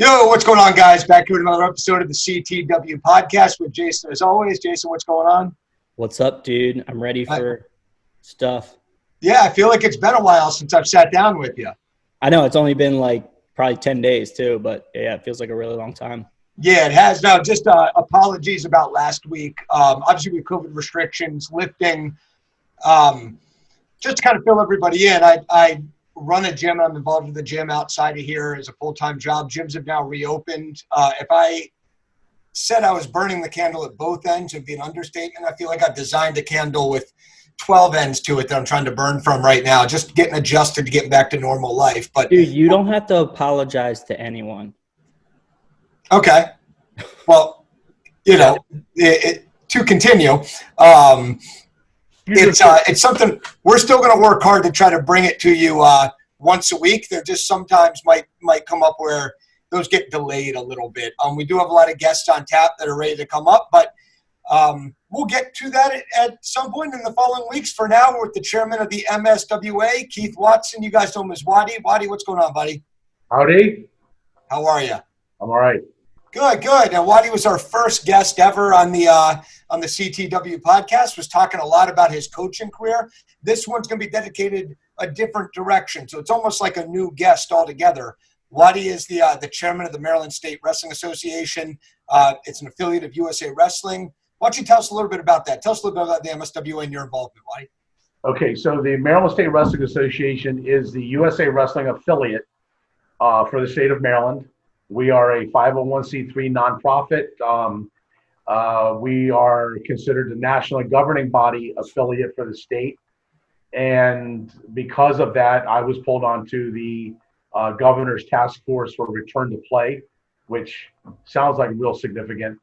Yo, what's going on, guys? Back here with another episode of the CTW podcast with Jason. As always, Jason, what's going on? What's up, dude? I'm ready for stuff. Yeah, I feel like it's been a while since I've sat down with you. I know it's only been like probably 10 days too, but yeah, it feels like a really long time. Yeah, it has. Now, just apologies about last week. Obviously, with COVID restrictions lifting, just to kind of fill everybody in, I run a gym. I'm involved with the gym outside of here as a full-time job. Gyms have now reopened. If I said I was burning the candle at both ends, it'd be an understatement. I feel like I've designed a candle with 12 ends to it that I'm trying to burn from right now, just getting adjusted to getting back to normal life. But dude, you don't have to apologize to anyone. Okay. Well, you know, to continue, it's something we're still going to work hard to try to bring it to you once a week. There just sometimes might come up where those get delayed a little bit. We do have a lot of guests on tap that are ready to come up, but we'll get to that at some point in the following weeks. For now, we're with the chairman of the MSWA, Keith Watson. You guys know him as Watty. Watty, what's going on, buddy? Howdy. How are you? I'm all right. Good. Now, Watty was our first guest ever on the CTW podcast, was talking a lot about his coaching career. This one's going to be dedicated a different direction, so it's almost like a new guest altogether. Watty is the chairman of the Maryland State Wrestling Association. It's an affiliate of USA Wrestling. Why don't you tell us a little bit about that? Tell us a little bit about the MSWA and your involvement, Watty. Okay, so the Maryland State Wrestling Association is the USA Wrestling affiliate for the state of Maryland. We are a 501c3 nonprofit. We are considered the national governing body affiliate for the state. And because of that, I was pulled onto the governor's task force for return to play, which sounds like a real significant,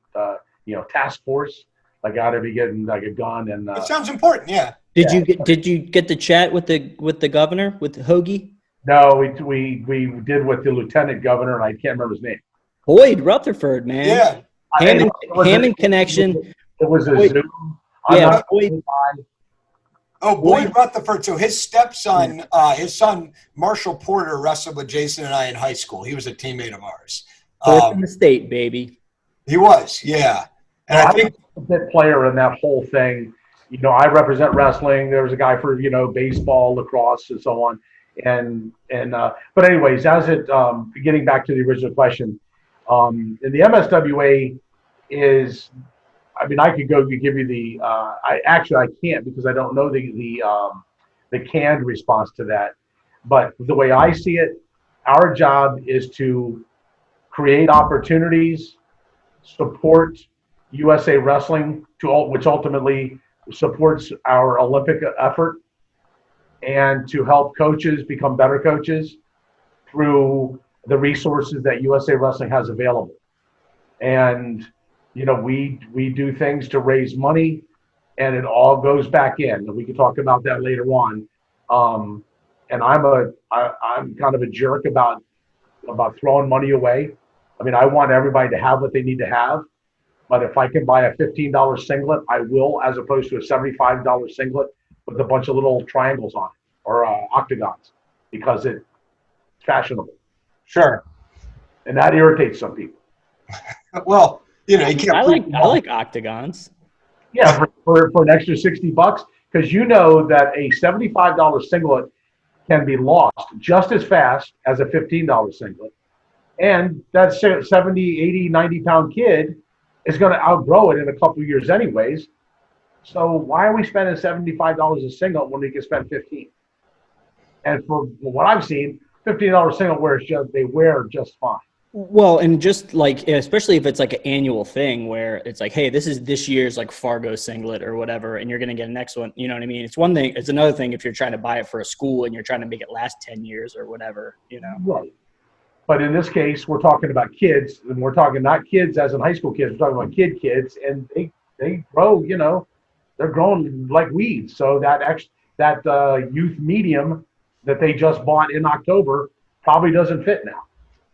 task force. Like I ought to be getting like a gun and. It sounds important, yeah. Did you get the chat with the governor, with Hoagie? No, we did with the lieutenant governor, and I can't remember his name. Boyd Rutherford, man. Yeah. Hammond connection. It was a Boyd. Zoom. Yeah, Boyd. Boyd Rutherford. So his stepson, his son, Marshall Porter, wrestled with Jason and I in high school. He was a teammate of ours. Fourth in the state, baby. He was, yeah. And I think a big player in that whole thing. You know, I represent wrestling. There was a guy for, baseball, lacrosse, and so on. But anyways, getting back to the original question, and the MSWA is, I could give you the, I can't because I don't know the canned response to that. But the way I see it, our job is to create opportunities, support USA Wrestling, which ultimately supports our Olympic effort, and to help coaches become better coaches through the resources that USA Wrestling has available. And, we do things to raise money, and it all goes back in. And we can talk about that later on. And I'm kind of a jerk about throwing money away. I want everybody to have what they need to have. But if I can buy a $15 singlet, I will, as opposed to a $75 singlet with a bunch of little triangles on it or octagons, because it's fashionable. Sure. And that irritates some people. Well, you can't. I like octagons. Yeah, for an extra $60, because you know that a $75 singlet can be lost just as fast as a $15 singlet. And that 70, 80, 90-pound kid is going to outgrow it in a couple of years anyways. So why are we spending $75 a singlet when we can spend $15? And for what I've seen, $15 singlet they wear just fine. Well, and just like, especially if it's like an annual thing where it's like, hey, this is this year's like Fargo singlet or whatever, and you're going to get a next one. You know what I mean? It's one thing. It's another thing if you're trying to buy it for a school and you're trying to make it last 10 years or whatever, Right. But in this case, we're talking about kids, and we're talking not kids as in high school kids. We're talking about kids, and they grow, they're growing like weeds. So that youth medium that they just bought in October probably doesn't fit now.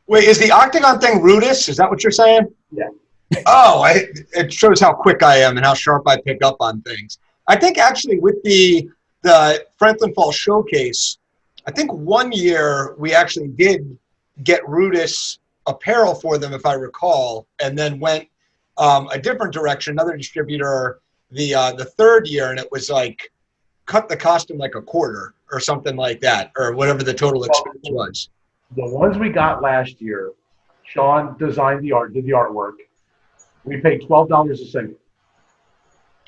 Wait, is the octagon thing Rudis? Is that what you're saying? Yeah. It shows how quick I am and how sharp I pick up on things. I think actually with the Franklin Falls Showcase, I think one year we actually did get Rudis apparel for them, if I recall, and then went a different direction, another distributor, the third year, and it was like cut the costume like a quarter or something like that, or whatever the total expense was. The ones we got last year, Sean designed the art, did the artwork. We paid $12 a single.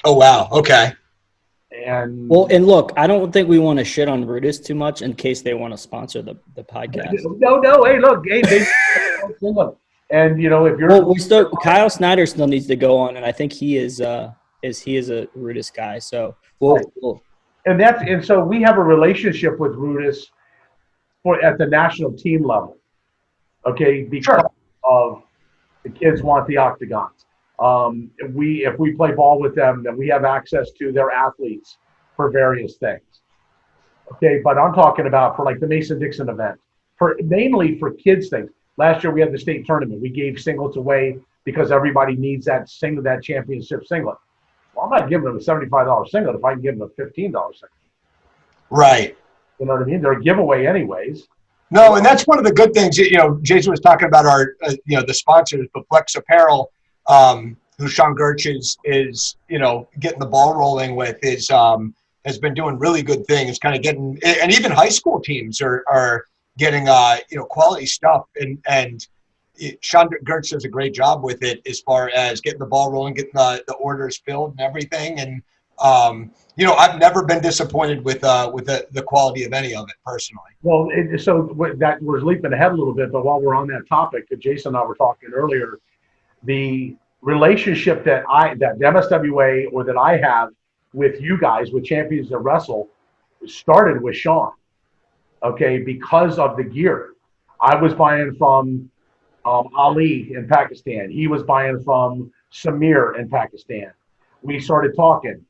Oh, wow. Okay. And Well, and look, I don't think we want to shit on Brutus too much in case they want to sponsor the podcast. No. Hey, look, look. And if you're Kyle Snyder still needs to go on, and I think he is a Brutus guy. So and so we have a relationship with Brutus at the national team level. Okay, because of the kids want the octagons. If we play ball with them, then we have access to their athletes for various things. Okay, but I'm talking about for like the Mason-Dixon event, mainly for kids things. Last year we had the state tournament. We gave singlets away because everybody needs that championship singlet. Well, I'm not giving them a $75 singlet if I can give them a $15 singlet. Right. You know what I mean? They're a giveaway anyways. No, and that's one of the good things. Jason was talking about our, the sponsors, but Flex Apparel, who Sean Gertz is getting the ball rolling with, has been doing really good things, kind of getting, and even high school teams are getting quality stuff, and Sean Gertz does a great job with it as far as getting the ball rolling, getting the orders filled and everything, and I've never been disappointed with the quality of any of it personally. Well, that we're leaping ahead a little bit, but while we're on that topic, Jason and I were talking earlier, the relationship that the MSWA or that I have with you guys, with Champions of Wrestle, started with Sean. Okay, because of the gear. I was buying from Ali in Pakistan. He was buying from Samir in Pakistan. We started talking.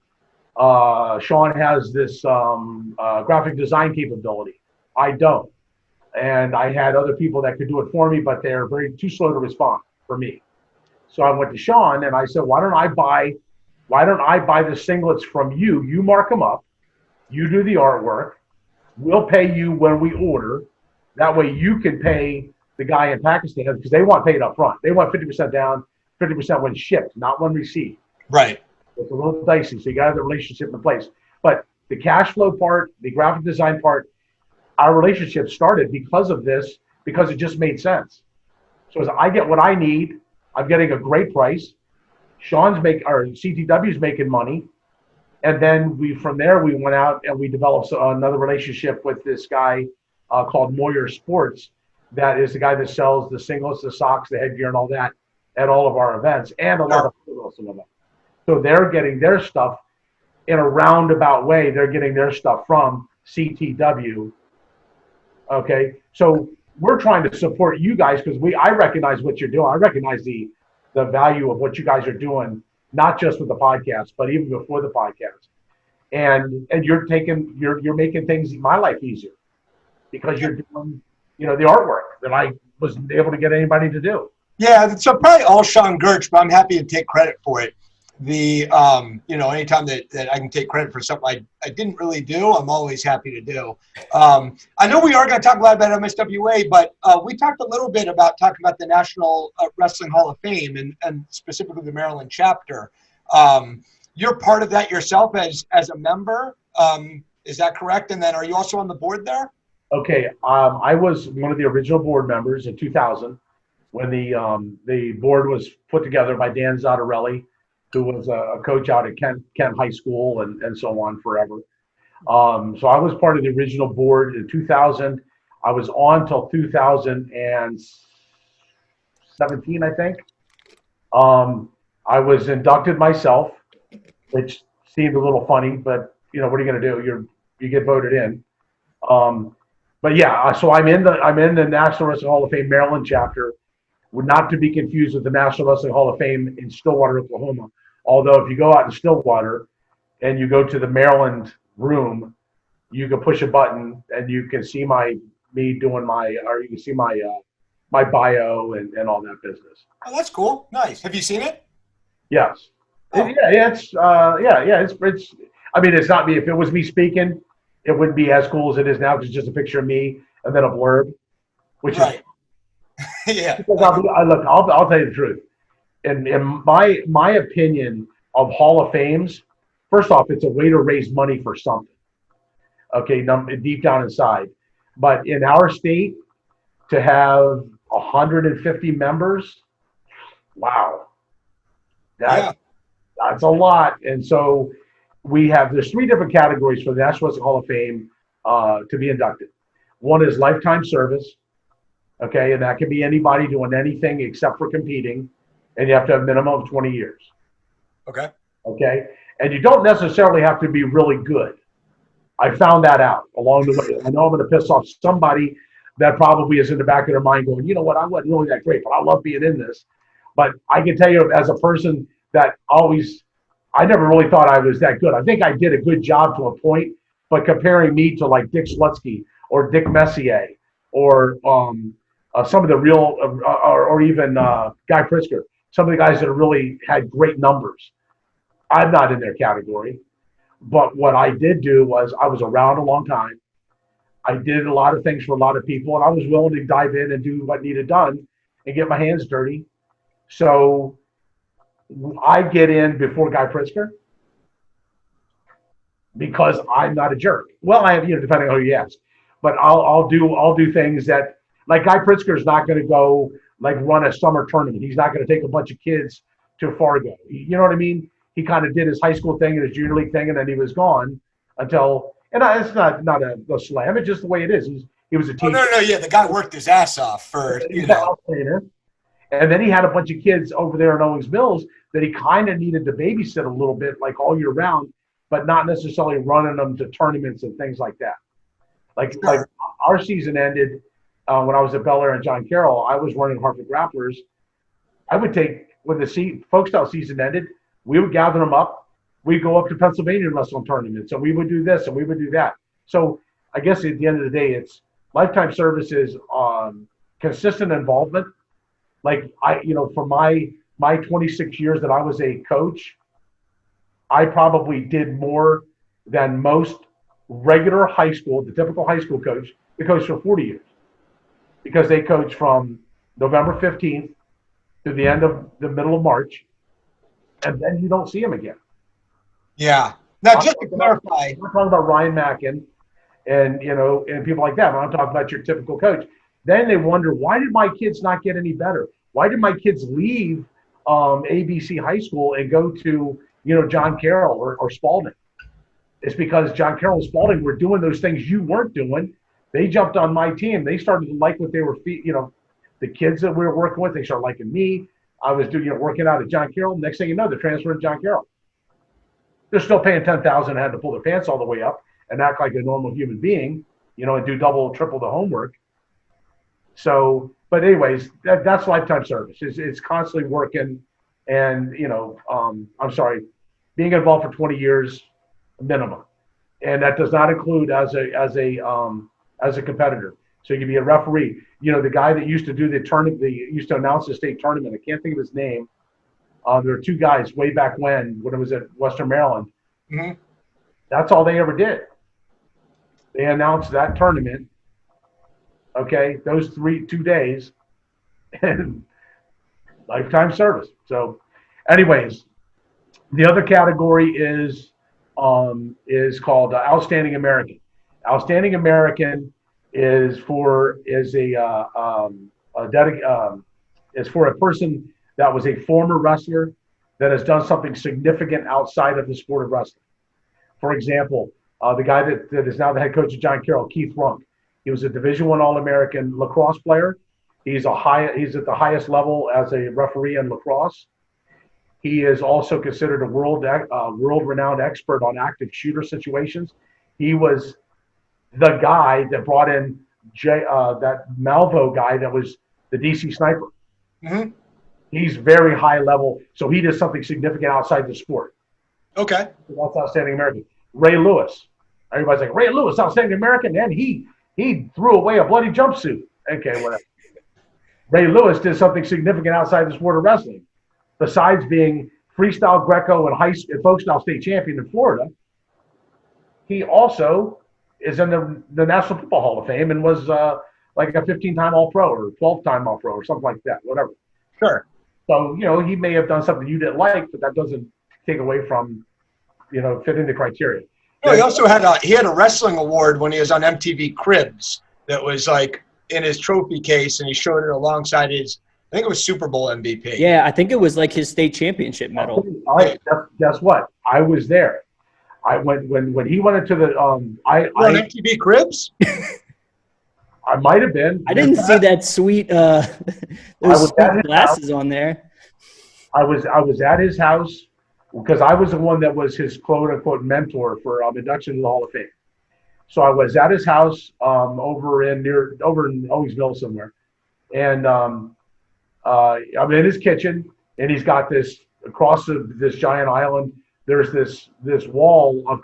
Sean has this graphic design capability. I don't. And I had other people that could do it for me, but they're too slow to respond for me. So I went to Sean and I said, why don't I buy the singlets from you? You mark them up. You do the artwork. We'll pay you when we order. That way you can pay the guy in Pakistan, because they want paid up front. They want 50% down, 50% when shipped, not when received. Right. It's a little dicey, so you got to have the relationship in place. But the cash flow part, the graphic design part, our relationship started because of this, because it just made sense. So as I get what I need, I'm getting a great price. CTW's making money. And then from there, we went out and we developed another relationship with this guy called Moyer Sports. That is the guy that sells the singlets, the socks, the headgear, and all that at all of our events, and a lot of some of them. So they're getting their stuff in a roundabout way. They're getting their stuff from CTW. Okay, so we're trying to support you guys because I recognize what you're doing. I recognize the value of what you guys are doing, not just with the podcast, but even before the podcast. And you're making things in my life easier because you're doing, the artwork that I wasn't able to get anybody to do. Yeah, so probably all Sean Gertz, but I'm happy to take credit for it. Anytime that I can take credit for something I didn't really do, I'm always happy to do. I know we are going to talk a lot about MSWA, but we talked a little bit about talking about the National Wrestling Hall of Fame and specifically the Maryland chapter. You're part of that yourself as a member. Is that correct? And then are you also on the board there? Okay. I was one of the original board members in 2000 when the board was put together by Dan Zottarelli, who was a coach out at Kent High School and so on forever. So I was part of the original board in 2000. I was on till 2017, I think. I was inducted myself, which seemed a little funny, but what are you going to do? You get voted in. But yeah, so I'm in the National Wrestling Hall of Fame Maryland chapter, not to be confused with the National Wrestling Hall of Fame in Stillwater, Oklahoma. Although if you go out in Stillwater and you go to the Maryland room, you can push a button and you can see you can see my bio and all that business. Oh, that's cool. Nice. Have you seen it? Yes. Oh. It's I mean, it's not me. If it was me speaking, it wouldn't be as cool as it is now because it's just a picture of me and then a blurb, which right. Yeah. Because I'll tell you the truth. In my opinion of Hall of Fames, first off, it's a way to raise money for something. Okay, deep down inside. But in our state, to have 150 members, wow, Yeah. that's a lot. And so there's 3 different categories for the National Wrestling Hall of Fame to be inducted. One is lifetime service, okay, and that can be anybody doing anything except for competing, and you have to have a minimum of 20 years. Okay. Okay, and you don't necessarily have to be really good. I found that out along the way. I know I'm going to piss off somebody that probably is in the back of their mind going, you know what, I wasn't really that great, but I love being in this. But I can tell you, as a person that I never really thought I was that good. I think I did a good job to a point, but comparing me to like Dick Slutsky or Dick Messier or some of the real, or even Guy Pritzker, some of the guys that really had great numbers, I'm not in their category. But what I did do was I was around a long time. I did a lot of things for a lot of people, and I was willing to dive in and do what needed done and get my hands dirty. So I get in before Guy Pritzker because I'm not a jerk. Well, I have, depending on who you ask, but I'll do things that, like, Guy Pritzker is not going to go like run a summer tournament. He's not going to take a bunch of kids to Fargo. You know what I mean? He kind of did his high school thing and his junior league thing, and then he was gone until. And it's not a slam. It's just the way it is. He was a teacher. Oh, no. Yeah, the guy worked his ass off for, trainer. And then he had a bunch of kids over there in Owings Mills that he kind of needed to babysit a little bit, like all year round, but not necessarily running them to tournaments and things like that. Like our season ended when I was at Bel Air and John Carroll. I was running Hartford Grapplers. I would take, when the folk style season ended, we would gather them up. We'd go up to Pennsylvania and wrestle in tournaments, and we would do this and we would do that. So I guess at the end of the day, it's lifetime services, consistent involvement. Like for my 26 years that I was a coach, I probably did more than most regular high school, the typical high school coach, they coached for 40 years because they coach from November 15th to the end of the middle of March, and then you don't see them again. Yeah. Now, just to clarify, we're talking about Ryan Mackin and people like that. When I'm talking about your typical coach, then they wonder, why did my kids not get any better? Why did my kids leave ABC High School and go to John Carroll or Spalding? It's because John Carroll and Spalding were doing those things you weren't doing. They jumped on my team. They started to like what they were, the kids that we were working with. They started liking me. I was doing working out at John Carroll. Next thing you know, they're transferring to John Carroll. They're still paying $10,000 and had to pull their pants all the way up and act like a normal human being, and do double, triple the homework. So, but anyways, that's lifetime service. It's constantly working, and being involved for 20 years minimum, and that does not include as a competitor. So you can be a referee. The guy that used to do the tournament, used to announce the state tournament. I can't think of his name. There were 2 guys way back when it was at Western Maryland. Mm-hmm. That's all they ever did. They announced that tournament. Okay, those 2 days, and lifetime service. So, anyways, the other category is called Outstanding American. Outstanding American is for a person that was a former wrestler that has done something significant outside of the sport of wrestling. For example, the guy that is now the head coach of John Carroll, Keith Runk. He was a Division I All-American lacrosse player. He's at the highest level as a referee in lacrosse. He is also considered a world-renowned expert on active shooter situations. He was the guy that brought in that Malvo guy that was the DC sniper. Mm-hmm. He's very high level, so he does something significant outside the sport. Okay. That's Outstanding American. Ray Lewis. Everybody's like, Ray Lewis, Outstanding American, and he threw away a bloody jumpsuit. Okay, whatever. Ray Lewis did something significant outside the sport of wrestling. Besides being freestyle Greco and folk style state champion in Florida, he also is in the National Football Hall of Fame and was like a 15-time All-Pro or 12-time All-Pro or something like that, whatever. Sure. So, he may have done something you didn't like, but that doesn't take away from, fitting the criteria. No, he also had a wrestling award when he was on MTV Cribs that was like in his trophy case, and he showed it alongside his, I think it was Super Bowl MVP. Yeah, I think it was like his state championship medal. All right, guess what? I was there. When he went into the on MTV Cribs. I might have been. I didn't see that sweet those sweet glasses on there. I was at his house because I was the one that was his quote unquote mentor for induction to the Hall of Fame. So I was at his house over in Owensville somewhere, and I'm in his kitchen, and he's got this across this giant island. There's this wall of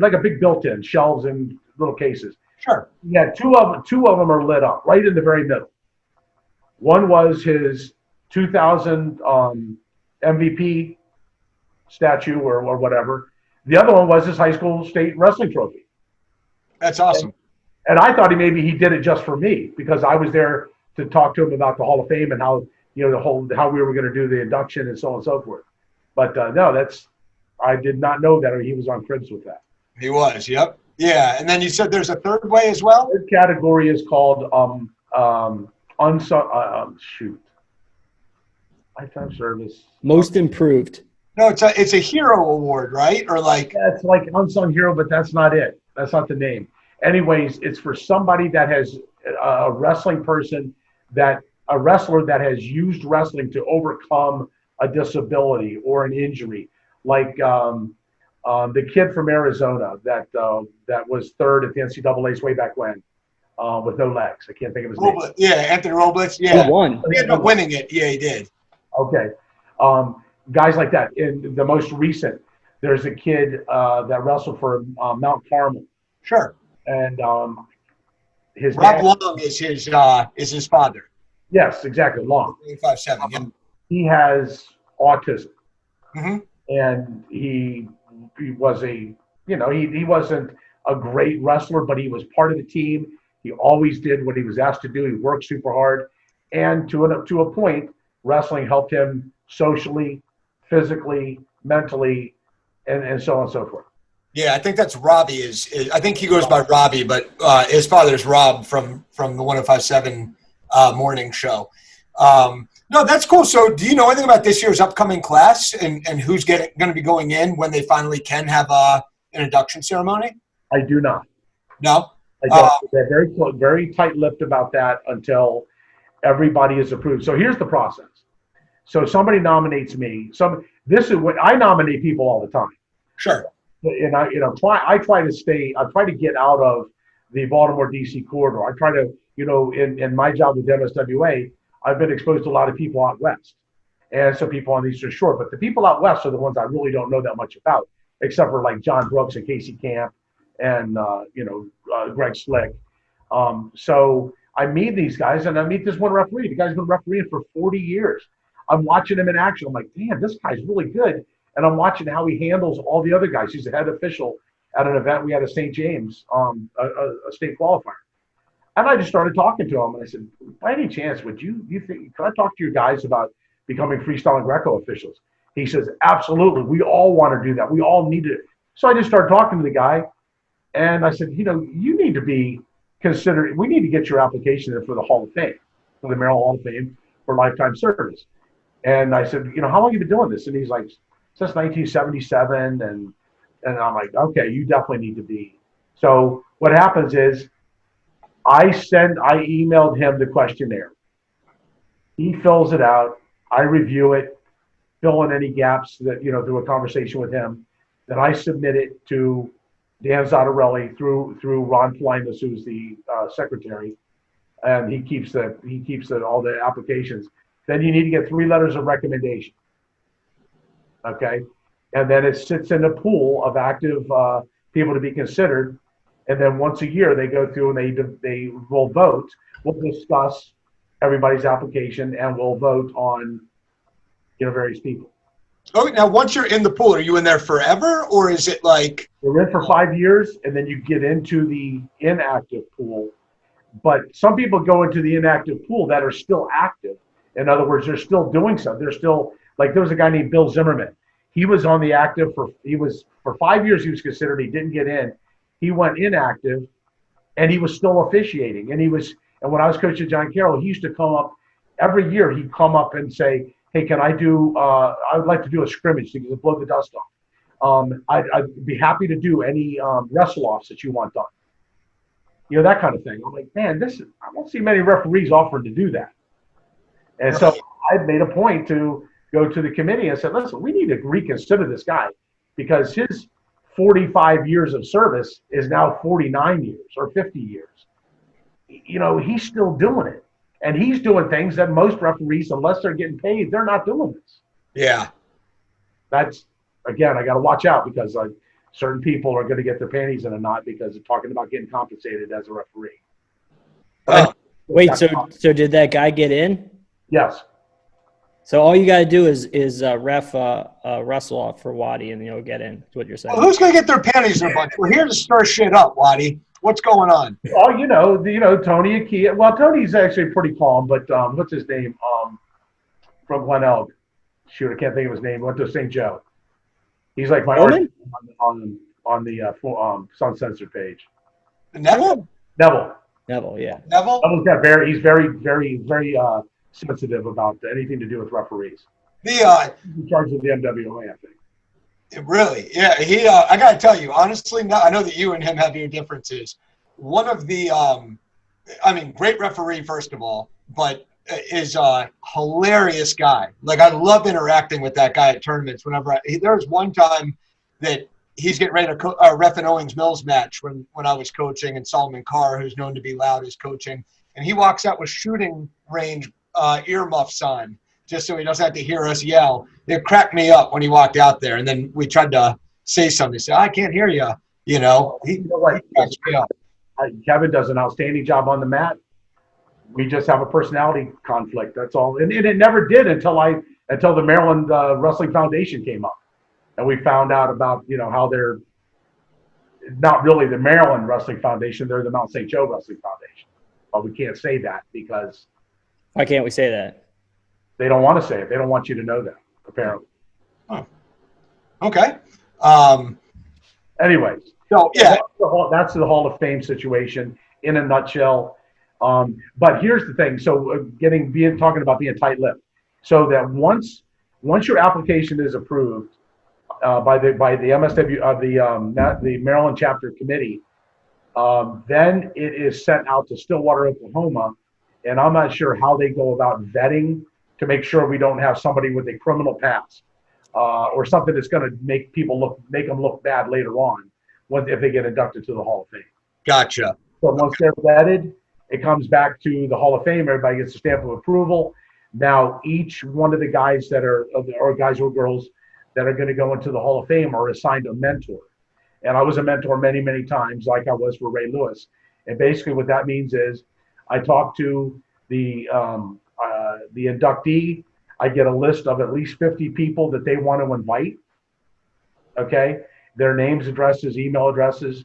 like a big built-in shelves and little cases. Sure. Yeah, two of them are lit up right in the very middle. One was his 2000 MVP statue or whatever. The other one was his high school state wrestling trophy. That's awesome. And I thought he did it just for me because I was there to talk to him about the Hall of Fame and how how we were going to do the induction and so on and so forth. But no, I did not know that he was on Cribs with that. He was. Yep. Yeah, and then you said there's a third way as well? Third category is called unsung lifetime service. Most improved. No, it's a hero award, right? Or like that's like unsung hero, but that's not it. That's not the name. Anyways, it's for somebody that has a wrestling a wrestler that has used wrestling to overcome a disability or an injury, like the kid from Arizona that was third at the NCAA's way back when, with no legs. I can't think of his name. Yeah, Anthony Robles. Yeah, he won. He ended up winning it. Yeah, he did. Okay, guys like that. In the most recent, there's a kid that wrestled for Mount Carmel. Sure. And his Rob Long is his father. Yes, exactly. Long. 5'7". Yeah. He has autism, and he was he wasn't a great wrestler, but he was part of the team. He always did what he was asked to do. He worked super hard, and to a point, wrestling helped him socially, physically, mentally, and so on and so forth. Yeah, I think that's Robbie. I think he goes by Robbie, but his father's Rob from the 105.7 morning show. No, that's cool. So do you know anything about this year's upcoming class and who's going to be going in when they finally can have an induction ceremony? I do not. No? I don't. They're very tight-lipped about that until everybody is approved. So here's the process. So somebody nominates me. This is what I nominate people all the time. Sure. And I try to get out of the Baltimore DC corridor. I try to, in my job with MSWA, I've been exposed to a lot of people out west and some people on the Eastern Shore, but the people out west are the ones I really don't know that much about, except for like John Brooks and Casey Camp and, Greg Slick. So I meet these guys and I meet this one referee. The guy's been refereeing for 40 years. I'm watching him in action. I'm like, damn, this guy's really good. And I'm watching how he handles all the other guys. He's the head official at an event we had at St. James, a state qualifier. And I just started talking to him, and I said, by any chance, would you think, can I talk to your guys about becoming freestyle and Greco officials? He says, absolutely. We all want to do that. We all need it. So I just started talking to the guy, and I said, you need to be considered, we need to get your application in for the Hall of Fame, for the Maryland Hall of Fame for lifetime service. And I said, how long have you been doing this? And he's like, since 1977. And I'm like, okay, you definitely need to be. So what happens is, I emailed him the questionnaire. He fills it out. I review it, fill in any gaps that, through a conversation with him. Then I submit it to Dan Zottarelli through Ron Polimus, who's the secretary, and he keeps all the applications. Then you need to get 3 letters of recommendation. Okay, and then it sits in a pool of active people to be considered. And then once a year, they go through and they will vote. We'll discuss everybody's application and we'll vote on, various people. Oh, now once you're in the pool, are you in there forever, or is it like you're in for 5 years and then you get into the inactive pool, But some people go into the inactive pool that are still active. In other words, they're still doing something. They're still, like, there was a guy named Bill Zimmerman. He was on the active for 5 years. He was considered. He didn't get in. He went inactive, and he was still officiating. And when I was coaching John Carroll, he used to come up every year. He'd come up and say, "Hey, can I do? I would like to do a scrimmage to blow the dust off. I'd be happy to do any wrestle offs that you want done. You know, that kind of thing." I'm like, man, I don't see many referees offering to do that. And so I made a point to go to the committee and said, listen, we need to reconsider this guy, because his 45 years of service is now 49 years or 50 years. You know, he's still doing it. And he's doing things that most referees, unless they're getting paid, they're not doing this. Yeah. That's, again, I got to watch out, because certain people are going to get their panties in a knot because they're talking about getting compensated as a referee. Wait, so did that guy get in? Yes. So all you got to do is ref wrestle off for Watty, and you'll get in. Is what you're saying? Well, who's going to get their panties in a bunch? We're here to stir shit up, Watty. What's going on? Oh, Tony Akia. Well, Tony's actually pretty calm, but what's his name? From Glen Elg. Shoot, I can't think of his name. Went to St. Joe. He's like my Roman? on the Suncensored page. Neville? Neville, yeah. Neville? He's very, very, very sensitive about anything to do with referees. He's in charge of the MWA, I think. Really? Yeah. I got to tell you, honestly, I know that you and him have your differences. One of the, great referee, first of all, but is a hilarious guy. Like, I love interacting with that guy at tournaments. There was one time that he's getting ready to ref an Owings Mills match when I was coaching, and Solomon Carr, who's known to be loud, is coaching. And he walks out with shooting range earmuffs on, just so he doesn't have to hear us yell. It cracked me up when he walked out there. And then we tried to say something. He said, I can't hear you. He cracks me up. Kevin does an outstanding job on the mat. We just have a personality conflict. That's all. And it never did until the Maryland Wrestling Foundation came up. And we found out about, how they're not really the Maryland Wrestling Foundation. They're the Mount St. Joe Wrestling Foundation. But we can't say that because. Why can't we say that? They don't want to say it. They don't want you to know that, apparently. Oh. Okay. Anyways. So, yeah. That's the Hall of Fame situation in a nutshell. But here's the thing. So talking about being tight-lipped. So that once your application is approved by the MSW the Maryland chapter committee, then it is sent out to Stillwater, Oklahoma, and I'm not sure how they go about vetting to make sure we don't have somebody with a criminal past or something that's going to make them look bad later on if they get inducted to the Hall of Fame. Gotcha. So once they're vetted, it comes back to the Hall of Fame. Everybody gets a stamp of approval. Now, each one of the guys or guys or girls that are going to go into the Hall of Fame are assigned a mentor. And I was a mentor many, many times, like I was for Ray Lewis. And basically what that means is I talk to the inductee. I get a list of at least 50 people that they want to invite. Okay. Their names, addresses, email addresses.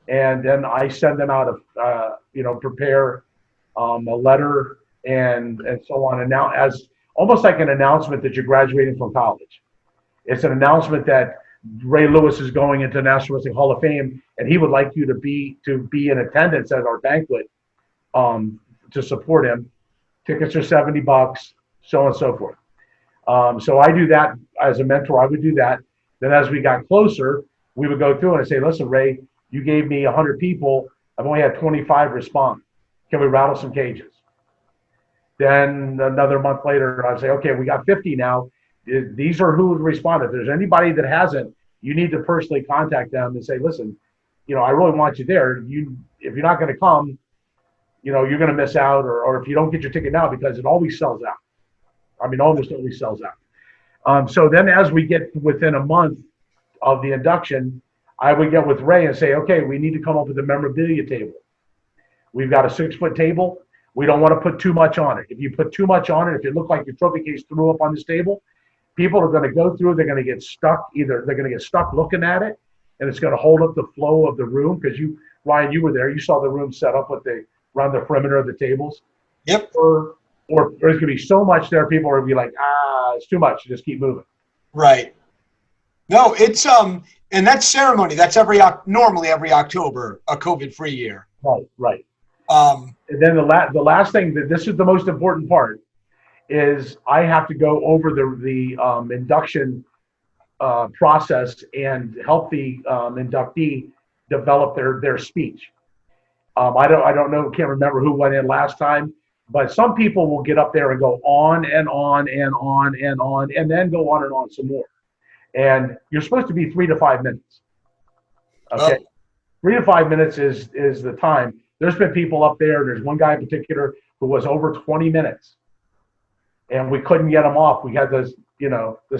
And then I send them out prepare a letter and so on. And now, as almost like an announcement that you're graduating from college. It's an announcement that Ray Lewis is going into National Wrestling Hall of Fame, and he would like you to be in attendance at our banquet to support him. Tickets are $70, so on and so forth. So I do that as a mentor. I would do that. Then as we got closer, we would go through and I'd say, listen, Ray, you gave me 100 people. I've only had 25 respond. Can we rattle some cages? Then another month later, I'd say, okay, we got 50 now. These are who responded. If there's anybody that hasn't, you need to personally contact them and say, listen, I really want you there. If you're not going to come, you're going to miss out, or if you don't get your ticket now, because it always sells out. I mean, almost always sells out. So then as we get within a month of the induction, I would get with Ray and say, okay, we need to come up with a memorabilia table. We've got a 6-foot table. We don't want to put too much on it. If you put too much on it, if it looked like your trophy case threw up on this table, people are going to go through, they're going to get stuck. Either they're going to get stuck looking at it, and it's going to hold up the flow of the room. Because Ryan, you were there. You saw the room set up with the around the perimeter of the tables. Yep. Or there's going to be so much there, people are going to be like, it's too much. Just keep moving. Right. No, it's and that ceremony, that's normally every October, a COVID-free year. Right. And then the last thing, that this is the most important part, is I have to go over the induction process and help the inductee develop their speech. I don't know, can't remember who went in last time, but some people will get up there and go on and on and on and on, and then go on and on some more. And you're supposed to be 3 to 5 minutes. Okay. Oh. 3 to 5 minutes is the time. There's been people up there. There's one guy in particular who was over 20 minutes, and we couldn't get him off. We had the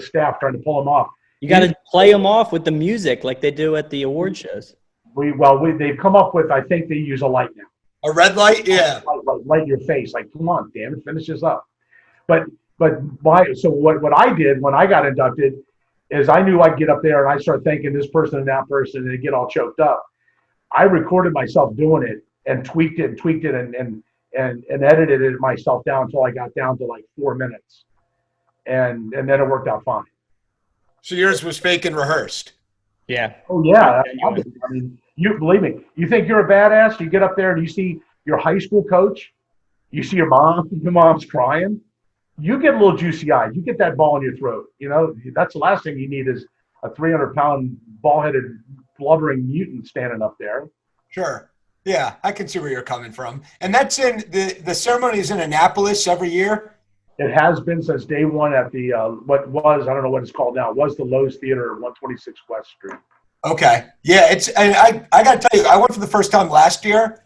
staff trying to pull him off. You got to play them off with the music like they do at the award shows. They've come up with, I think they use a light now. A red light? Yeah. Light in your face. Like, come on, damn it, finish this up. So what I did when I got inducted is I knew I'd get up there and I start thanking this person and that person and get all choked up. I recorded myself doing it and tweaked it and edited it myself down until I got down to like 4 minutes. And then it worked out fine. So yours was fake and rehearsed. Yeah. Oh yeah. I mean, you believe me, you think you're a badass, you get up there and you see your high school coach, you see your mom's crying, you get a little juicy eyed, you get that ball in your throat. That's the last thing you need is a 300-pound ball-headed blubbering mutant standing up there. Sure. Yeah, I can see where you're coming from. And that's in the ceremony is in Annapolis every year. It has been since day one at the what was, I don't know what it's called now, was the Lowe's Theater, 126 West Street. Okay. Yeah, I got to tell you, I went for the first time last year.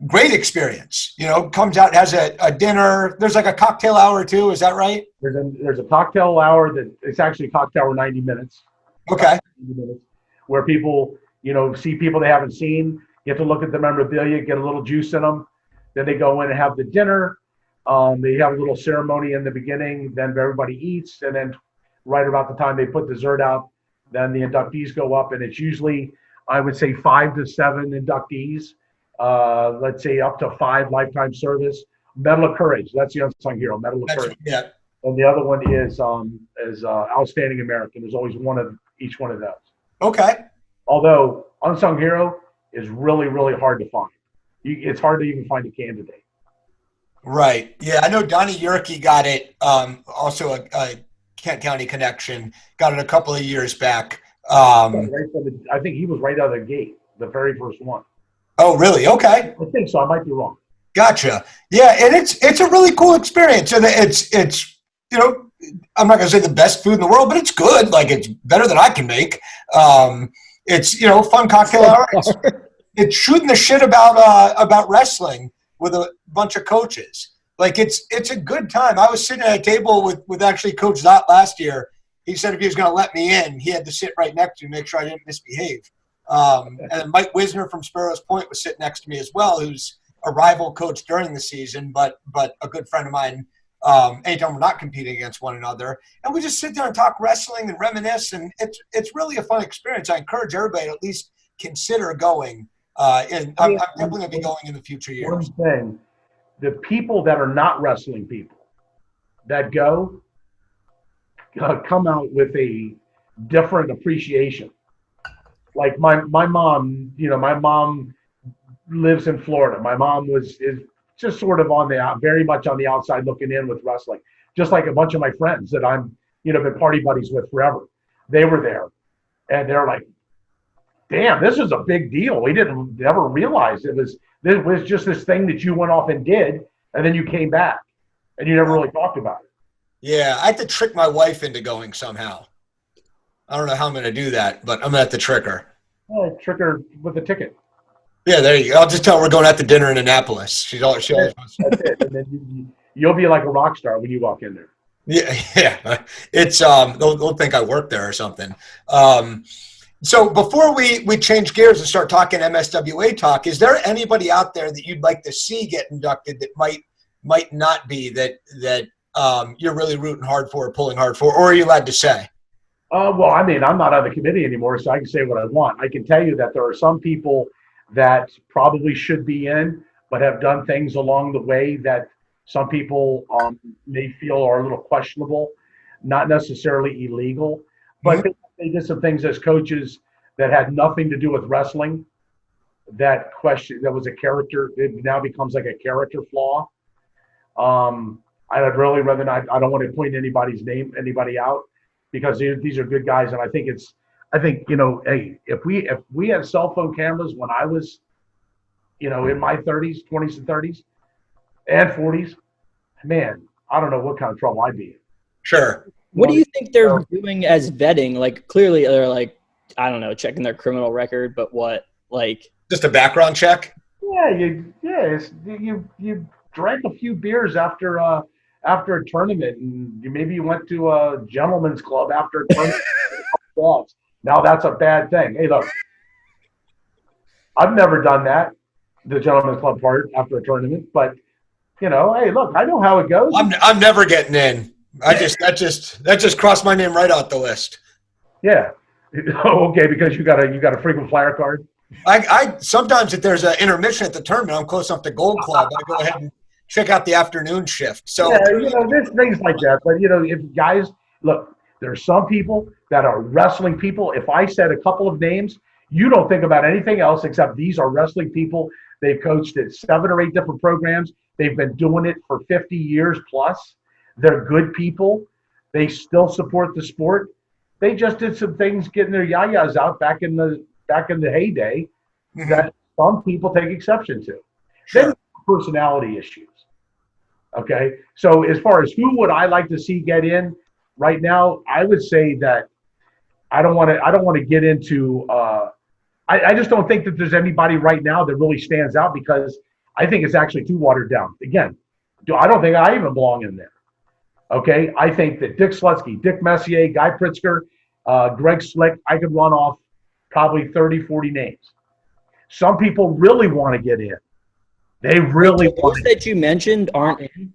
Great experience. Comes out, has a dinner. There's like a cocktail hour too. Is that right? There's a cocktail hour that it's actually cocktail hour 90 minutes. Okay. 90 minutes, where people, see people they haven't seen. You have to look at the memorabilia, get a little juice in them. Then they go in and have the dinner. They have a little ceremony in the beginning. Then everybody eats, and then right about the time they put dessert out, then the inductees go up, and it's usually, I would say, 5 to 7 inductees. Let's say up to 5 lifetime service. Medal of Courage. That's the unsung hero. Medal of Courage. Yeah. And the other one is Outstanding American. There's always one of each one of those. Okay. Although unsung hero is really, really hard to find. It's hard to even find a candidate. Right. Yeah, I know Donnie Yerke got it. Also a Kent County connection. Got it a couple of years back. I think he was right out of the gate, the very first one. Oh, really? Okay. I think so. I might be wrong. Gotcha. Yeah, and it's a really cool experience. And it's I'm not going to say the best food in the world, but it's good. Like, it's better than I can make. It's, fun cocktail hour. It's shooting the shit about wrestling with a bunch of coaches. Like, it's a good time. I was sitting at a table with actually Coach Zott last year. He said if he was going to let me in, he had to sit right next to me, make sure I didn't misbehave. And Mike Wisner from Sparrows Point was sitting next to me as well, who's a rival coach during the season, but a good friend of mine. Anytime we're not competing against one another, and we just sit there and talk wrestling and reminisce, and it's really a fun experience. I encourage everybody to at least consider going. And I'm definitely going to be going in the future years. One thing, the people that are not wrestling people that go come out with a different appreciation. Like my mom, my mom lives in Florida. My mom is just sort of very much on the outside looking in with wrestling, just like a bunch of my friends that I'm, been party buddies with forever. They were there, and they're like, damn, this is a big deal. We didn't ever realize it was just this thing that you went off and did, and then you came back, and you never really talked about it. Yeah, I had to trick my wife into going somehow. I don't know how I'm going to do that, but I'm going to have to trick her. Trick her with a ticket. Yeah, there you go. I'll just tell her we're going out to dinner in Annapolis. She always wants. That's it. And then you'll be like a rock star when you walk in there. Yeah. It's they'll think I work there or something. So before we change gears and start talking MSWA talk, is there anybody out there that you'd like to see get inducted that might not be that you're really rooting hard for or pulling hard for, or are you allowed to say? Well, I mean, I'm not on the committee anymore, so I can say what I want. I can tell you that there are some people that probably should be in, but have done things along the way that some people may feel are a little questionable, not necessarily illegal, but they did some things as coaches that had nothing to do with wrestling. That was a character. It now becomes like a character flaw. I'd really rather not. I don't want to point anybody out, because these are good guys, and I think hey, if we had cell phone cameras when I was, in my 30s, 20s and 30s, and 40s, man, I don't know what kind of trouble I'd be in. Sure. What do you think they're doing as vetting? Like, clearly they're like, I don't know, checking their criminal record, but what, like? Just a background check? Yeah, you drank a few beers after a tournament, and maybe you went to a gentleman's club after a tournament. Now that's a bad thing. Hey, look, I've never done that, the gentleman's club part after a tournament, but hey, look, I know how it goes. I'm never getting in. That just crossed my name right out the list. Yeah. Okay, because you got a frequent flyer card. I sometimes if there's an intermission at the tournament, I'm close up to Gold Club. I go ahead and check out the afternoon shift. So yeah, there's things like that. But if guys look, there's some people that are wrestling people. If I said a couple of names, you don't think about anything else except these are wrestling people. They've coached at 7 or 8 different programs. They've been doing it for 50 years plus. They're good people. They still support the sport. They just did some things getting their yayas out back in the heyday that some people take exception to. Sure. Then personality issues. Okay, so as far as who would I like to see get in right now, I would say that I don't want to get into. I just don't think that there's anybody right now that really stands out, because I think it's actually too watered down. Again, I don't think I even belong in there. Okay, I think that Dick Slutsky, Dick Messier, Guy Pritzker, Greg Slick, I could run off probably 30, 40 names. Some people really want to get in. They really want. Those that you mentioned aren't in?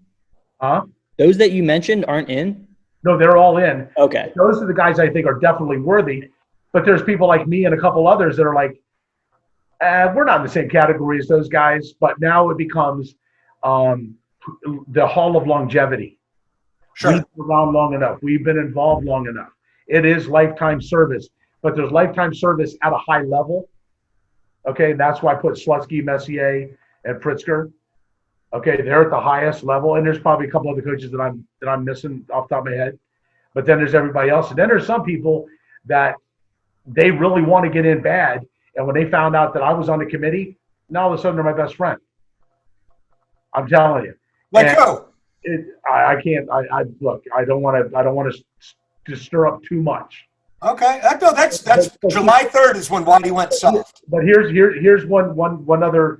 Huh? Those that you mentioned aren't in? No, they're all in. Okay. Those are the guys I think are definitely worthy. But there's people like me and a couple others that are like, we're not in the same category as those guys. But now it becomes the Hall of Longevity. Sure. We've been around long enough. We've been involved long enough. It is lifetime service, but there's lifetime service at a high level. Okay, and that's why I put Slutsky, Messier, and Pritzker. Okay, they're at the highest level, and there's probably a couple other coaches that I'm missing off the top of my head. But then there's everybody else, and then there's some people that they really want to get in bad, and when they found out that I was on the committee, now all of a sudden they're my best friend. I'm telling you. Like who? I can't. Look. I don't want to stir up too much. Okay, that's July 3rd is when Watty went soft. But here's one other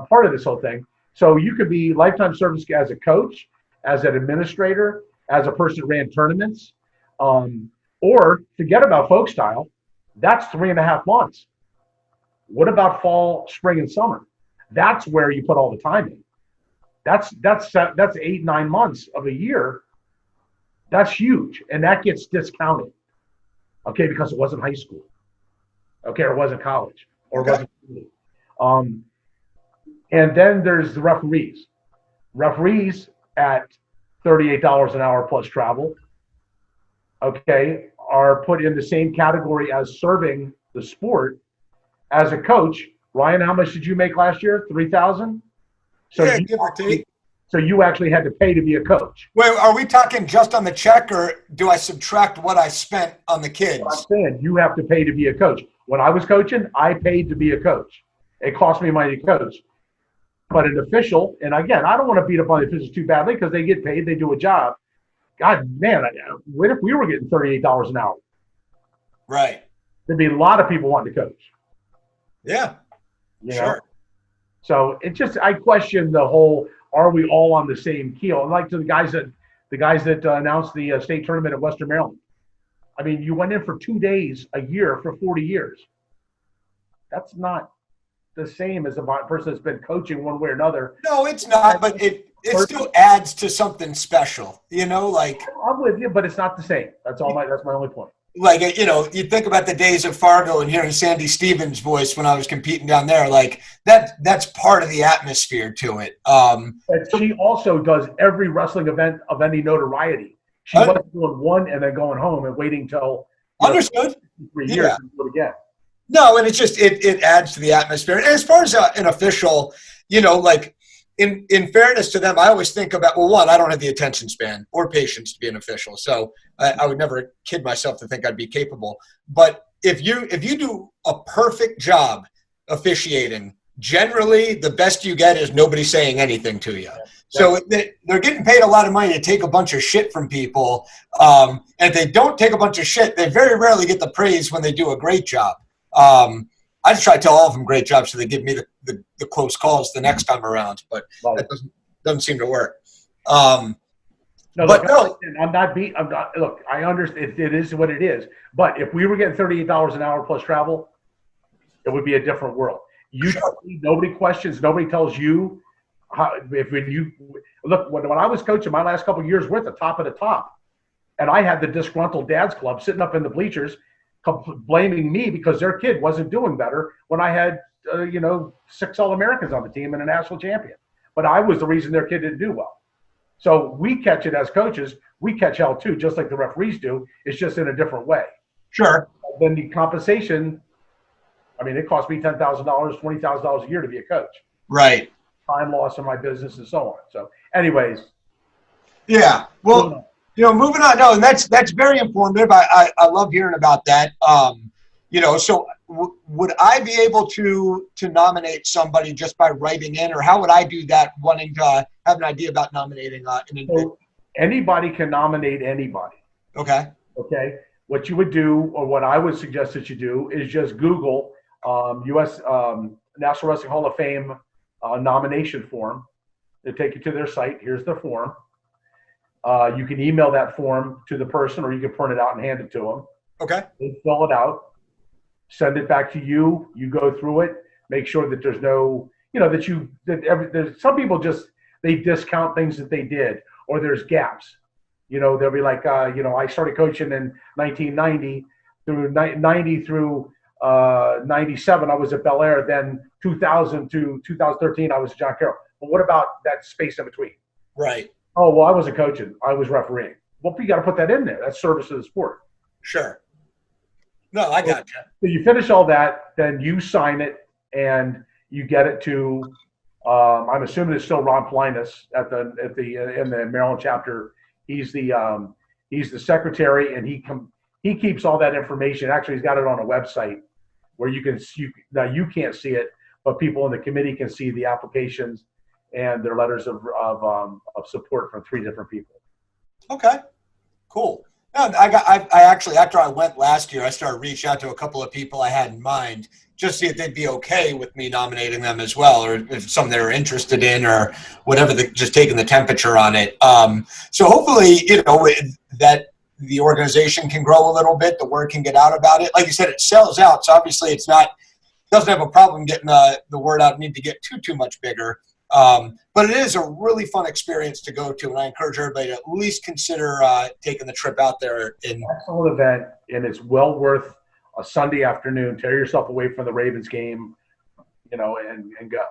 part of this whole thing. So you could be lifetime service as a coach, as an administrator, as a person that ran tournaments, or forget about folk style. That's 3.5 months. What about fall, spring, and summer? That's where you put all the time in. That's 8, 9 months of a year. That's huge, and that gets discounted. Okay, because it wasn't high school. Okay, or it wasn't college, or it wasn't school. And then there's the referees. Referees at $38 an hour plus travel, okay, are put in the same category as serving the sport. As a coach, Ryan, how much did you make last year? $3,000? So yeah, give or take. So you actually had to pay to be a coach. Wait, are we talking just on the check, or do I subtract what I spent on the kids? I'm saying you have to pay to be a coach. When I was coaching, I paid to be a coach. It cost me money to coach. But an official, and again, I don't want to beat up on the officials too badly because they get paid, they do a job. God, man, what if we were getting $38 an hour? Right. There'd be a lot of people wanting to coach. Yeah, sure. So it just, I question the whole, are we all on the same keel? And like to the guys that announced the state tournament at Western Maryland. I mean, you went in for 2 days a year for 40 years. That's not the same as a person that's been coaching one way or another. No, it's not, but it still adds to something special, like. I'm with you, but it's not the same. That's my only point. like, you know, you think about the days of Fargo and hearing Sandy Stevens' voice when I was competing down there, like that's part of the atmosphere to it. But she also does every wrestling event of any notoriety. She wasn't doing one and then going home and waiting till understood. 3 years to do it again. No, and it's just it adds to the atmosphere. And as far as an official, you know, like in fairness to them, I always think about, well, one, I don't have the attention span or patience to be an official, so I would never kid myself to think I'd be capable. But if you do a perfect job officiating, generally the best you get is nobody saying anything to you. So they're getting paid a lot of money to take a bunch of shit from people. And if they don't take a bunch of shit, they very rarely get the praise when they do a great job. I just try to tell all of them great jobs so they give me the close calls the next time around, but that doesn't seem to work. I'm not. Look, I understand it is what it is. But if we were getting $38 an hour plus travel, it would be a different world. Nobody questions. Nobody tells you how. When I was coaching, my last couple of years, we're at the top of the top, and I had the disgruntled dads club sitting up in the bleachers, blaming me because their kid wasn't doing better when I had 6 All-Americans on the team and a national champion. But I was the reason their kid didn't do well. So we catch it as coaches. We catch hell too, just like the referees do. It's just in a different way. Sure. Then the compensation, I mean, it cost me $10,000, $20,000 a year to be a coach. Right. Time loss in my business and so on. So anyways. Yeah. Well, moving on. No, and that's very informative. I love hearing about that. So would I be able to nominate somebody just by writing in, or how would I do that, wanting to have an idea about nominating an individual? Anybody can nominate anybody. Okay. What you would do, or what I would suggest that you do, is just Google U.S. National Wrestling Hall of Fame nomination form. They take you to their site. Here's the form. You can email that form to the person, or you can print it out and hand it to them. Okay. They fill it out, send it back to you. You go through it, make sure that there's no, there's some people they discount things that they did, or there's gaps. They'll be like, I started coaching in 1990 through 90 through 97. I was at Bel Air. Then 2000 to 2013, I was at John Carroll. But what about that space in between? Right. Oh, well, I wasn't coaching. I was refereeing. Well, you got to put that in there. That's service to the sport. Sure. No, I got you. So you finish all that, then you sign it, and you get it to. I'm assuming it's still Ron Plinus in the Maryland chapter. He's the secretary, and he keeps all that information. Actually, he's got it on a website where you can't see it, but people in the committee can see the applications and their letters of support from 3 different people. Okay, cool. No, I actually, after I went last year, I started reaching out to a couple of people I had in mind, just see if they'd be okay with me nominating them as well, or if something they were interested in, or whatever, just taking the temperature on it. So hopefully, that the organization can grow a little bit, the word can get out about it. Like you said, it sells out, so obviously doesn't have a problem getting the word out. Need to get too much bigger. But it is a really fun experience to go to, and I encourage everybody to at least consider taking the trip out there. Excellent event, and it's well worth a Sunday afternoon. Tear yourself away from the Ravens game, and go.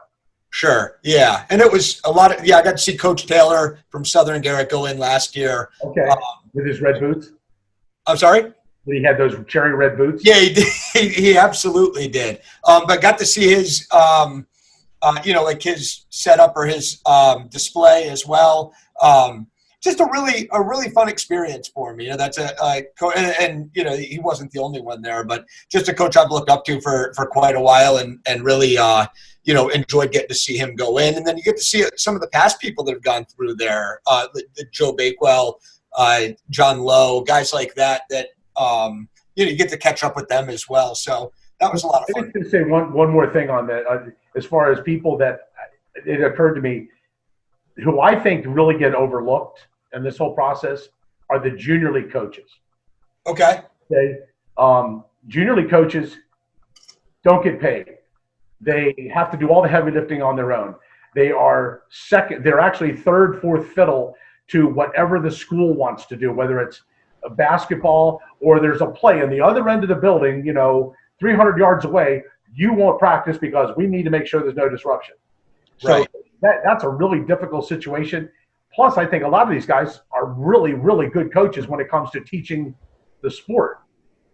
Sure, yeah. And it was a lot of, I got to see Coach Taylor from Southern Garrett go in last year. Okay, with his red boots? I'm sorry? He had those cherry red boots? Yeah, he did. He absolutely did. But got to see his like his setup or his display as well. Just a really fun experience for me. That's and he wasn't the only one there, but just a coach I've looked up to for quite a while, and really enjoyed getting to see him go in. And then you get to see some of the past people that have gone through there, Joe Bakewell, John Lowe, guys like that you get to catch up with them as well. So that was a lot of fun. I was going to say one more thing on that. As far as people that it occurred to me, who I think really get overlooked in this whole process are the junior league coaches. Okay. Junior league coaches don't get paid. They have to do all the heavy lifting on their own. They are second. They're actually third, fourth fiddle to whatever the school wants to do, whether it's a basketball, or there's a play on the other end of the building, 300 yards away, you won't practice because we need to make sure there's no disruption. So Right. that's a really difficult situation. Plus, I think a lot of these guys are really, really good coaches when it comes to teaching the sport.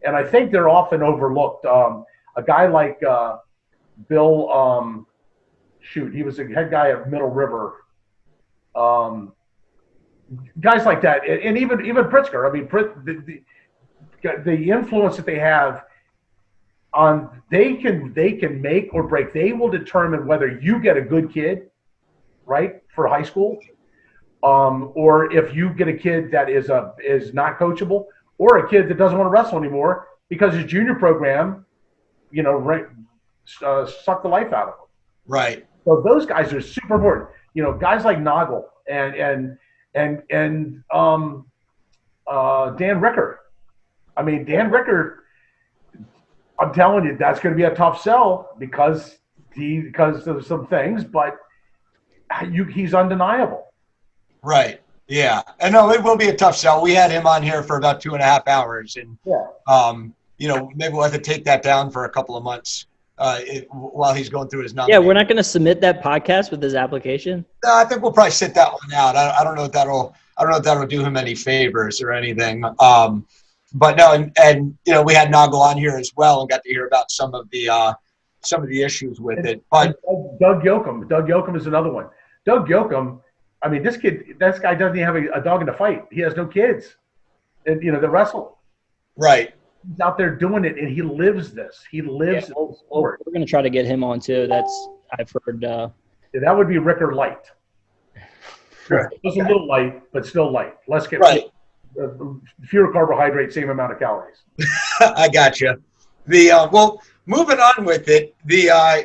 And I think they're often overlooked. A guy like Bill, he was a head guy at Middle River. Guys like that, and even Pritzker. I mean, the influence that they have on they can make or break. They will determine whether you get a good kid, right, for high school, or if you get a kid that is not coachable, or a kid that doesn't want to wrestle anymore because his junior program, sucked the life out of him. Right. So those guys are super important. Guys like Noggle and Dan Ricker. I mean, Dan Ricker, I'm telling you, that's going to be a tough sell because of some things, but he's undeniable. Right. Yeah. And no, it will be a tough sell. We had him on here for about 2.5 hours, and maybe we'll have to take that down for a couple of months while he's going through his nomination. Yeah, we're not going to submit that podcast with his application. No, I think we'll probably sit that one out. I don't know if that'll do him any favors or anything. But no, and we had Noggle on here as well and got to hear about some of the issues with it. But Doug Yoakum is another one. Doug Yoakum, I mean, this guy doesn't even have a dog in the fight. He has no kids, and the wrestle. Right. He's out there doing it, and he lives this. He lives. We're going to try to get him on too. I've heard. That would be Ricker light. Sure. Just a little light, but still light. Let's get right. Fewer carbohydrates, same amount of calories. I gotcha. Well, moving on with it.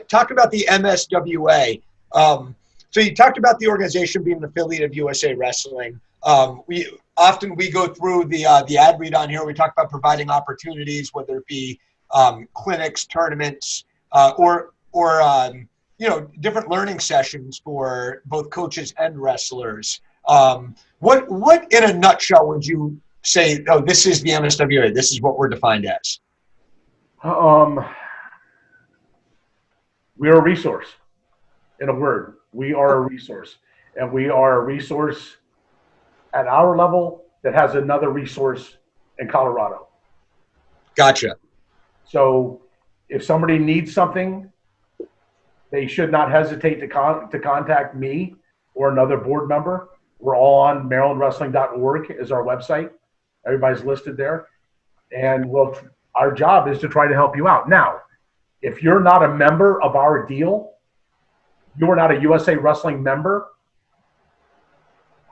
Talk about the MSWA. So you talked about the organization being an affiliate of USA Wrestling. We go through the ad read on here. We talk about providing opportunities, whether it be clinics, tournaments, or different learning sessions for both coaches and wrestlers. What in a nutshell would you say? Oh, this is the MSWA. This is what we're defined as. We are a resource. In a word, we are a resource, and we are a resource at our level that has another resource in Colorado. Gotcha. So if somebody needs something, they should not hesitate to contact me or another board member. We're all on MarylandWrestling.org is our website. Everybody's listed there. And our job is to try to help you out. Now, if you're not a member of our deal, you are not a USA Wrestling member,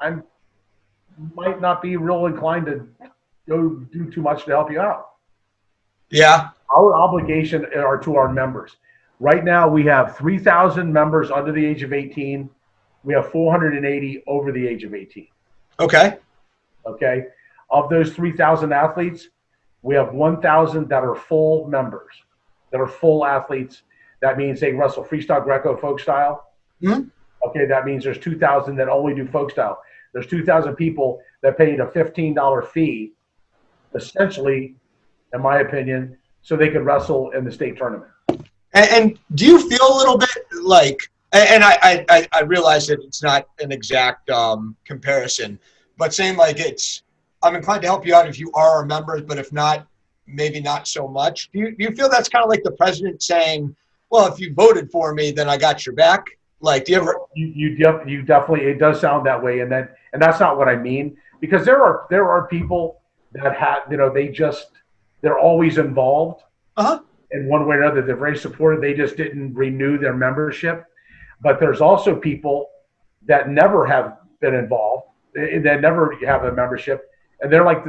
I might not be real inclined to go do too much to help you out. Yeah. Our obligation are to our members. Right now, we have 3,000 members under the age of 18. We have 480 over the age of 18. Okay. Okay. Of those 3,000 athletes, we have 1,000 that are full members, that are full athletes. That means they wrestle freestyle, Greco, folk style. Mm-hmm. Okay, that means there's 2,000 that only do folk style. There's 2,000 people that paid a $15 fee, essentially, in my opinion, so they could wrestle in the state tournament. And do you feel a little bit like, and I realize that it's not an exact comparison, but saying like I'm inclined to help you out if you are a member, but if not, maybe not so much. Do you feel that's kind of like the president saying, well, if you voted for me, then I got your back? Like, do you ever? You definitely, it does sound that way, and that's not what I mean, because there are people that they're always involved in one way or another. They're very supportive. They just didn't renew their membership. But there's also people that never have been involved, that never have a membership, and they're like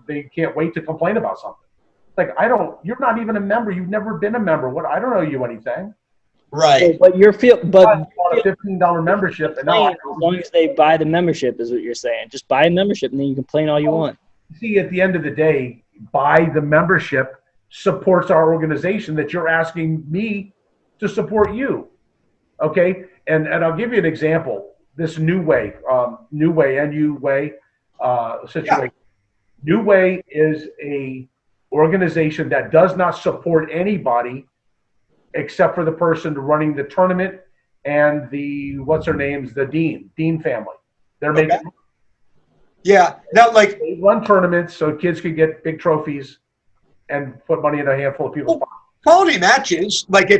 they can't wait to complain about something. Like, you're not even a member. You've never been a member. What? I don't owe you anything. Right. But you're bought a $15 membership, and now as long as they buy the membership is what you're saying. Just buy a membership, and then you complain all you want. See, at the end of the day, buy the membership supports our organization that you're asking me to support you. Okay, and I'll give you an example. This NUWA situation. New Way is a organization that does not support anybody except for the person running the tournament and the the Dean family. They're making. Yeah. Now, like, they run tournaments so kids can get big trophies and put money in a handful of people's pockets. Quality matches. Like,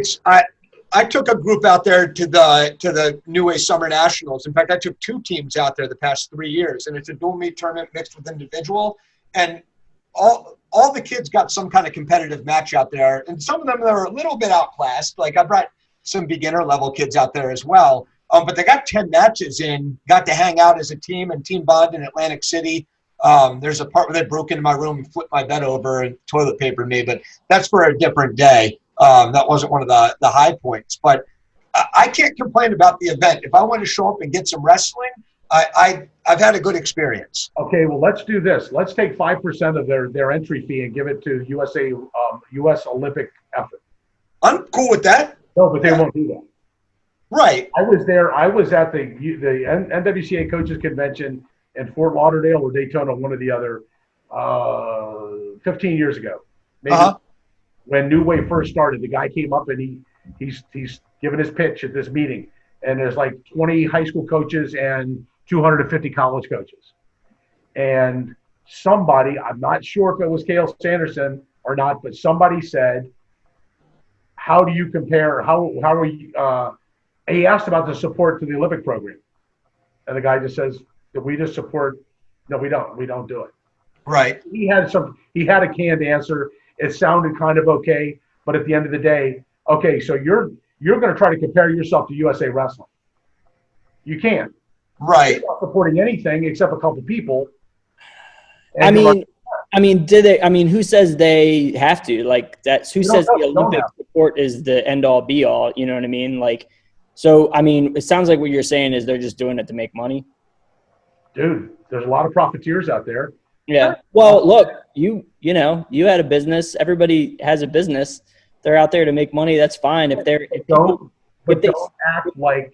I took a group out there to the New Way Summer Nationals. In fact, I took 2 teams out there the past 3 years, and it's a dual meet tournament mixed with individual. And all the kids got some kind of competitive match out there, and some of them are a little bit outclassed. Like, I brought some beginner level kids out there as well. But they got 10 matches in, got to hang out as a team and team bond in Atlantic City. There's a part where they broke into my room and flipped my bed over and toilet papered me, but that's for a different day. That wasn't one of the high points. But I can't complain about the event. If I want to show up and get some wrestling, I've had a good experience. Okay, well, let's do this. Let's take 5% of their entry fee and give it to U.S. Olympic effort. I'm cool with that. No, but they won't do that. Right. I was there. I was at the NWCA Coaches Convention in Fort Lauderdale or Daytona, one or the other, 15 years ago. Maybe when New Way first started, the guy came up and he's giving his pitch at this meeting, and there's like 20 high school coaches and 250 college coaches. And somebody, I'm not sure if it was Cale Sanderson or not, but somebody said, how do you compare, how are you, he asked about the support to the Olympic program. And the guy just says, that we just support, no, we don't do it. Right. He had a canned answer. It sounded kind of okay, but at the end of the day, okay, so you're going to try to compare yourself to USA Wrestling. You can't. Right. You're not supporting anything except a couple people. I mean, who says they have to? Like, that's who says the Olympic support is the end all be all. You know what I mean? Like, so I mean, it sounds like what you're saying is they're just doing it to make money. Dude, there's a lot of profiteers out there. Yeah. Well, look, you know, you had a business. Everybody has a business. They're out there to make money. That's fine. Don't act like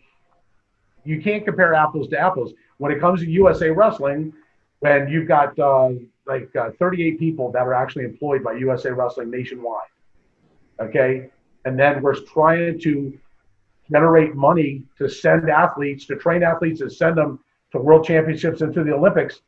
you can't compare apples to apples. When it comes to USA Wrestling, when you've got 38 people that are actually employed by USA Wrestling nationwide, okay, and then we're trying to generate money to send athletes, to train athletes, and send them to world championships and to the Olympics.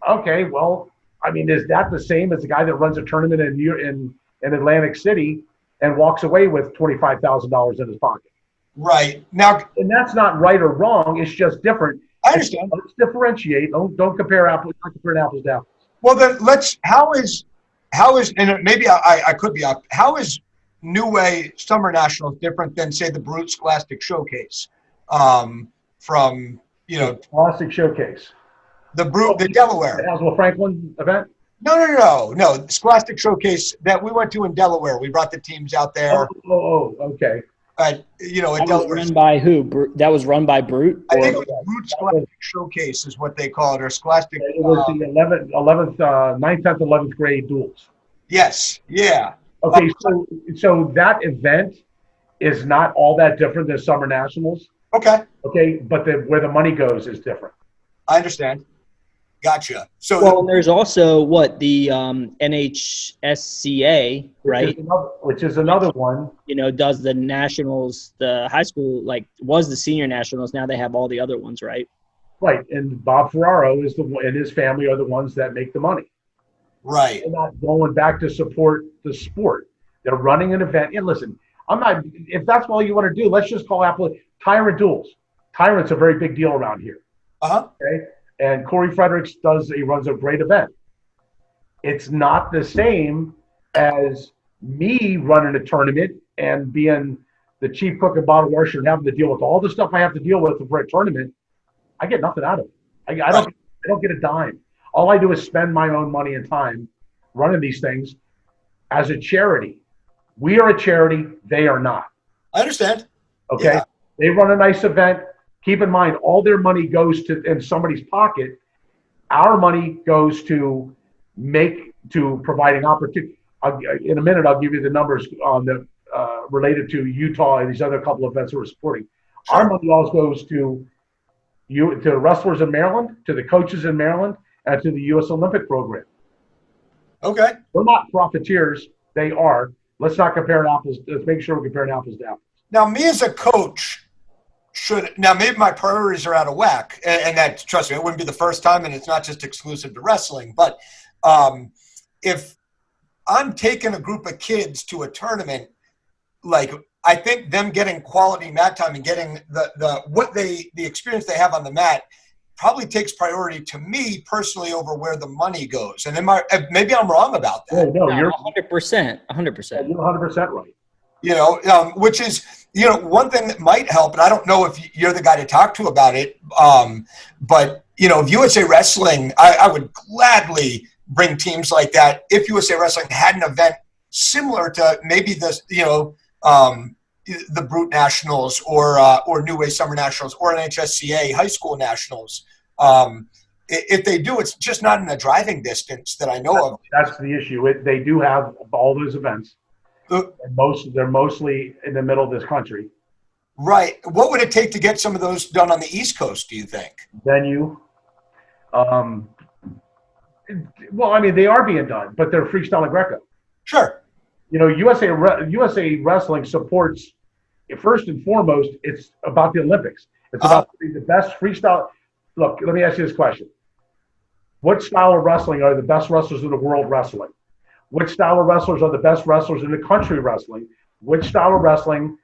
Okay, well, I mean, is that the same as the guy that runs a tournament in Atlantic City and walks away with $25,000 in his pocket? Right. Now, and that's not right or wrong. It's just different. I understand. Let's differentiate. Don't compare apples to apples. Well, then how is, and maybe I could be up. How is New Way Summer Nationals different than, say, the Brute Scholastic Showcase from, you know, Scholastic Showcase? The Delaware. The Haswell Franklin event? No. Scholastic Showcase that we went to in Delaware. We brought the teams out there. Oh, okay. You know, in that Delaware. Was run by who? That was run by Brute? I think it was Brute Scholastic Showcase is what they call it, or Scholastic. It was the 9th, 10th, 11th grade duels. Yes. Yeah. Okay, so that event is not all that different than Summer Nationals. Okay. Okay, but where the money goes is different. I understand. Gotcha. So, well, there's also the NHSCA, right? Which is another one. You know, does the nationals, the high school, was the senior nationals. Now they have all the other ones, right? Right, and Bob Ferraro and his family are the ones that make the money. Right. They're not going back to support the sport. They're running an event. And listen, if that's all you want to do, let's just call Tyrant Duels. Tyrant's a very big deal around here. Okay. And Corey Fredericks runs a great event. It's not the same as me running a tournament and being the chief cook and bottle washer and having to deal with all the stuff I have to deal with for a tournament. I get nothing out of it. I don't get a dime. All I do is spend my own money and time running these things as a charity. We are a charity. They are not. I understand. Okay. Yeah. They run a nice event. Keep in mind, all their money goes in somebody's pocket. Our money goes to providing opportunity. In a minute, I'll give you the numbers on related to Utah and these other couple of events we're supporting. Sure. Our money also goes to the wrestlers in Maryland, to the coaches in Maryland, and to the U.S. Olympic program. Okay. We're not profiteers. They are. Let's not compare apples. Let's make sure we're comparing apples to apples. Now, me as a coach now maybe my priorities are out of whack, and that, trust me, it wouldn't be the first time, and it's not just exclusive to wrestling. But if I'm taking a group of kids to a tournament, like I think them getting quality mat time and getting the experience they have on the mat probably takes priority to me personally over where the money goes. And maybe I'm wrong about that. No, you're 100%. 100%. You're 100% right. You know, which is, you know, one thing that might help, and I don't know if you're the guy to talk to about it, but, you know, if USA Wrestling, I would gladly bring teams like that if USA Wrestling had an event similar to maybe the, you know, the Brute Nationals or New Way Summer Nationals or NHSCA High School Nationals. If they do, it's just not in a driving distance that I know of. That's the issue. They do have all those events. They're mostly in the middle of this country. Right. What would it take to get some of those done on the East Coast, do you think? Venue. Well, I mean, they are being done, but they're freestyle and Greco. Sure. You know, USA Wrestling supports, first and foremost, it's about the Olympics. It's about the best freestyle. Look, let me ask you this question. What style of wrestling are the best wrestlers in the world wrestling? Which style of wrestlers are the best wrestlers in the country wrestling? Which style of wrestling,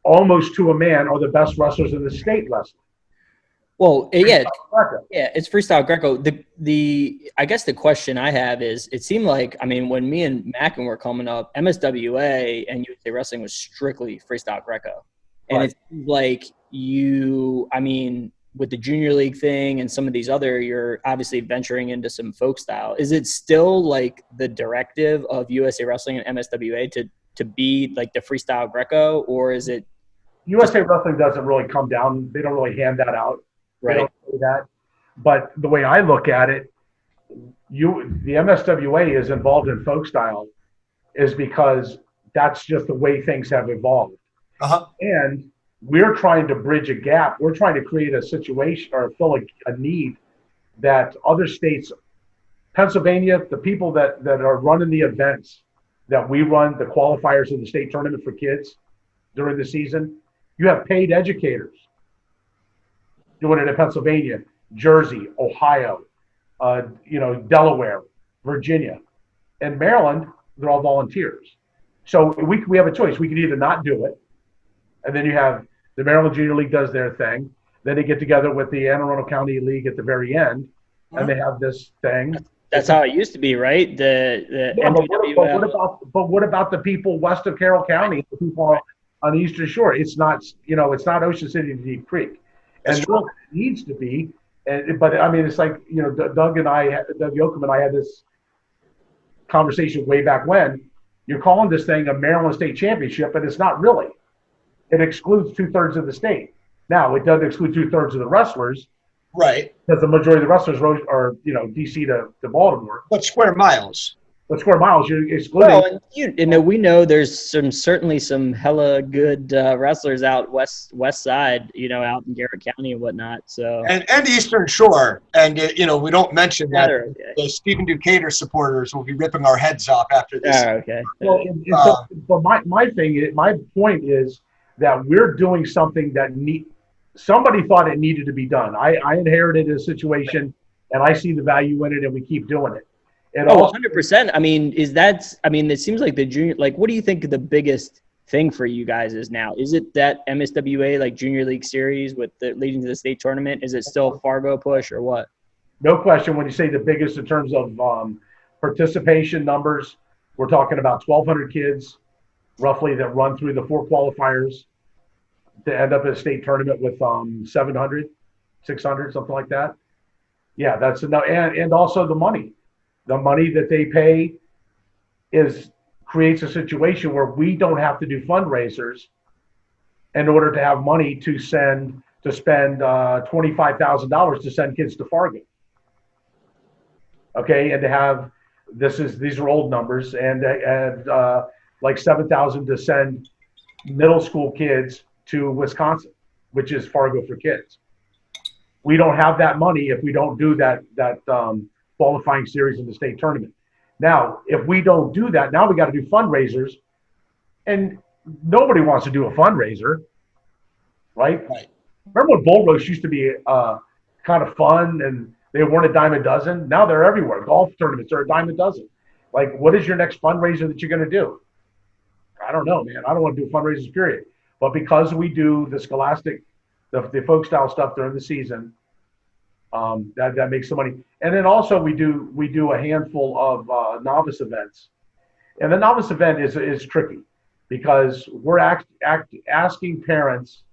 almost to a man, are the best wrestlers in the state wrestling? Well, it's freestyle Greco. I guess the question I have is, it seemed like, I mean, when me and Mackin were coming up, MSWA and USA Wrestling was strictly freestyle Greco. And It seems like I mean, with the junior league thing and some of these other, you're obviously venturing into some folk style. Is it still like the directive of USA Wrestling and MSWA to be like the freestyle Greco, or is it? USA Wrestling doesn't really come down. They don't really hand that out. Right. They don't say that. But the way I look at it, the MSWA is involved in folk style is because that's just the way things have evolved. And we're trying to bridge a gap. We're trying to create a situation or fill a need that other states, Pennsylvania, the people that are running the events that we run, the qualifiers of the state tournament for kids during the season, you have paid educators doing it in Pennsylvania, Jersey, Ohio, Delaware, Virginia, and Maryland. They're all volunteers. So we have a choice. We can either not do it, and then you have the Maryland Junior League does their thing. Then they get together with the Anne Arundel County League at the very end, and they have this thing. That's how it used to be, right? But what about the people west of Carroll County, the people on the Eastern Shore? It's not Ocean City to Deep Creek. And it needs to be, but I mean, it's like, you know, Doug Yoakum and I had this conversation way back when. You're calling this thing a Maryland State Championship, and it's not really. It excludes 2/3 of the state. Now, it doesn't exclude 2/3 of the wrestlers, right? Because the majority of the wrestlers are, you know, DC to Baltimore. But square miles. But square miles, you're excluding. Well, and we know there's certainly some hella good wrestlers out west side, you know, out in Garrett County and whatnot. So and Eastern Shore, and you know, we don't mention that the Stephen Decatur supporters will be ripping our heads off after this. Okay. Well, but my point is that we're doing something that somebody thought it needed to be done. I inherited a situation, and I see the value in it, and we keep doing it. 100%. I mean, it seems like the junior, like, what do you think the biggest thing for you guys is now? Is it that MSWA, like, junior league series leading to the state tournament? Is it still Fargo push or what? No question. When you say the biggest in terms of participation numbers, we're talking about 1,200 kids roughly that run through the 4 qualifiers to end up at a state tournament with 700, 600, something like that. Yeah, that's enough. And also the money. The money that they pay creates a situation where we don't have to do fundraisers in order to have money to spend $25,000 to send kids to Fargo. Okay, and to have these are old numbers, and like $7,000 to send middle school kids to Wisconsin, which is Fargo for Kids. We don't have that money if we don't do that qualifying series in the state tournament. Now, if we don't do that, now we got to do fundraisers, and nobody wants to do a fundraiser, right? Right. Remember when bull ropes used to be kind of fun and they weren't a dime a dozen? Now they're everywhere. Golf tournaments are a dime a dozen. Like, what is your next fundraiser that you're going to do? I don't know, man. I don't want to do fundraisers, period. But because we do the scholastic, the folk style stuff during the season, that makes some money. And then also we do a handful of novice events. And the novice event is tricky because we're asking parents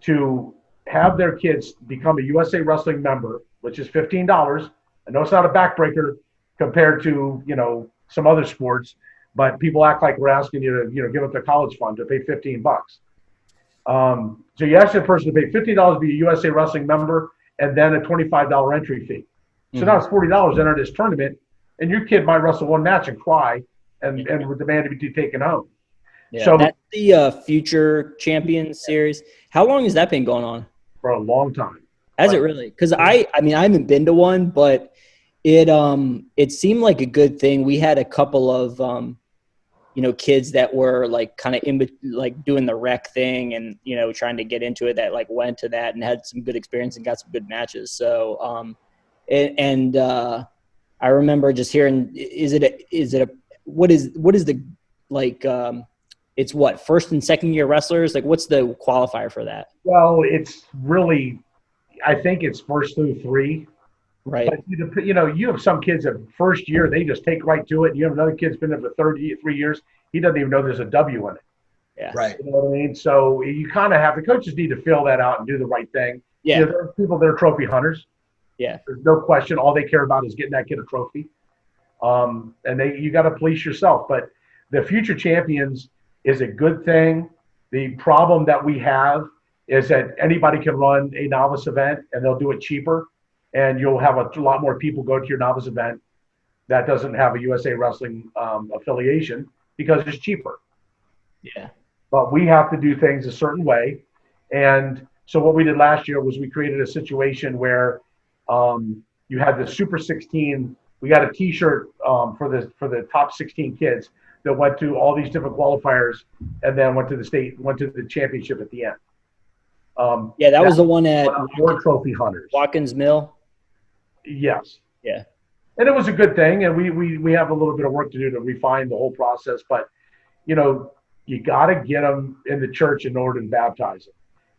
to have their kids become a USA Wrestling member, which is $15. I know it's not a backbreaker compared to, some other sports, but people act like we're asking you to, give up their college fund to pay $15. So you ask the person to pay $15 to be a USA Wrestling member and then a $25 entry fee. So now it's $40 to enter this tournament, and your kid might wrestle one match and cry and demand to be taken home. Yeah, so that's the Future Champions Series. How long has that been going on? For a long time. Has it really? Because I haven't been to one, but it seemed like a good thing. We had a couple of kids that were like kind of like doing the rec thing and trying to get into it that like went to that and had some good experience and got some good matches. So I remember just hearing, what is the like it's what, first and second year wrestlers? Like, what's the qualifier for that? Well, it's really, I think it's first through three. Right. But, you have some kids that first year, they just take right to it. You have another kid's been there for 3 years. He doesn't even know there's a W in it. Yeah. Right. You know what I mean? So you kind of have, the coaches need to fill that out and do the right thing. Yeah. There are people that are trophy hunters. Yeah. There's no question. All they care about is getting that kid a trophy. And you got to police yourself. But the Future Champions is a good thing. The problem that we have is that anybody can run a novice event and they'll do it cheaper. And you'll have a lot more people go to your novice event that doesn't have a USA Wrestling affiliation because it's cheaper. Yeah. But we have to do things a certain way. And so what we did last year was we created a situation where you had the Super 16. We got a T-shirt for the top 16 kids that went to all these different qualifiers and then went to the championship at the end. That was the one at War Trophy Hunters. Watkins Mill. Yes. Yeah. And it was a good thing, and we have a little bit of work to do to refine the whole process. But, you got to get them in the church in order to baptize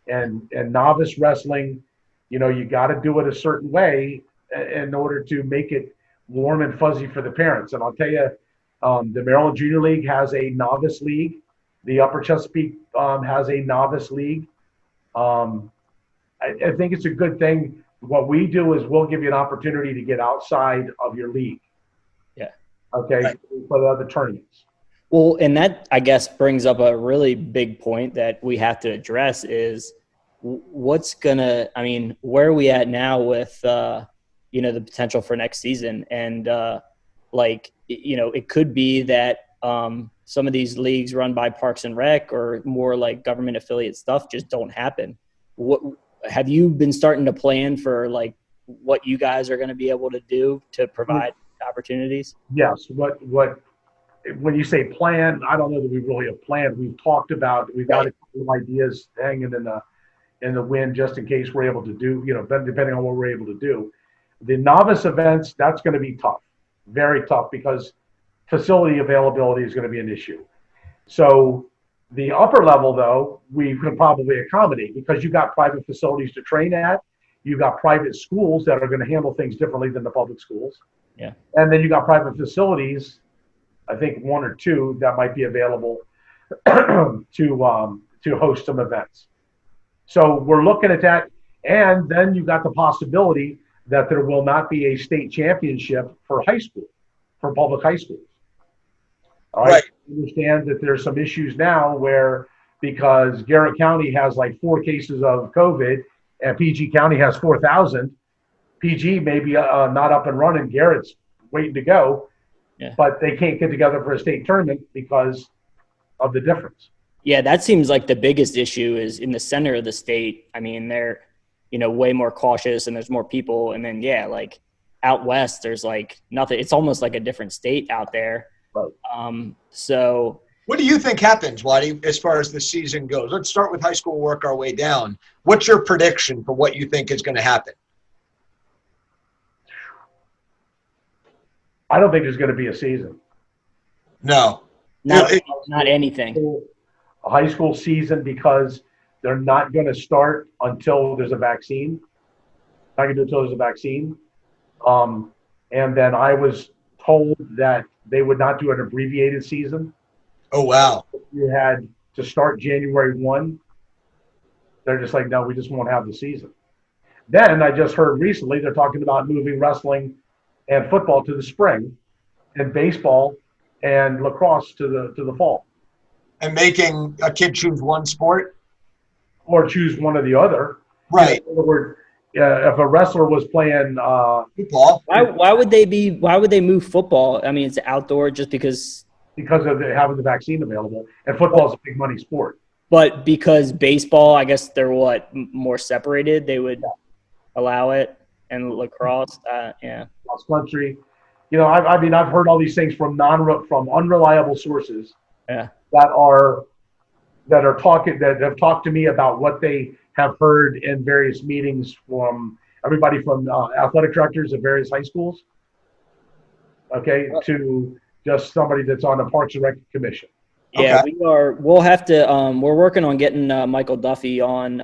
them. And novice wrestling, you got to do it a certain way in order to make it warm and fuzzy for the parents. And I'll tell you, the Maryland Junior League has a novice league. The Upper Chesapeake has a novice league. I think it's a good thing. What we do is we'll give you an opportunity to get outside of your league. Yeah. Okay. Right. For the other tournaments. Well, and that, I guess, brings up a really big point that we have to address is where are we at now with, the potential for next season? And, it could be that some of these leagues run by Parks and Rec or more like government affiliate stuff just don't happen. What have you been starting to plan for, like, what you guys are going to be able to do to provide opportunities? Yes. When you say plan, I don't know that we really have planned. We've talked about, we've got a couple of ideas hanging in the wind just in case we're able to do, depending on what we're able to do. The novice events, that's going to be tough, very tough, because facility availability is going to be an issue. So the upper level, though, we can probably accommodate because you've got private facilities to train at. You've got private schools that are going to handle things differently than the public schools. Yeah. And then you got private facilities, I think one or two, that might be available to host some events. So we're looking at that. And then you've got the possibility that there will not be a state championship for high school, for public high schools. All right. I understand that there's some issues now where, because Garrett County has like 4 cases of COVID and PG County has 4,000, PG may be not up and running. Garrett's waiting to go. Yeah. But they can't get together for a state tournament because of the difference. Yeah, that seems like the biggest issue is in the center of the state. I mean, they're, way more cautious and there's more people. And then, out west, there's like nothing. It's almost like a different state out there. Right. So what do you think happens, Watty, as far as the season goes? Let's start with high school and work our way down. What's your prediction for what you think is going to happen? I don't think there's going to be a season. No. Not anything. A high school season, because they're not going to start until there's a vaccine. Not going to do it until there's a vaccine. And then I was told that they would not do an abbreviated season. Oh, wow. You had to start January 1. They're just like, no, we just won't have the season. Then I just heard recently they're talking about moving wrestling and football to the spring, and baseball and lacrosse to the fall. And making a kid choose one sport? Or choose one or the other. Right. In other words, if a wrestler was playing football, why would they move football? I mean, it's outdoor just because of having the vaccine available, and football is a big money sport. But because baseball, I guess they're more separated, they would allow it, and lacrosse, yeah. Cross country, I mean, I've heard all these things from unreliable sources. Yeah. that have talked to me about what they have heard in various meetings from everybody from athletic directors at various high schools, okay, to just somebody that's on the Parks and Rec Commission. Yeah, okay. We'll have to. We're working on getting Michael Duffy on,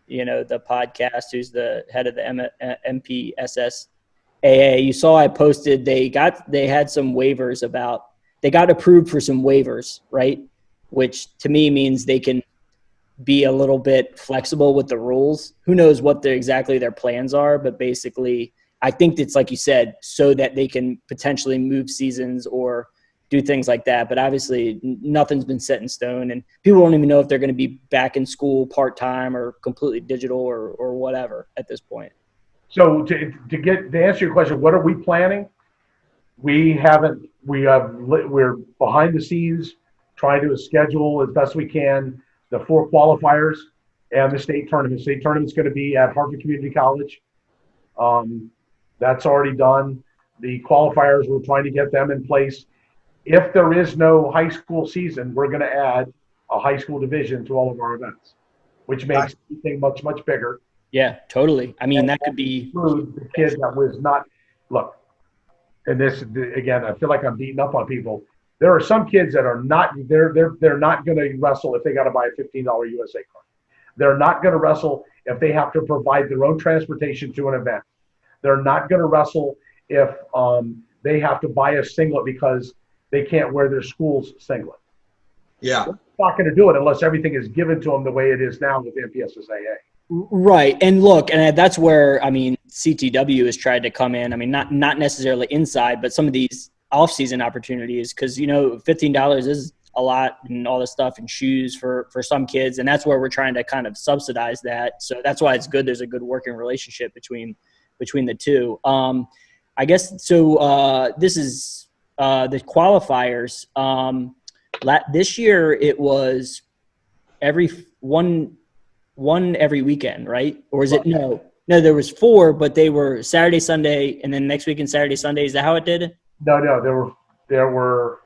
the podcast. Who's the head of the MPSSAA? You saw I posted. They had some waivers they got approved for some waivers, right? Which to me means they can be a little bit flexible with the rules. Who knows what exactly their plans are, but basically, I think it's like you said, so that they can potentially move seasons or do things like that. But obviously nothing's been set in stone, and people don't even know if they're going to be back in school part-time or completely digital or whatever at this point. So to answer your question, what are we planning? We're behind the scenes trying to schedule as best we can the 4 qualifiers and the state tournament. State tournament's going to be at Harvard Community College. That's already done. The qualifiers, we're trying to get them in place. If there is no high school season, we're going to add a high school division to all of our events, which makes everything much, much bigger. Yeah, totally. I mean, that could be the kid that was not look. And this again, I feel like I'm beating up on people. There are some kids that are not. They're not going to wrestle if they got to buy a $15 USA card. They're not going to wrestle if they have to provide their own transportation to an event. They're not going to wrestle if they have to buy a singlet because they can't wear their school's singlet. Yeah. They're not going to do it unless everything is given to them the way it is now with the MPSSAA. Right. And look, and that's where, I mean, CTW has tried to come in. I mean, not necessarily inside, but some of these off-season opportunities, because, $15 is a lot and all this stuff and shoes for some kids. And that's where we're trying to kind of subsidize that. So that's why it's good. There's a good working relationship between the two. I guess, so this is the qualifiers. This year it was every one every weekend, right? Or is it no, there was 4, but they were Saturday, Sunday, and then next weekend, Saturday, Sunday. Is that how it did? No, there were.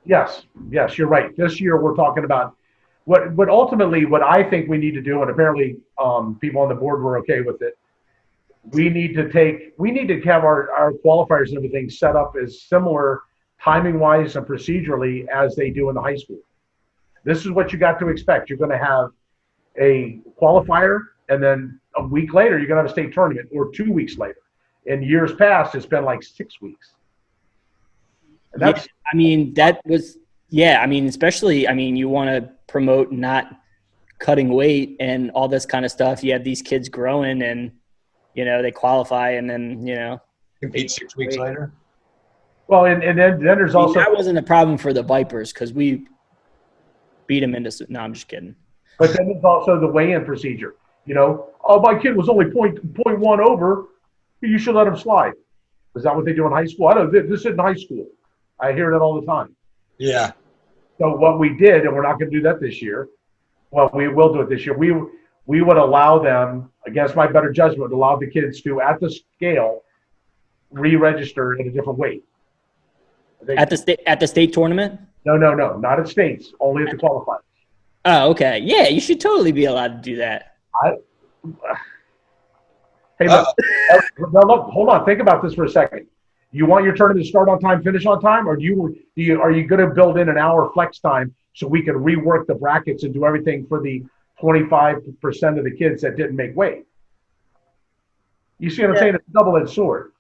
Yes, you're right. This year we're talking about what ultimately what I think we need to do, and apparently people on the board were okay with it. We need to have our qualifiers and everything set up as similar timing wise and procedurally as they do in the high school. This is what you got to expect. You're going to have a qualifier, and then a week later, you're going to have a state tournament, or 2 weeks later. In years past, it's been like 6 weeks. And that's, especially, you want to promote not cutting weight and all this kind of stuff. You have these kids growing and, they qualify and then, compete 6 weeks later. Well, and then there's also. That wasn't a problem for the Vipers because we beat them into – no, I'm just kidding. But then there's also the weigh-in procedure. My kid was only 0.1 over. You should let him slide. Is that what they do in high school? I don't. This isn't high school. I hear that all the time. Yeah. So what we did, and we're not going to do that this year. Well, we will do it this year. we would allow them, against my better judgment, allow the kids to, at the scale, re-register at a different weight. At the state tournament? No, not at states, only at the qualifiers. Oh, okay. Yeah, you should totally be allowed to do that. Hey, look, hold on. Think about this for a second. You want your tournament to start on time, finish on time, or are you going to build in an hour flex time so we can rework the brackets and do everything for the 25% of the kids that didn't make weight? You see what I'm saying? It's a double-edged sword.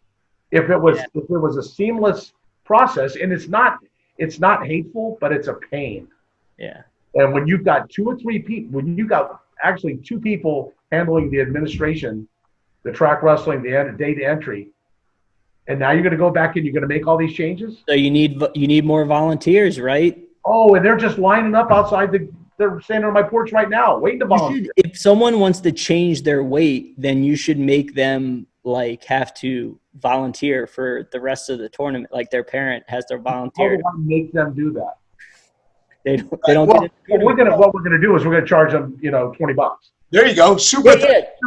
If it was a seamless process, and it's not hateful, but it's a pain. Yeah. And when you've got two or three people, when you've got actually two people handling the administration, the track wrestling, the data entry, and now you're going to go back and you're going to make all these changes? So you need more volunteers, right? Oh, and they're just lining up outside they're standing on my porch right now, waiting to volunteer. If someone wants to change their weight, then you should make them have to volunteer for the rest of the tournament. Like their parent has to volunteer. How do I make them do that? They don't. Well, what we're gonna do is we're gonna charge them, $20. There you go. Super.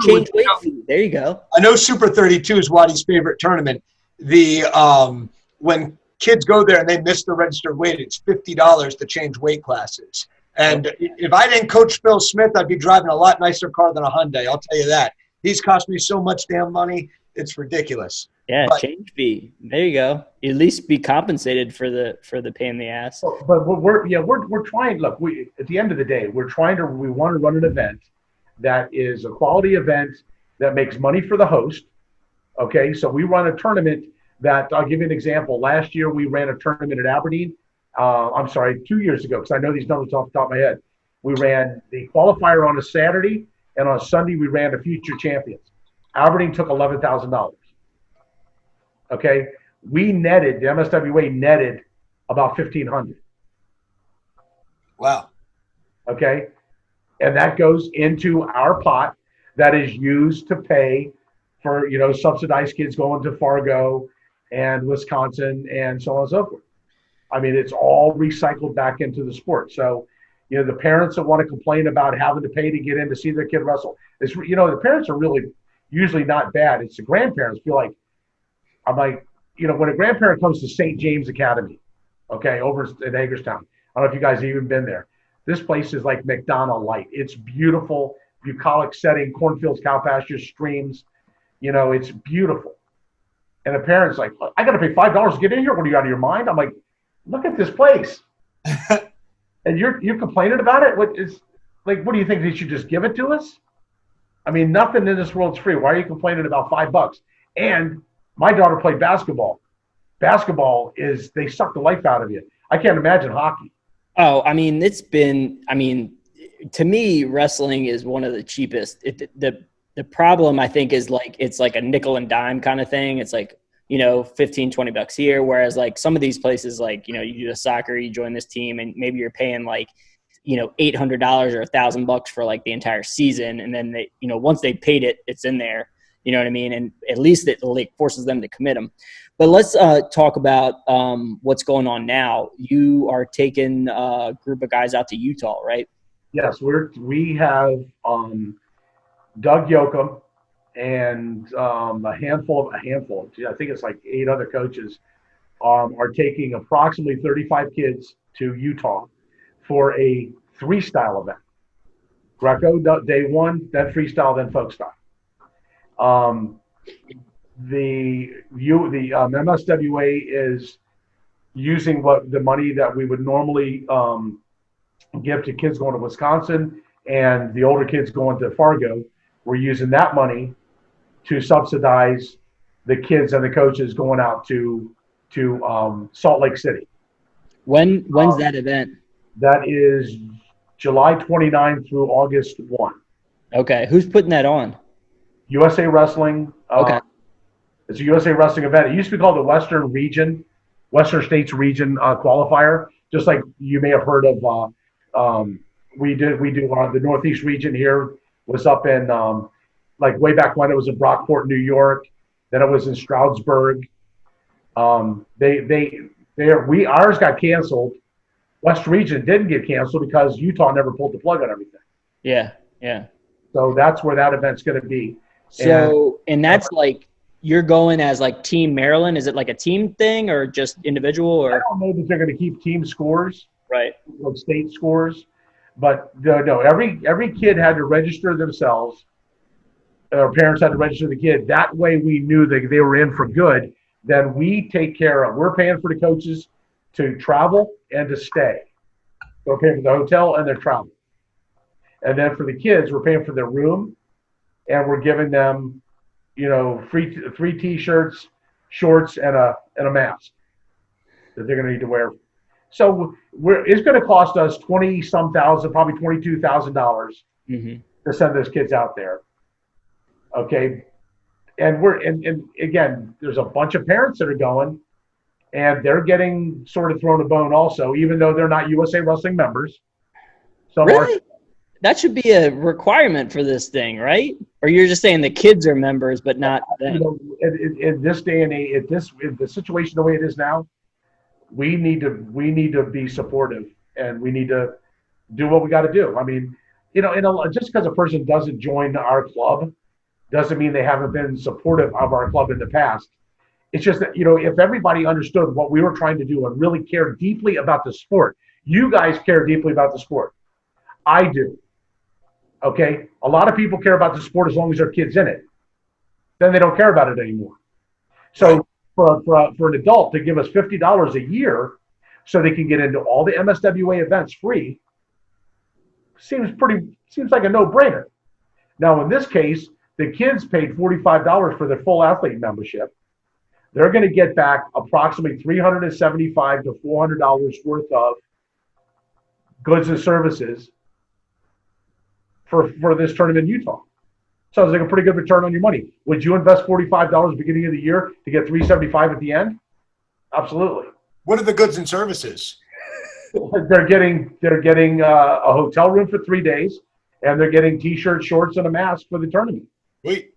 Change weight fee. There you go. I know Super 32 is Watty's favorite tournament. When kids go there and they miss the registered weight, it's $50 to change weight classes. And if I didn't coach Phil Smith, I'd be driving a lot nicer car than a Hyundai. I'll tell you that. He's cost me so much damn money. It's ridiculous. Yeah, change fee. There you go. At least be compensated for the pain in the ass. But we're trying. Look, at the end of the day, we want to run an event that is a quality event that makes money for the host. Okay, so we run a tournament that, I'll give you an example. Last year we ran a tournament at Aberdeen. 2 years ago, because I know these numbers off the top of my head. We ran the qualifier on a Saturday, and on Sunday we ran the future champions. Aberdeen took $11,000. Okay, the MSWA netted about $1,500. Wow. Okay, and that goes into our pot that is used to pay for subsidized kids going to Fargo and Wisconsin and so on and so forth. I mean, it's all recycled back into the sport. So, the parents that want to complain about having to pay to get in to see their kid wrestle, the parents are really usually not bad. It's the grandparents feel like, when a grandparent comes to St. James Academy, okay, over in Hagerstown, I don't know if you guys have even been there. This place is like McDonald light. It's beautiful, bucolic setting, cornfields, cow pastures, streams. It's beautiful. And the parent's like, I got to pay $5 to get in here. What are you, out of your mind? I'm like, look at this place. And you're complaining about it? What do you think? They should just give it to us? I mean, nothing in this world's free. Why are you complaining about $5? And my daughter played basketball. Basketball they suck the life out of you. I can't imagine hockey. Oh, to me, wrestling is one of the cheapest. The problem, I think, is it's like a nickel and dime kind of thing. It's like, $15-$20 here. Whereas some of these places, you do the soccer, you join this team, and maybe you're paying $800 or $1,000 for the entire season. And then they, once they paid it, it's in there, you know what I mean? And at least it forces them to commit them. But let's talk about what's going on now. You are taking a group of guys out to Utah, right? Yes, we have Doug Yoakum and a handful. I think it's 8 other coaches are taking approximately 35 kids to Utah for a freestyle event. Greco day one, then freestyle, then folk style. The MSWA is using the money that we would normally give to kids going to Wisconsin and the older kids going to Fargo. We're using that money to subsidize the kids and the coaches going out to Salt Lake City. When's that event? That is July 29 through August 1. Okay. Who's putting that on? USA Wrestling. Okay. It's a USA Wrestling event. It used to be called the Western States Region qualifier, just like you may have heard of. We do the Northeast region here was up in way back when it was in Brockport, New York. Then it was in Stroudsburg. Ours got canceled. West Region didn't get canceled because Utah never pulled the plug on everything. Yeah. So that's where that event's going to be. So, and that's like, you're going as like Team Maryland. Is it like a team thing or just individual? Or I don't know that they're going to keep team scores, right? like state scores, but no. Every kid had to register themselves. Our parents had to register the kid. That way, we knew that they were in for good. Then we take care of. We're paying for the coaches to travel and to stay. We're paying for the hotel and their travel. And then for the kids, we're paying for their room, and we're giving them, free T-shirts, shorts, and a mask that they're going to need to wear. So it's going to cost us $20-some thousand, probably $22,000 to send those kids out there. Okay, and and again, there's a bunch of parents that are going, and they're getting sort of thrown a bone also, even though they're not USA Wrestling members. Some really? That should be a requirement for this thing, right? Or you're just saying the kids are members, but not them. In this day and age, in the situation the way it is now, we need to be supportive, and we need to do what we got to do. I mean, just because a person doesn't join our club doesn't mean they haven't been supportive of our club in the past. It's just that, if everybody understood what we were trying to do and really cared deeply about the sport, you guys care deeply about the sport. I do. Okay, a lot of people care about the sport as long as their kid's in it. Then they don't care about it anymore. So for an adult to give us $50 a year so they can get into all the MSWA events free seems like a no-brainer. Now in this case, the kids paid $45 for their full athlete membership. They're going to get back approximately $375 to $400 worth of goods and services for this tournament in Utah. Sounds like a pretty good return on your money. Would you invest $45 at the beginning of the year to get $375 at the end? Absolutely. What are the goods and services? They're getting a hotel room for 3 days, and they're getting T-shirts, shorts, and a mask for the tournament. Sweet.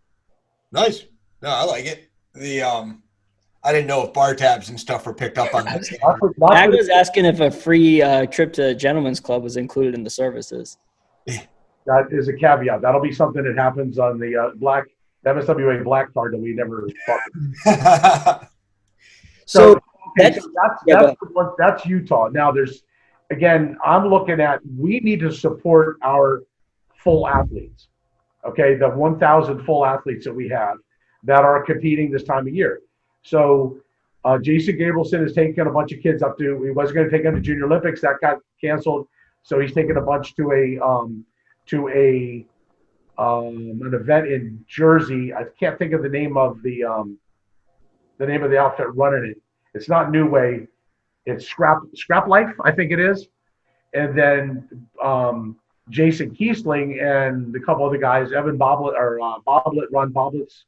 Nice. No, I like it. I didn't know if bar tabs and stuff were picked up on that. I was asking if a free trip to Gentlemen's Club was included in the services. That is a caveat. That'll be something that happens on the MSWA black card that we never talked about. That's Utah. Now I'm looking at, we need to support our full athletes. Okay, the 1,000 full athletes that we have that are competing this time of year. So Jason Gabrielson has taken a bunch of kids up to, he was going to take them to Junior Olympics, that got canceled. So he's taken a bunch to an event in Jersey. I can't think of the name of the outfit running it. It's not New Way. It's Scrap Life, I think it is. And then Jason Kiesling and a couple other guys, Evan Ron Boblets,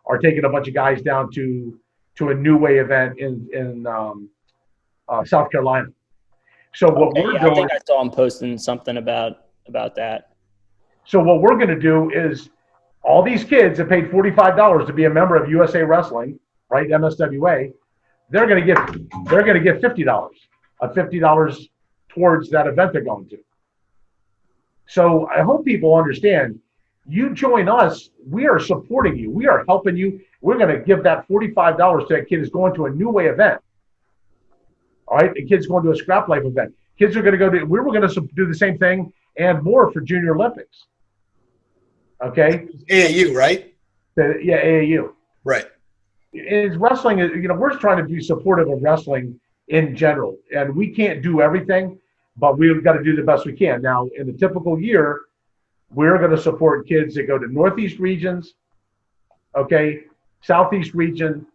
are taking a bunch of guys down to a New Way event in South Carolina. So what we're doing, I think I saw him posting something about that. So what we're going to do is, all these kids that paid $45 to be a member of USA Wrestling, right, MSWA, they're going to get $50 towards that event they're going to. So I hope people understand, you join us, we are supporting you. We are helping you. We're going to give that $45 to that kid who's going to a New Way event. All right, the kid's going to a Scrap Life event. Kids are going to go to, we were going to do the same thing and more for Junior Olympics. Okay? AAU, right? Yeah, AAU. Right. Is wrestling, we're trying to be supportive of wrestling in general, and we can't do everything, but we've got to do the best we can. Now, in a typical year, we're going to support kids that go to Northeast regions, okay, Southeast region,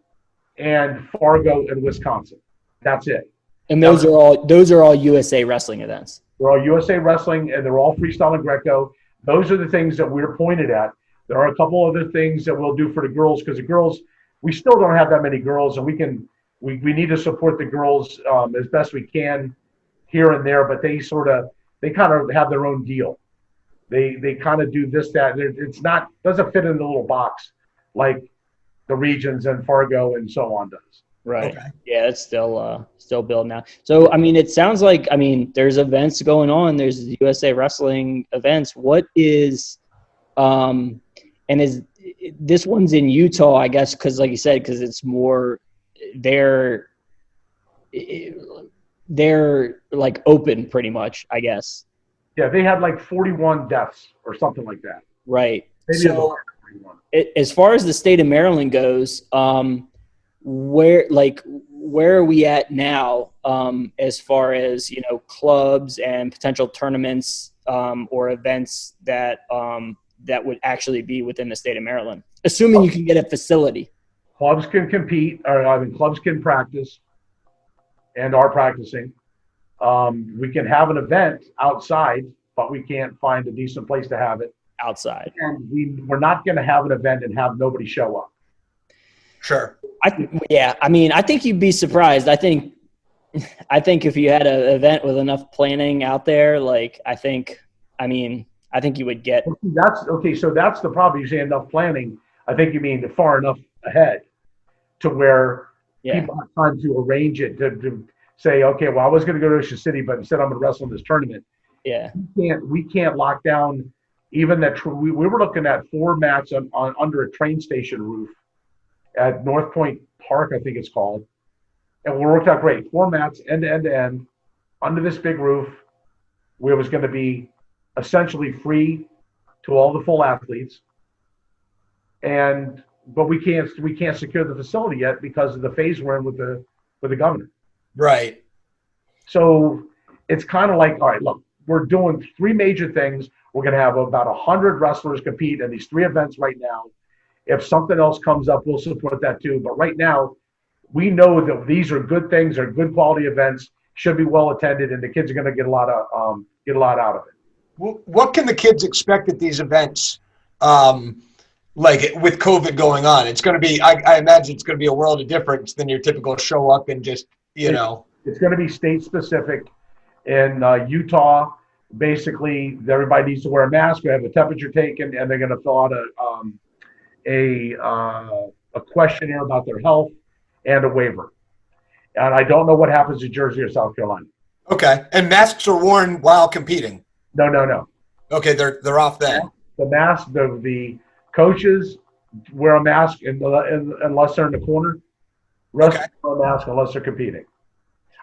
and Fargo and Wisconsin. That's it. And those are all USA Wrestling events. They're all USA Wrestling, and they're all freestyle and Greco. Those are the things that we're pointed at. There are a couple other things that we'll do for the girls, because the girls, we still don't have that many girls, and we need to support the girls as best we can here and there, but they kind of have their own deal. They kind of do this, that. Doesn't fit in the little box like the regions and Fargo and so on does. Right. Okay. Yeah, it's still building out. So, I mean, it sounds like, there's events going on. There's USA Wrestling events. What is And this one's in Utah, I guess, because like you said, because it's more they're like open pretty much, I guess. Yeah, they had like 41 deaths or something like that. Right. Maybe So as far as the state of Maryland goes, where are we at now, as far as, clubs and potential tournaments, or events that would actually be within the state of Maryland, assuming you can get a facility? Clubs can compete, clubs can practice and are practicing. We can have an event outside, but we can't find a decent place to have it Outside. And we're not going to have an event and have nobody show up. Sure. I think you'd be surprised. I think if you had an event with enough planning out there, I think you would get. That's okay. So that's the problem. You say enough planning. I think you mean far enough ahead to where people have time to arrange it to say, okay, well, I was going to go to Ocean City, but instead I'm going to wrestle in this tournament. Yeah. We can't lock down even that. We were looking at 4 mats on under a train station roof at North Point Park, I think it's called. And it worked out great. 4 mats end to end under this big roof where it was going to be essentially free to all the full athletes. But we can't secure the facility yet because of the phase we're in with the governor. Right. So it's kind of like, all right, look, we're doing 3 major things. We're going to have about 100 wrestlers compete in these 3 events right now. If something else comes up, we'll support that too. But right now, we know that these are good things, are good quality events, should be well attended, and the kids are going to get a lot out of it. What can the kids expect at these events? Like with COVID going on, it's going to be, I imagine it's going to be a world of difference than your typical show up and just, It's going to be state specific. In Utah, basically, everybody needs to wear a mask. We have a temperature taken, and they're going to fill out a questionnaire about their health and a waiver. And I don't know what happens in Jersey or South Carolina. Okay. And masks are worn while competing? No. Okay, they're off then. The mask, the coaches wear a mask unless they're in the corner. Wrestlers wear a mask unless they're competing.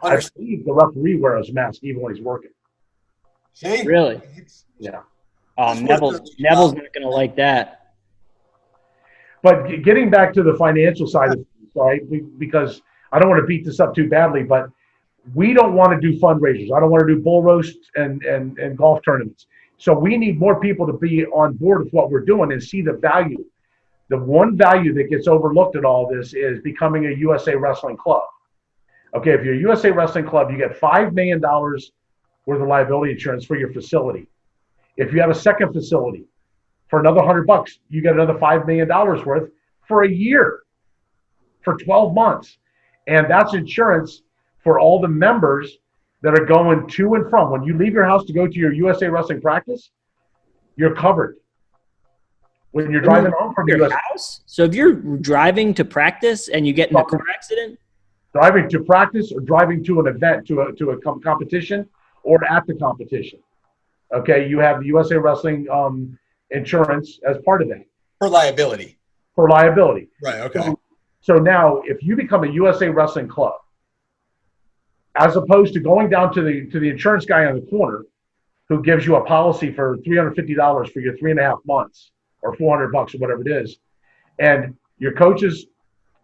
I believe the referee wears a mask even when he's working. See? Really? Yeah. Neville's not going to like that. But getting back to the financial side of things, right? Because I don't want to beat this up too badly, but we don't want to do fundraisers. I don't want to do bull roasts and golf tournaments. So we need more people to be on board with what we're doing and see the value. The one value that gets overlooked in all this is becoming a USA Wrestling Club. Okay, if you're a USA Wrestling Club, you get $5 million worth of liability insurance for your facility. If you have a second facility, for another $100, you get another $5 million worth for a year, for 12 months. And that's insurance for all the members that are going to and from. When you leave your house to go to your USA Wrestling practice, you're covered. When you're driving home from your house? So if you're driving to practice and you get in a car accident? Driving to practice or driving to an event, to a competition or at the competition. Okay, you have the USA Wrestling insurance as part of that. For liability. Right, okay. So now if you become a USA Wrestling Club, as opposed to going down to the insurance guy on the corner who gives you a policy for $350 for your 3.5 months or $400 or whatever it is, and your coaches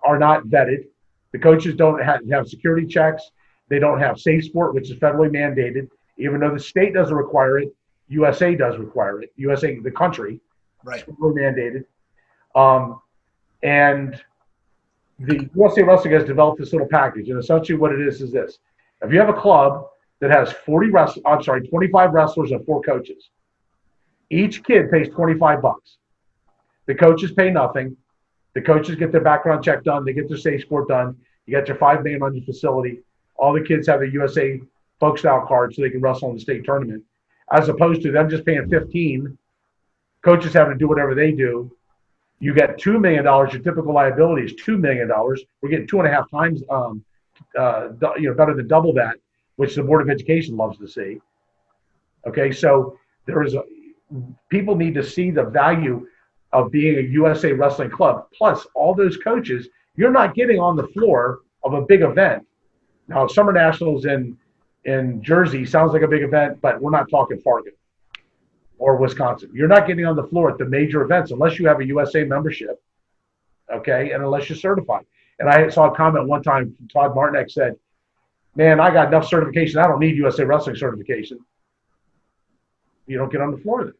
are not vetted. The coaches don't have security checks. They don't have Safe Sport, which is federally mandated. Even though the state doesn't require it, USA does require it. USA, the country, right, federally mandated. And the USA Wrestling has developed this little package, and essentially what it is this: if you have a club that has 25 wrestlers and 4 coaches, each kid pays $25. The coaches pay nothing. The coaches get their background check done. They get their Safe Sport done. You got your $5 million on your facility. All the kids have a USA folk style card so they can wrestle in the state tournament, as opposed to them just paying $15. Coaches having to do whatever they do. You get $2 million. Your typical liability is $2 million. We're getting 2.5 times, better than double that, which the Board of Education loves to see. Okay, so there is people need to see the value of being a USA Wrestling Club. Plus, all those coaches, you're not getting on the floor of a big event. Now, Summer Nationals in Jersey sounds like a big event, but we're not talking Fargo or Wisconsin. You're not getting on the floor at the major events unless you have a USA membership, okay, and unless you're certified. And I saw a comment one time from Todd Martinek said, man, I got enough certification. I don't need USA Wrestling certification. You don't get on the floor then.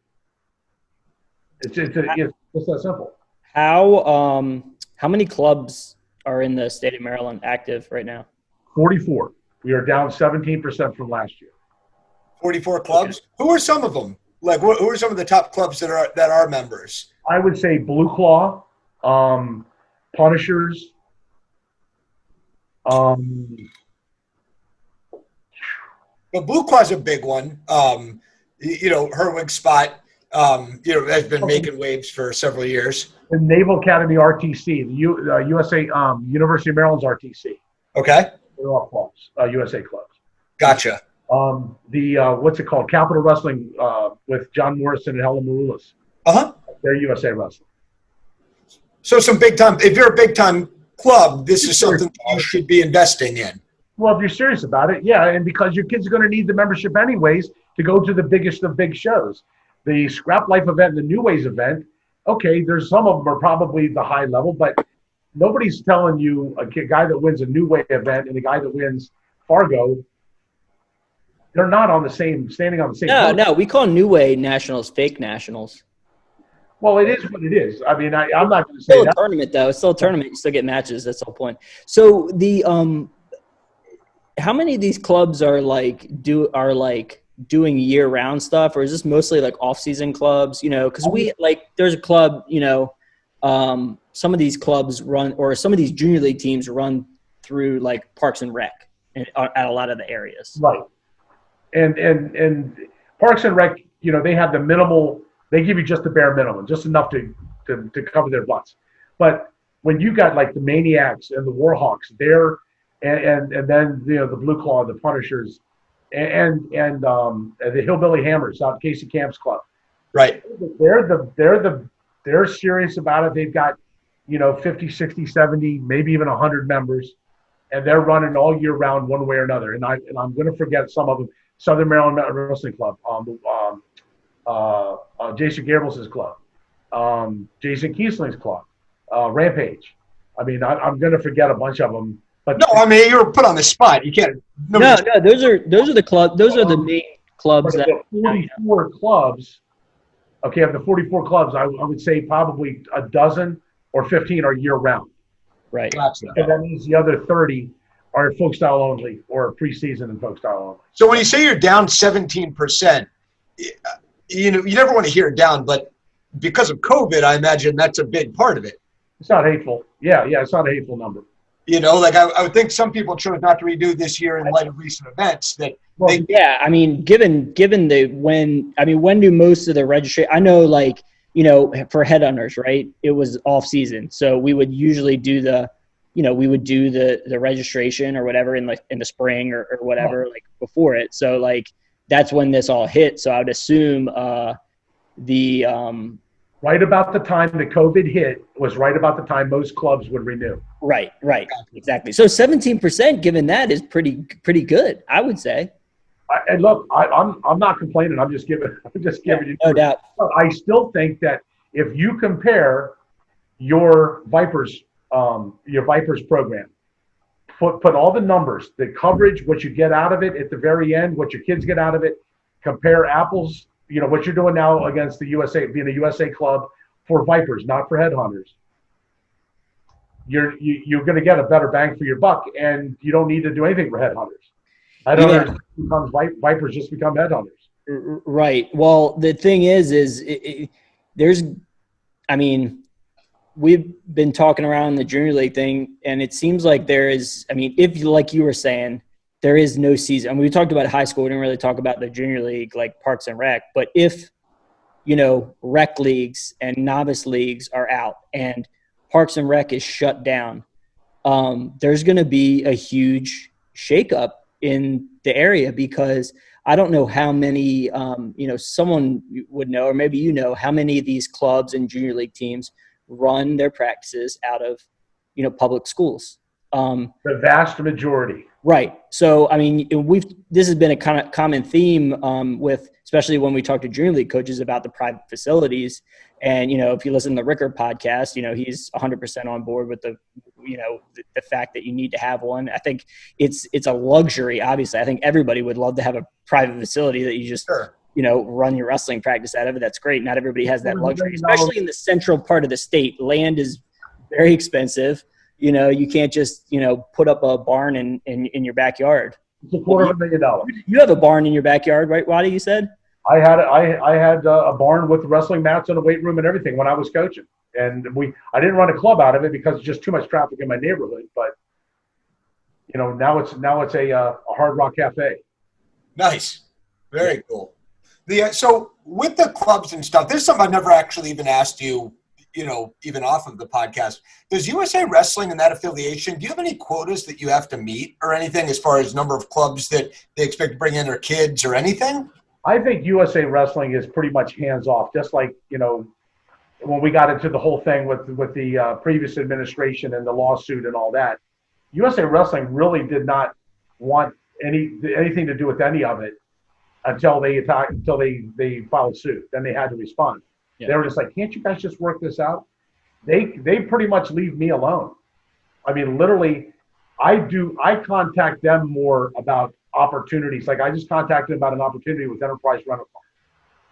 It's just that simple. How many clubs are in the state of Maryland active right now? 44. We are down 17% from last year. 44 clubs. Okay. Who are some of them? Like, who are some of the top clubs that are members? I would say Blue Claw, Punishers. But Blue Claw's a big one. Herwig Spot, has been making waves for several years. The Naval Academy RTC, the USA University of Maryland's RTC. Okay. They're all clubs, USA clubs. Gotcha. What's it called? Capital Wrestling with John Morrison and Helen Maroulis. Uh-huh. They're USA Wrestling. So some big time. If you're a big time club, this is something you should be investing in. Well, if you're serious about it, yeah, and because your kids are going to need the membership anyways to go to the biggest of big shows. The Scrap Life event and the New Ways event, okay, there's some of them are probably the high level, but nobody's telling you a guy that wins a New Way event and a guy that wins Fargo, they're not standing on the same. No, we call New Way nationals fake nationals. Well, it is what it is. I mean, I'm not going to say still that. A tournament though. It's still a tournament. You still get matches. That's the whole point. So the how many of these clubs are doing year-round stuff, or is this mostly like off-season clubs? Because there's a club. Some of these clubs run, or some of these junior league teams run through like Parks and Rec at a lot of the areas. Right. And Parks and Rec, they have the minimal. They give you just the bare minimum, just enough to cover their butts. But when you got like the Maniacs and the Warhawks there, and then the Blue Claw, the Punishers, and the Hillbilly Hammers out at Casey Camp's club, right? They're serious about it. They've got 50, 60, 70, maybe even 100 members, and they're running all year round one way or another. And I'm going to forget some of them. Southern Maryland Wrestling Club, Jason Gabriel's club, Jason Kiesling's club, Rampage. I mean, I'm going to forget a bunch of them. But no, I mean, you're put on the spot. You can't. No, those are the clubs. Those are the main clubs. That 44 clubs. Okay, of the 44 clubs, I would say probably a dozen or 15 are year round. Right. Gotcha. And that means the other 30 are folk style only or preseason and folk style only. So when you say you're down 17%, you never want to hear it down, but because of COVID, I imagine that's a big part of it. It's not hateful. Yeah, it's not a hateful number. I would think some people chose not to redo this year in light of recent events. When do most of the registration? I know, for headhunters, right? It was off season, so we would usually do the registration or whatever in the spring or whatever, before it. So that's when this all hit. So I would assume right about the time the COVID hit was right about the time most clubs would renew. Right, exactly. So 17%, given that, is pretty good, I would say. And look, I'm not complaining. I'm just giving you. No doubt. I still think that if you compare your Vipers program, put all the numbers, the coverage, what you get out of it at the very end, what your kids get out of it, compare apples. What you're doing now against the USA, being a USA club for Vipers, not for headhunters. You're going to get a better bang for your buck, and you don't need to do anything for headhunters. Vipers just become headhunters. Right. Well, the thing is we've been talking around the junior league thing, and it seems like there is. If like you were saying, there is no season. We talked about high school. We didn't really talk about the junior league, like Parks and Rec. But if, rec leagues and novice leagues are out and Parks and Rec is shut down, there's going to be a huge shakeup in the area because I don't know how many, someone would know, or maybe how many of these clubs and junior league teams run their practices out of, public schools. The vast majority. Right. So, I mean, this has been a kind of common theme with, especially when we talk to junior league coaches about the private facilities. And, if you listen to the Ricker podcast, he's 100% on board with the fact that you need to have one. I think it's a luxury. Obviously, I think everybody would love to have a private facility that you just, Sure. Run your wrestling practice out of it. That's great. Not everybody has that luxury, especially in the central part of the state. Land is very expensive. You can't just, put up a barn in your backyard. It's $250,000. You have a barn in your backyard, right, Watty, you said? I had a barn with wrestling mats and a weight room and everything when I was coaching. And I didn't run a club out of it because it's just too much traffic in my neighborhood. But, now it's a Hard Rock Cafe. Nice. Very cool. So with the clubs and stuff, this is something I've never actually even asked you, even off of the podcast. Does USA Wrestling and that affiliation, do you have any quotas that you have to meet or anything as far as number of clubs that they expect to bring in their kids or anything? I think USA Wrestling is pretty much hands off, just like, when we got into the whole thing with the previous administration and the lawsuit and all that. USA Wrestling really did not want anything to do with any of it until they filed suit. Then they had to respond. Yeah. They were just like, can't you guys just work this out? They pretty much leave me alone. I mean, literally, I contact them more about opportunities. Like I just contacted them about an opportunity with Enterprise Rental Car.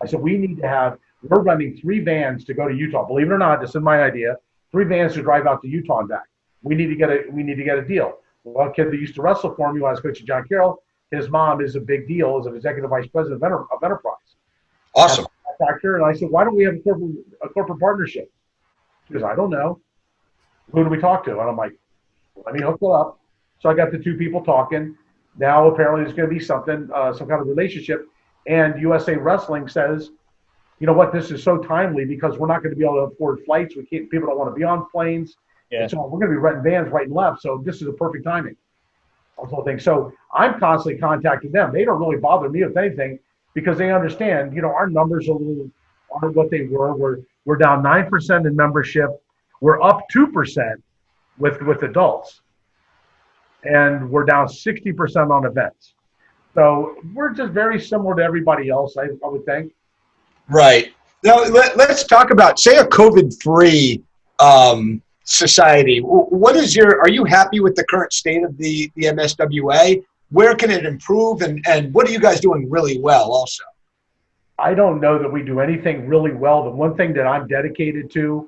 I said, we're running 3 vans to go to Utah. Believe it or not, this is my idea. 3 vans to drive out to Utah and back. We need to get a deal. Well, a kid that used to wrestle for me when I was coaching John Carroll, his mom is a big deal as an executive vice president of Enterprise. Awesome. And I said, why don't we have a corporate partnership? She goes, I don't know. Who do we talk to? And I'm like, let me hook it up. So I got the 2 people talking. Now apparently there's going to be something, some kind of relationship. And USA Wrestling says, you know what, this is so timely because we're not going to be able to afford flights. People don't want to be on planes. Yeah. And so we're going to be renting vans right and left. So this is a perfect timing. The whole thing. So I'm constantly contacting them. They don't really bother me with anything because they understand, our numbers aren't what they were. We're down 9% in membership. We're up 2% with adults. And we're down 60% on events. So we're just very similar to everybody else, I would think. Right. Now, let's talk about, say, a COVID-free society. Are you happy with the current state of the MSWA? Where can it improve? And what are you guys doing really well also? I don't know that we do anything really well. The one thing that I'm dedicated to,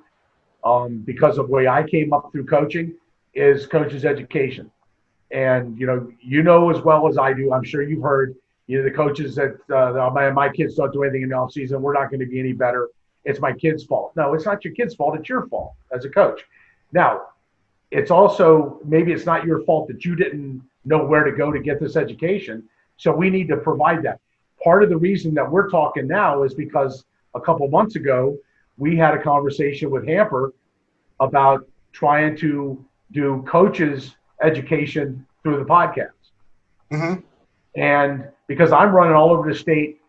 because of the way I came up through coaching, is coaches' education. And, as well as I do, I'm sure you've heard, the coaches that my kids don't do anything in the offseason, we're not going to be any better. It's my kid's fault. No, it's not your kid's fault. It's your fault as a coach. Now, it's also, maybe it's not your fault that you didn't know where to go to get this education. So we need to provide that. Part of the reason that we're talking now is because a couple months ago, we had a conversation with Hamper about trying to do coaches education through the podcast. Mm-hmm. And because I'm running all over the state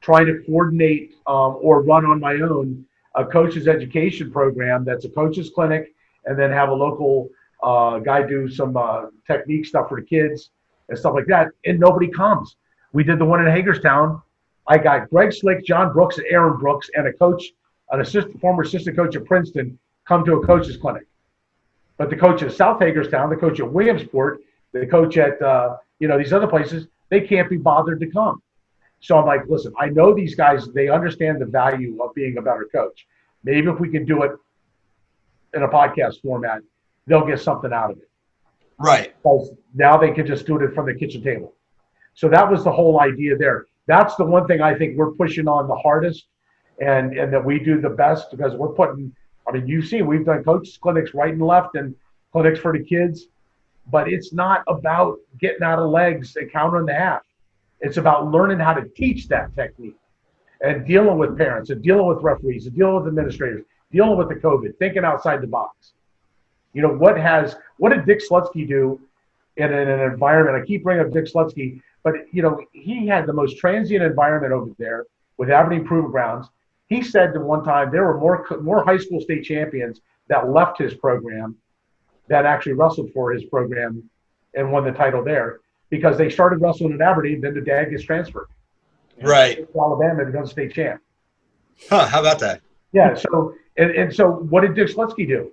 trying to coordinate or run on my own a coaches education program that's a coaches clinic, and then have a local guy do some technique stuff for the kids and stuff like that, and nobody comes. We did the one in Hagerstown. I got Greg Slick, John Brooks, and Aaron Brooks, and former assistant coach at Princeton come to a coaches clinic. But the coach at South Hagerstown, the coach at Williamsport, the coach at these other places, they can't be bothered to come. So I'm like, listen, I know these guys, they understand the value of being a better coach. Maybe if we can do it in a podcast format, they'll get something out of it. Right. Because now they can just do it from the kitchen table. So that was the whole idea there. That's the one thing I think we're pushing on the hardest and that we do the best, because we're putting, you've seen, we've done coaches clinics right and left and clinics for the kids, but it's not about getting out of legs and countering the half. It's about learning how to teach that technique and dealing with parents and dealing with referees and dealing with administrators, dealing with the COVID, thinking outside the box. What did Dick Slutsky do in an environment. I keep bringing up Dick Slutsky, but he had the most transient environment over there with Aberdeen Proving Grounds. He said that one time there were more high school state champions that left his program that actually wrestled for his program and won the title there because they started wrestling in Aberdeen. Then the dad gets transferred. Right. Alabama becomes state champ. Huh? How about that? Yeah. So and so what did Dick Slutsky do?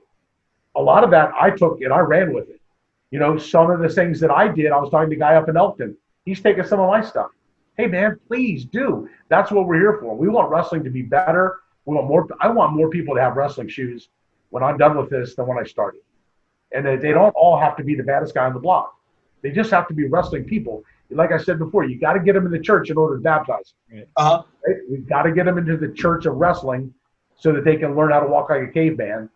A lot of that I took and I ran with it. Some of the things that I did, I was talking to a guy up in Elkton. He's taking some of my stuff. Hey man, please do. That's what we're here for. We want wrestling to be better. I want more people to have wrestling shoes when I'm done with this than when I started. And they don't all have to be the baddest guy on the block. They just have to be wrestling people. Like I said before, you got to get them in the church in order to baptize them. Uh-huh. Right? We've got to get them into the church of wrestling so that they can learn how to walk like a caveman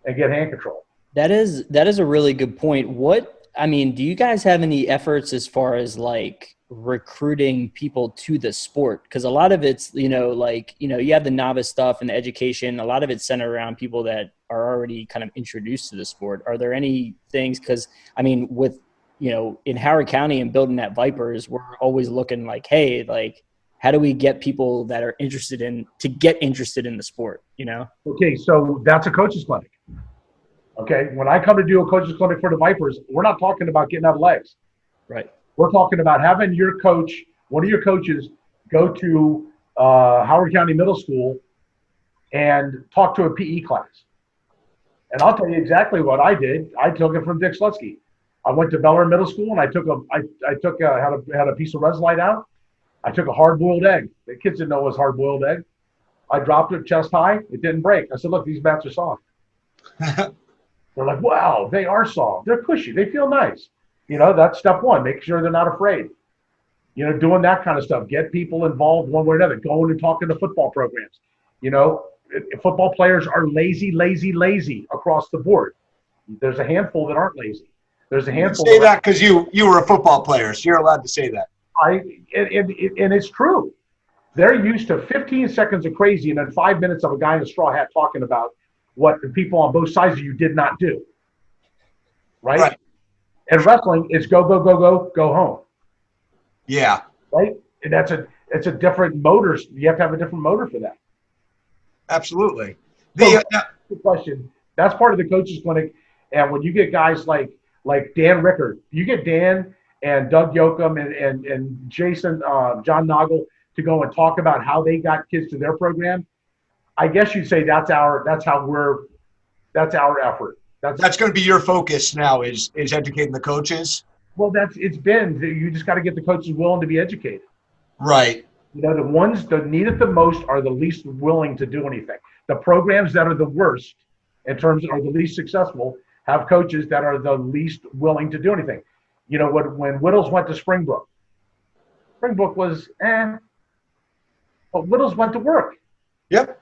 and get hand control. That is a really good point. Do you guys have any efforts as far as like recruiting people to the sport? Because a lot of it's, you have the novice stuff and the education. A lot of it's centered around people that are already kind of introduced to the sport. Are there any things? Because, with, in Howard County and building that Vipers, we're always looking like, hey, like, how do we get people that are interested in the sport, Okay, so that's a coach's clinic. Okay, when I come to do a coach's clinic for the Vipers, we're not talking about getting out of legs. Right. We're talking about having your coach, one of your coaches, go to Howard County Middle School and talk to a PE class. And I'll tell you exactly what I did. I took it from Dick Slutsky. I went to Bel Air Middle School and I had a piece of Reslite out. I took a hard-boiled egg. The kids didn't know it was hard-boiled egg. I dropped it chest high. It didn't break. I said, look, these bats are soft. They're like, wow, they are soft. They're cushy. They feel nice. That's step one. Make sure they're not afraid. Doing that kind of stuff. Get people involved one way or another. Going and talking to football programs. Football players are lazy across the board. There's a handful that aren't lazy. There's a handful. You say that because you were a football player, so you're allowed to say that. And it's true. They're used to 15 seconds of crazy and then 5 minutes of a guy in a straw hat talking about what the people on both sides of you did not do. Right? And wrestling is go home. Yeah. Right? And it's a different motor. You have to have a different motor for that. Absolutely. The question. That's part of the coaches clinic. And when you get guys like Dan Rickard, you get Dan and Doug Yoakum and Jason, John Noggle to go and talk about how they got kids to their program. I guess you'd say that's our effort. That's going to be your focus now is educating the coaches. Well, you just got to get the coaches willing to be educated. Right. The ones that need it the most are the least willing to do anything. The programs that are the worst in terms of are the least successful have coaches that are the least willing to do anything. When Whittles went to Springbrook was but Whittles went to work. Yep.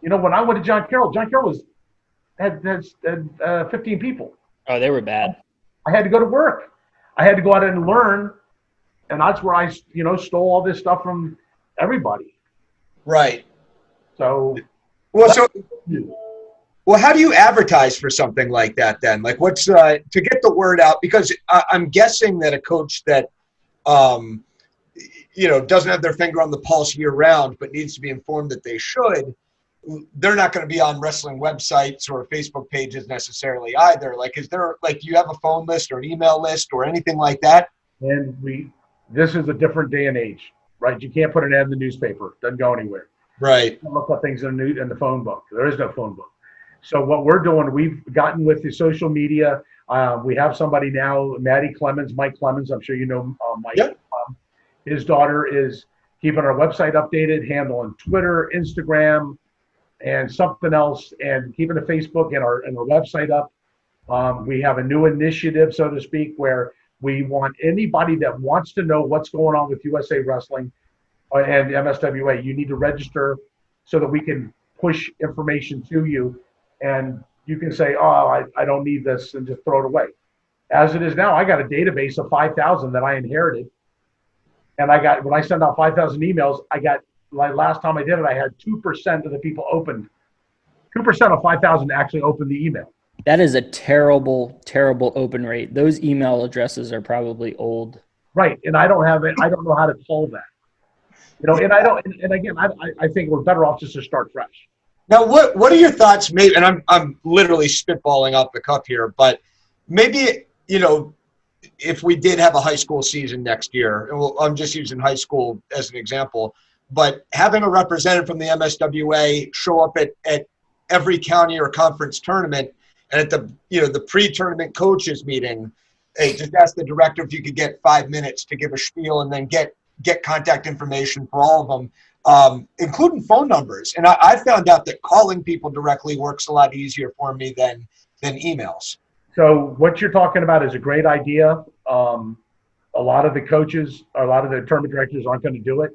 When I went to John Carroll had 15 people. Oh, they were bad. I had to go to work. I had to go out and learn, and that's where I, stole all this stuff from everybody. Right. So. Well, how do you advertise for something like that then? Like what's to get the word out? Because I'm guessing that a coach that, doesn't have their finger on the pulse year round, but needs to be informed that they should, they're not going to be on wrestling websites or Facebook pages necessarily either. Like, is there, do you have a phone list or an email list or anything like that? And this is a different day and age, right? You can't put an ad in the newspaper. Doesn't go anywhere. Right. You look up things in the phone book. There is no phone book. So what we're doing, we've gotten with the social media. We have somebody now, Mike Clemens. I'm sure you know Mike. Yep. His daughter is keeping our website updated, handling Twitter, Instagram, and something else, and keeping the Facebook and our website up. We have a new initiative, so to speak, where we want anybody that wants to know what's going on with USA Wrestling and MSWA. You need to register so that we can push information to you. And you can say, oh, I don't need this, and just throw it away. As it is now, I got a database of 5,000 that I inherited. And when I send out 5,000 emails, last time I did it, I had 2% of the people opened. 2% of 5,000 actually opened the email. That is a terrible, terrible open rate. Those email addresses are probably old. Right. And I don't have it. I don't know how to solve that. You know, and I don't, and again, I think we're better off just to start fresh. Now, what are your thoughts? Maybe, and I'm literally spitballing off the cuff here, but maybe, you know, if we did have a high school season next year, and I'm just using high school as an example, but having a representative from the MSWA show up at every county or conference tournament, and at the, you know, the pre-tournament coaches meeting, hey, just ask the director if you could get 5 minutes to give a spiel, and then get contact information for all of them, including phone numbers. And I found out that calling people directly works a lot easier for me than emails. So what you're talking about is a great idea. A lot of the coaches or a lot of the tournament directors aren't going to do it.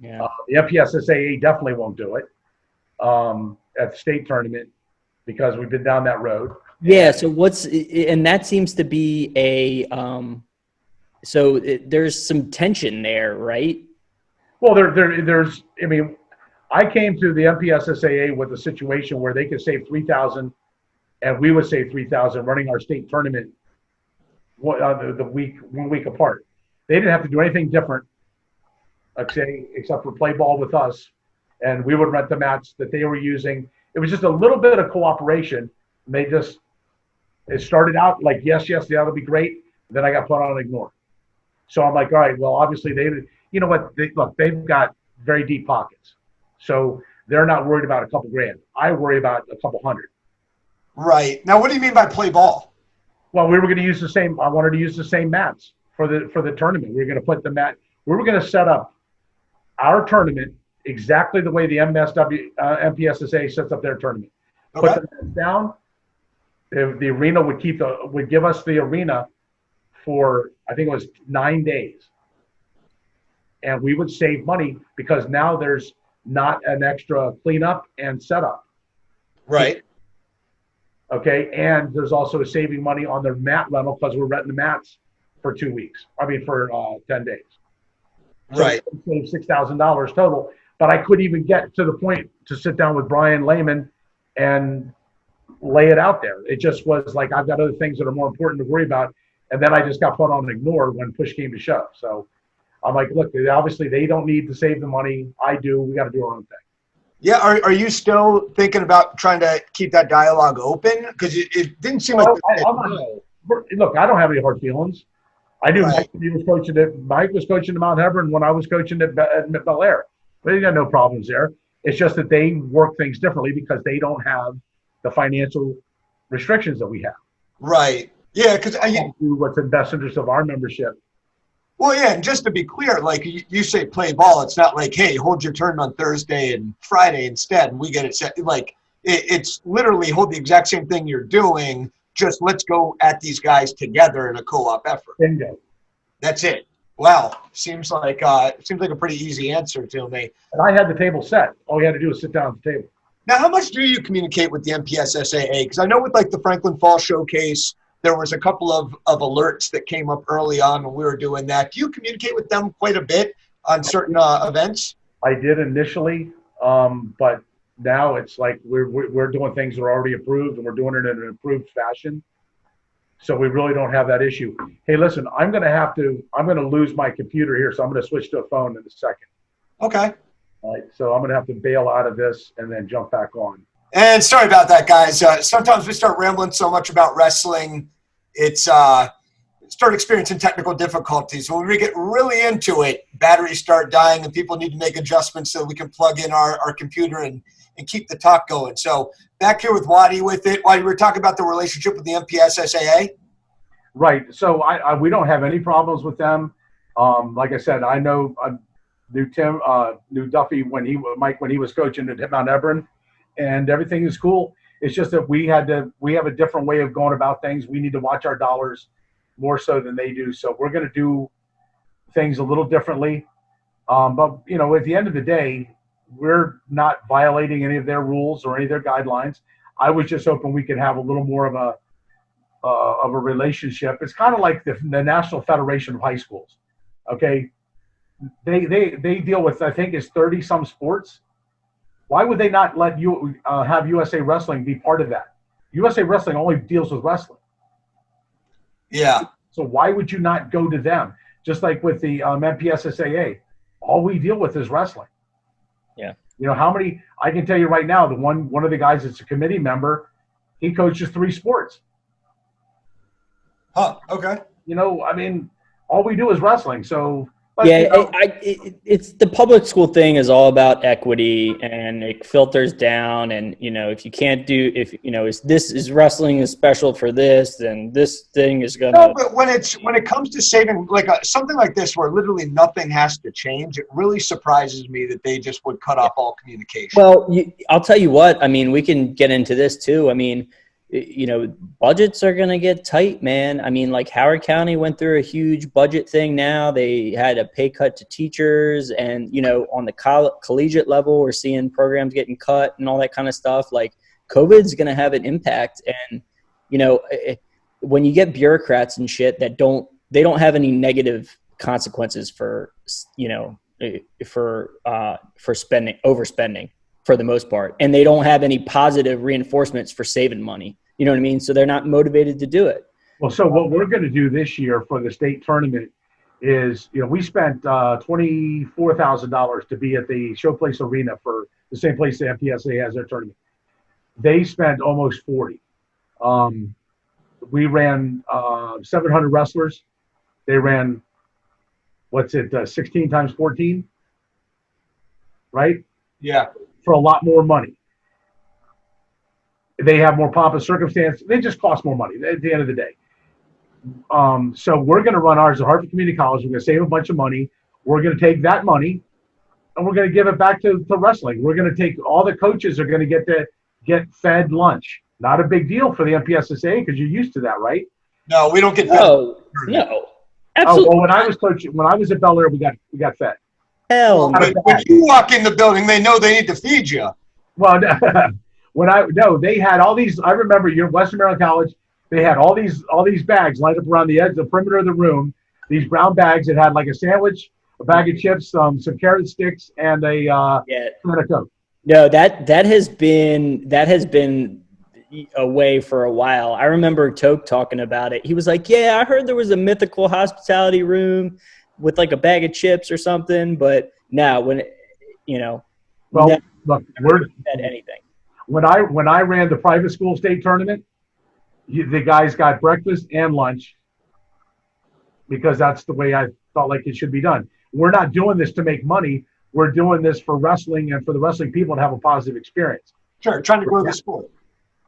Yeah. The MPSSAA definitely won't do it at the state tournament because we've been down that road. Yeah. So and that seems to be there's some tension there, right? Well, there's, I mean, I came to the MPSSAA with a situation where they could save $3,000 and we would save $3,000 running our state tournament 1 week apart. They didn't have to do anything different, except for play ball with us, and we would rent the mats that they were using. It was just a little bit of cooperation. And it started out like, yes, that'll be great. Then I got put on ignore. So I'm like, all right, well, obviously you know what? They've got very deep pockets. So they're not worried about a couple grand. I worry about a couple hundred. Right. Now, what do you mean by play ball? Well, we were going to use I wanted to use the same mats for the tournament. We were going to put we were going to set up our tournament exactly the way the MPSSA sets up their tournament. Okay. Put the mats down. The arena would give us the arena for, I think it was 9 days. And we would save money because now there's not an extra cleanup and setup. Right. Okay. And there's also saving money on the mat rental because we're renting the mats for 2 weeks. I mean, for 10 days. So Right. we saved $6,000 total. But I couldn't even get to the point to sit down with Brian Lehman and lay it out there. It just was like, I've got other things that are more important to worry about. And then I just got put on ignore when push came to shove. So I'm like, look, obviously they don't need to save the money. I do. We got to do our own thing. Yeah. Are you still thinking about trying to keep that dialogue open? Because it didn't seem like. Look, I don't have any hard feelings. I knew Mike when he was coaching Mike was coaching at Mount Hebron when I was coaching at Bel Air. But he got no problems there. It's just that they work things differently because they don't have the financial restrictions that we have. Right. Yeah. Because do what's in the best interest of our membership. Well, yeah, and just to be clear, like you say play ball, it's not like, hey, hold your turn on Thursday and Friday instead, and we get it set. Like, it's literally hold the exact same thing you're doing, just let's go at these guys together in a co-op effort. Bingo. That's it. Wow. Seems like a pretty easy answer to me. And I had the table set. All you had to do was sit down at the table. Now, how much do you communicate with the MPSSAA? Because I know with like the Franklin Fall Showcase, there was a couple of alerts that came up early on when we were doing that. Do you communicate with them quite a bit on certain events? I did initially, but now it's like we're doing things that are already approved, and we're doing it in an approved fashion. So we really don't have that issue. Hey, listen, I'm going to lose my computer here, so I'm going to switch to a phone in a second. Okay. All right, so I'm going to have to bail out of this and then jump back on. And sorry about that, guys. Sometimes we start rambling so much about wrestling, it's start experiencing technical difficulties. When we get really into it, batteries start dying and people need to make adjustments so we can plug in our computer and keep the talk going. So back here with Watty with it, while you were talking about the relationship with the MPSSAA. Right. So we don't have any problems with them. Like I said, I knew Duffy when he was coaching at Mount Hebron, and everything is cool. It's just that we have a different way of going about things. We need to watch our dollars more so than they do. So we're going to do things a little differently. But you know, at the end of the day, we're not violating any of their rules or any of their guidelines. I was just hoping we could have a little more of a relationship. It's kind of like the National Federation of High Schools. Okay. They deal with, I think it's 30 some sports. Why would they not let you have USA Wrestling be part of that? USA Wrestling only deals with wrestling. Yeah. So why would you not go to them? Just like with the MPSSAA, all we deal with is wrestling. Yeah. You know, how many, I can tell you right now, one of the guys that's a committee member, he coaches 3 sports. Huh. Okay. You know, I mean, all we do is wrestling. So, but, Yeah, you know, it's the public school thing is all about equity, and it filters down. And if you can't do, if is wrestling is special for this, then this thing is gonna. No, but when it comes to saving like something like this where literally nothing has to change, it really surprises me that they just would cut off all communication. Well, I'll tell you what. I mean, we can get into this too. I mean, budgets are going to get tight, man. I mean, like Howard County went through a huge budget thing now. They had a pay cut to teachers, and, on the collegiate level, we're seeing programs getting cut and all that kind of stuff. Like COVID's going to have an impact. And, when you get bureaucrats and shit that they don't have any negative consequences for overspending for the most part, and they don't have any positive reinforcements for saving money. You know what I mean? So they're not motivated to do it. well, so what we're going to do this year for the state tournament is, we spent $24,000 to be at the Showplace Arena for the same place the MPSA has their tournament. They spent almost 40. We ran 700 wrestlers. They ran, 16 times 14, right? Yeah. For a lot more money. They have more pomp and circumstance. They just cost more money at the end of the day. So we're going to run ours at Hartford Community College. We're going to save a bunch of money. We're going to take that money and we're going to give it back to wrestling. We're going to take all the coaches are going to get fed lunch. Not a big deal for the MPSSA because you're used to that, right? No, we don't get No, absolutely. Oh, well, when I was at Bel Air, we got fed. Hell, But when you walk in the building, they know they need to feed you. Well, they had all these. I remember Western Maryland College. They had all these bags lined up around the edge, the perimeter of the room. These brown bags that had like a sandwich, a bag of chips, some carrot sticks, and a can of Coke. No, that has been away for a while. I remember Toke talking about it. He was like, "Yeah, I heard there was a mythical hospitality room with like a bag of chips or something." But now, when Well, look, never said anything. When I ran the private school state tournament, the guys got breakfast and lunch because that's the way I felt like it should be done. We're not doing this to make money. We're doing this for wrestling and for the wrestling people to have a positive experience. Sure, trying to grow the sport.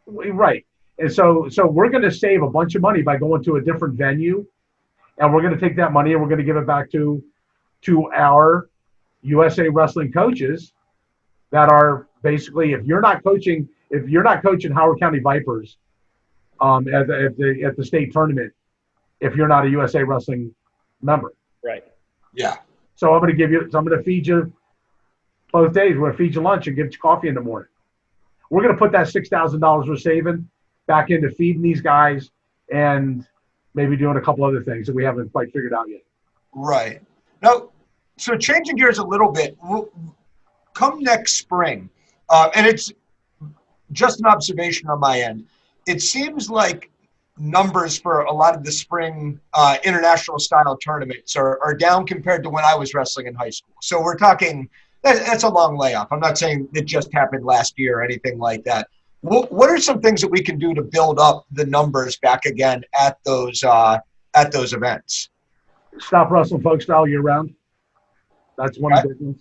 Right. And so we're going to save a bunch of money by going to a different venue, and we're going to take that money and we're going to give it back to our USA Wrestling coaches that are basically, if you're not coaching Howard County Vipers at the state tournament, if you're not a USA Wrestling member. Right. Yeah. So I'm going to feed you both days. We're going to feed you lunch and give you coffee in the morning. We're going to put that $6,000 we're saving back into feeding these guys and maybe doing a couple other things that we haven't quite figured out yet. Right. Now, so changing gears a little bit, come next spring, and it's just an observation on my end, it seems like numbers for a lot of the spring international style tournaments are down compared to when I was wrestling in high school. So we're talking that's a long layoff. I'm not saying it just happened last year or anything like that. What are some things that we can do to build up the numbers back again at those events? Stop wrestling folk style year round. That's one of the things.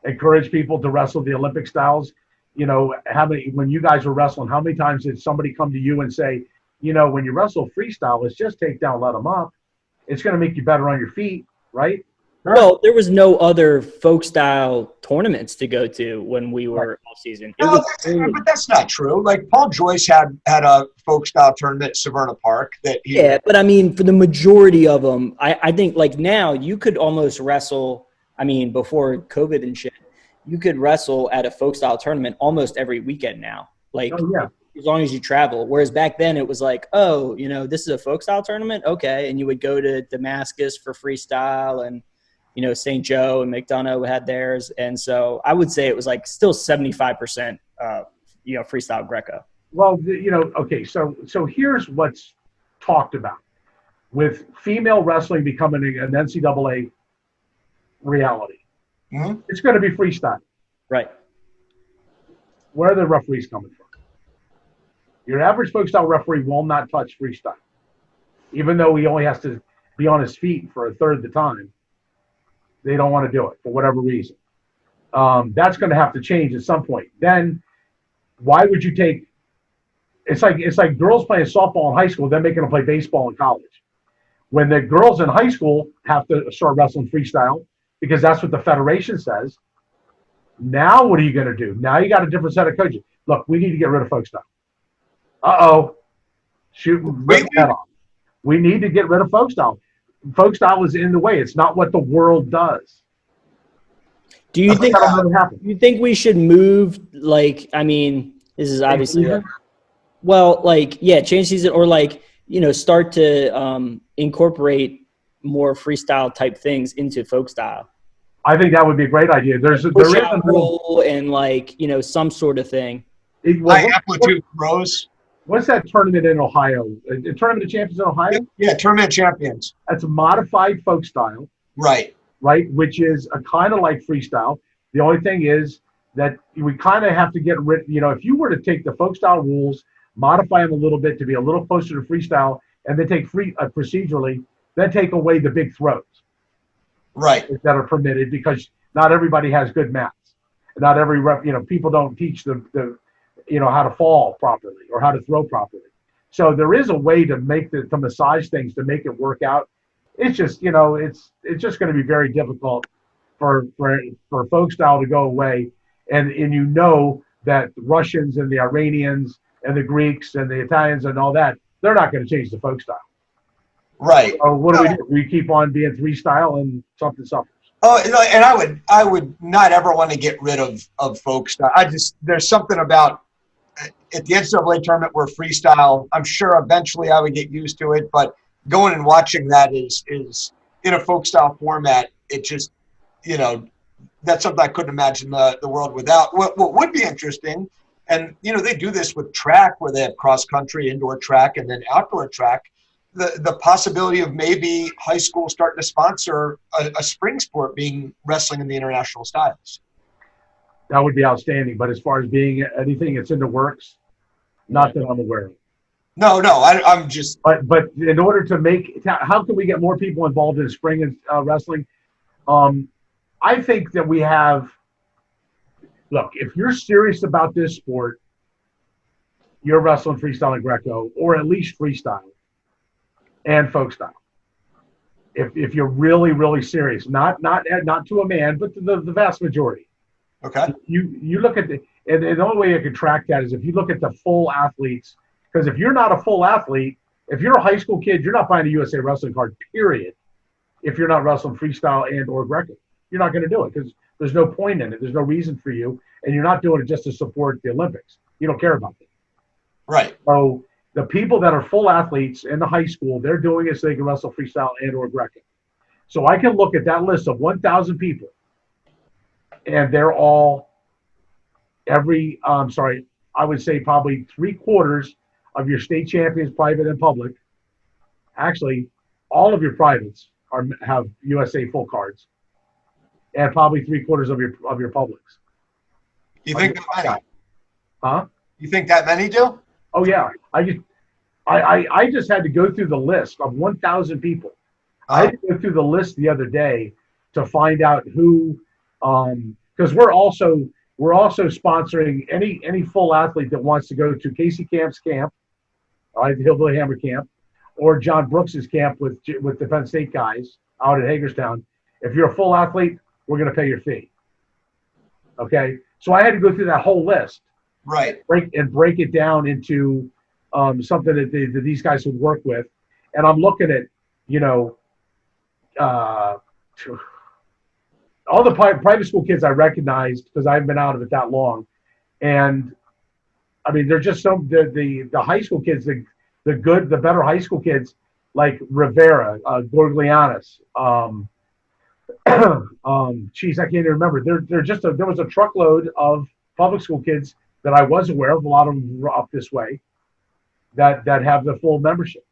Encourage people to wrestle the Olympic styles. When you guys were wrestling, how many times did somebody come to you and say, when you wrestle freestyle, it's just take down, let them up. It's going to make you better on your feet, right? Well, there was no other folk style tournaments to go to when we were off season. But that's not true. Like Paul Joyce had a folk style tournament at Severna Park. But I mean, for the majority of them, I think like now you could almost wrestle. I mean, before COVID and shit, you could wrestle at a folk style tournament almost every weekend now. Like, as long as you travel. Whereas back then it was like, this is a folk style tournament. Okay. And you would go to Damascus for freestyle and, St. Joe and McDonough had theirs. And so I would say it was like still 75%, freestyle Greco. Well, okay. So here's what's talked about with female wrestling becoming an NCAA reality. Mm-hmm. It's going to be freestyle. Right. Where are the referees coming from? Your average folk style referee will not touch freestyle, even though he only has to be on his feet for a third of the time. They don't want to do it for whatever reason. That's going to have to change at some point. Then, why would you take? It's like girls playing softball in high school, then making them play baseball in college. When the girls in high school have to start wrestling freestyle because that's what the federation says. Now, what are you going to do? Now you got a different set of coaches. Look, we need to get rid of folk style. Shoot, rip that off. We need to get rid of folk style. Folk style is in the way. It's not what the world does. Do you think? That'll never happen. You think we should move? Like, I mean, this is obviously. Change season, or start to incorporate more freestyle type things into folk style. I think that would be a great idea. There is a role and some sort of thing. Amplitude throws. What's that tournament in Ohio? A tournament of champions in Ohio? Yeah, tournament of champions. That's a modified folk style. Right. Which is a kind of like freestyle. The only thing is that we kind of have to get rid. If you were to take the folk style rules, modify them a little bit to be a little closer to freestyle, and then take procedurally, then take away the big throws. Right. That are permitted because not everybody has good maths. Not every people don't teach the how to fall properly or how to throw properly. So there is a way to to massage things to make it work out. It's just it's just going to be very difficult for folk style to go away, and that the Russians and the Iranians and the Greeks and the Italians and all that, they're not going to change the folk style. Right. So what do we do? We keep on being three style and something suffers. Oh, and I would not ever want to get rid of folk style. There's something about at the NCAA tournament where freestyle, I'm sure eventually I would get used to it, but going and watching that is in a folk style format. It just, that's something I couldn't imagine the world without. What would be interesting, and they do this with track where they have cross country, indoor track, and then outdoor track. The possibility of maybe high school starting to sponsor a spring sport being wrestling in the international styles. That would be outstanding. But as far as being anything that's in the works, not that I'm aware of. No, I'm just. But in order to how can we get more people involved in spring wrestling? I think that we have. Look, if you're serious about this sport, you're wrestling freestyle and Greco, or at least freestyle and folk style. If you're really, really serious, not to a man, but to the vast majority. Okay. You look at and the only way I can track that is if you look at the full athletes. Because if you're not a full athlete, if you're a high school kid, you're not buying a USA Wrestling card, period. If you're not wrestling freestyle and or Greco, you're not going to do it because there's no point in it. There's no reason for you, and you're not doing it just to support the Olympics. You don't care about it. Right. So the people that are full athletes in the high school, they're doing it so they can wrestle freestyle and or Greco. So I can look at that list of 1,000 people, and they're all I would say probably 3/4 of your state champions, private and public. Actually, all of your privates have USA full cards, and probably 3/4 of your publics. You think that many? Huh? You think that many do? Oh yeah. I just had to go through the list of 1,000 people. I had to go through the list the other day to find out who, because we're also sponsoring any full athlete that wants to go to Casey Camp's camp, the Hillbilly Hammer camp, or John Brooks's camp with the Penn State guys out at Hagerstown. If you're a full athlete, we're going to pay your fee. Okay, so I had to go through that whole list, right, break it down into something that these guys would work with, and I'm looking at all the private school kids I recognized because I haven't been out of it that long, and I mean they're just the high school kids, the better high school kids like Rivera, Gorglianis, I can't even remember. There was a truckload of public school kids that I was aware of, a lot of them were up this way, that have the full membership.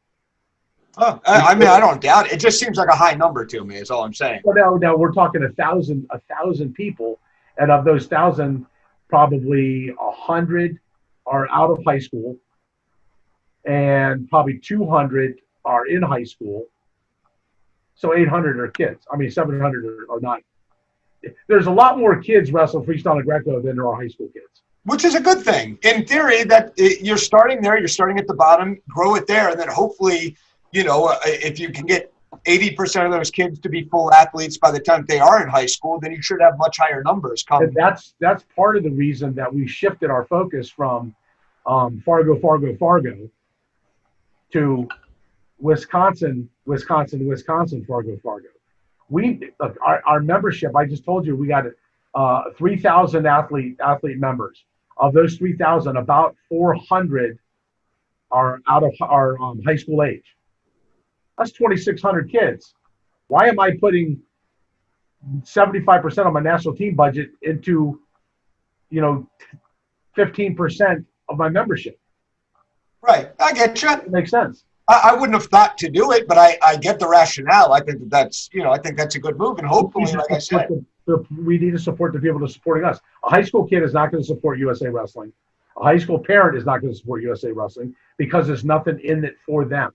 Oh, I mean, I don't doubt it. It just seems like a high number to me, is all I'm saying. Well, now we're talking 1,000 people, and of those 1,000, probably 100 are out of high school, and probably 200 are in high school. So 800 are kids. I mean, 700 are not. There's a lot more kids wrestle freestyle and Greco than there are high school kids. Which is a good thing. In theory, that you're starting there, you're starting at the bottom, grow it there, and then hopefully, if you can get 80% of those kids to be full athletes by the time they are in high school, then you should have much higher numbers coming. And that's part of the reason that we shifted our focus from Fargo to Wisconsin, Fargo. Our membership, I just told you, we got 3,000 athlete members. Of those 3,000, about 400 are out of our high school age. That's 2,600 kids. Why am I putting 75% of my national team budget into, 15% of my membership? Right. I get you. It makes sense. I wouldn't have thought to do it, but I get the rationale. I think that's a good move. And hopefully, like I said, we need to support the people that are supporting us. A high school kid is not going to support USA Wrestling. A high school parent is not going to support USA Wrestling because there's nothing in it for them.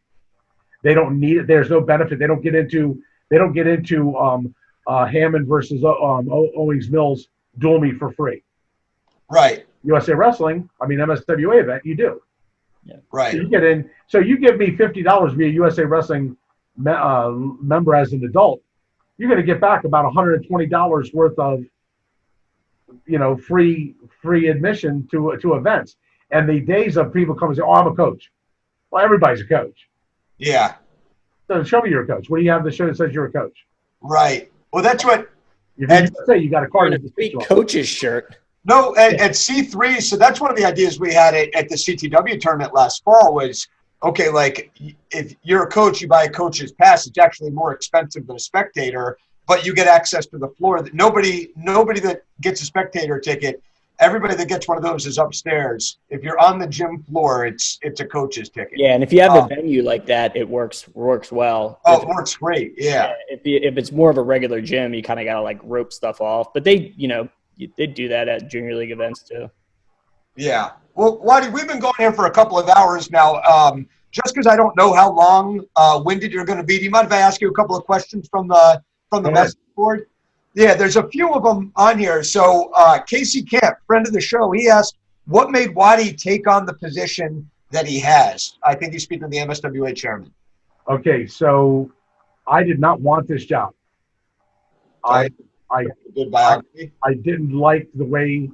They don't need it. There's no benefit. They don't get into Hammond versus Owings Mills dual meet for free. Right. USA Wrestling, MSWA event, you do. Yeah. Right. So you get in. So you give me $50 to be a USA Wrestling member as an adult. You're going to get back about $120 worth of, free admission to events. And the days of people come and say, "Oh, I'm a coach." Well, everybody's a coach. Yeah. So show me you're a coach. What do you have to show that says you're a coach? Right. Well, that's what. You say you got a card. A sweet coach's shirt. No, at C3, so that's one of the ideas we had at the CTW tournament last fall was, okay, like if you're a coach, you buy a coach's pass. It's actually more expensive than a spectator, but you get access to the floor. That nobody that gets a spectator ticket, everybody that gets one of those is upstairs. If you're on the gym floor, it's a coach's ticket. Yeah, and if you have a venue like that, it works well. Oh, it works great. Yeah. If it's more of a regular gym, you kind of got to like rope stuff off. But they do that at junior league events too. Yeah. Well, Watty, we've been going here for a couple of hours now. Just because I don't know how long winded you're going to be, do you mind if I ask you a couple of questions from the message board? Yeah, there's a few of them on here. So Casey Camp, friend of the show, he asked, what made Watty take on the position that he has? I think he's speaking to the MSWA chairman. Okay, so I did not want this job. Good biography. I didn't like the way,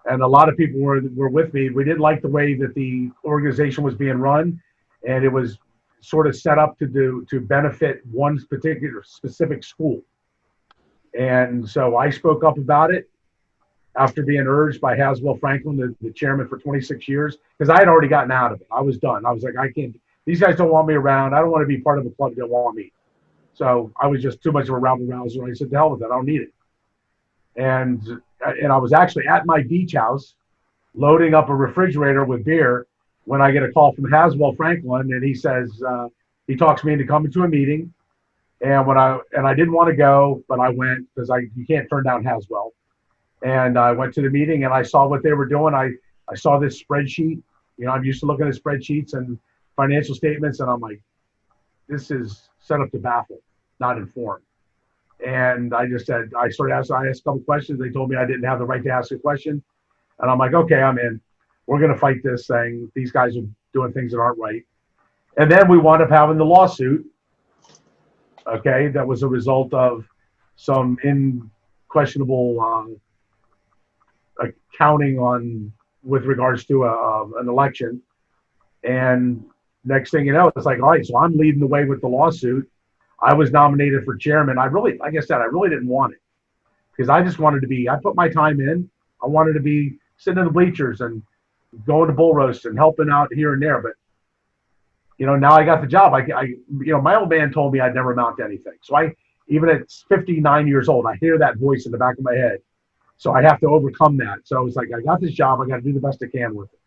and a lot of people were with me. We didn't like the way that the organization was being run, and it was sort of set up to benefit one particular specific school. And so I spoke up about it after being urged by Haswell Franklin, the chairman for 26 years, because I had already gotten out of it. I was done. I was like, I can't. These guys don't want me around. I don't want to be part of a club that don't want me. So I was just too much of a rabble rouser. And I said, to hell with it. I don't need it. And I was actually at my beach house loading up a refrigerator with beer when I get a call from Haswell Franklin, and he says, he talks me into coming to a meeting. And I didn't want to go, but I went because you can't turn down Haswell. And I went to the meeting and I saw what they were doing. I saw this spreadsheet. I'm used to looking at spreadsheets and financial statements, and I'm like, this is set up to baffle, not inform. And I just said, I asked a couple questions. They told me I didn't have the right to ask a question. And I'm like, okay, I'm in. We're going to fight this thing. These guys are doing things that aren't right. And then we wound up having the lawsuit. Okay, that was a result of some questionable accounting with regards to an election. And next thing you know, it's like, all right, so I'm leading the way with the lawsuit. I was nominated for chairman. Like I said, I really didn't want it because I just wanted to be. I put my time in. I wanted to be sitting in the bleachers and going to bull roasts and helping out here and there. But now I got the job. My old man told me I'd never amount to anything. So even at 59 years old, I hear that voice in the back of my head So I have to overcome that. So it's like, I got this job. I got to do the best I can with it.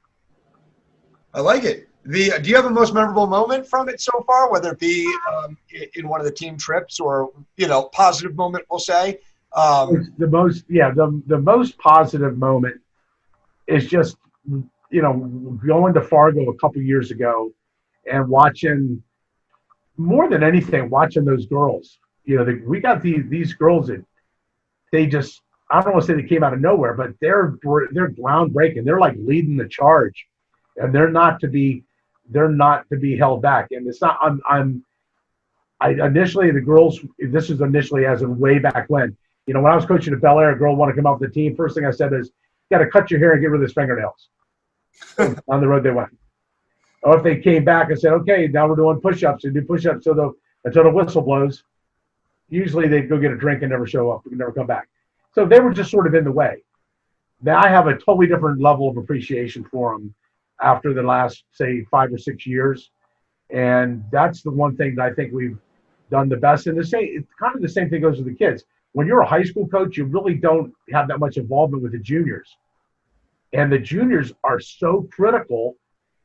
I like it. Do you have a most memorable moment from it so far, whether it be in one of the team trips or, positive moment, we'll say? The most positive moment is just, going to Fargo a couple years ago and watching, more than anything, watching those girls. We got these girls that they just, I don't want to say they came out of nowhere, but they're groundbreaking. They're like leading the charge, and they're not to be held back. And it's not. Initially the girls. This is initially as in way back when. When I was coaching at Bel Air, a girl wanted to come off the team. First thing I said is, "You got to cut your hair and get rid of those fingernails." On the road they went. Or if they came back and said, "Okay, now we're doing push-ups," and do push-ups until the whistle blows. Usually they'd go get a drink and never show up, and never come back. So they were just sort of in the way. Now I have a totally different level of appreciation for them after the last, say, 5 or 6 years. And that's the one thing that I think we've done the best. And it's kind of the same thing goes with the kids. When you're a high school coach, you really don't have that much involvement with the juniors. And the juniors are so critical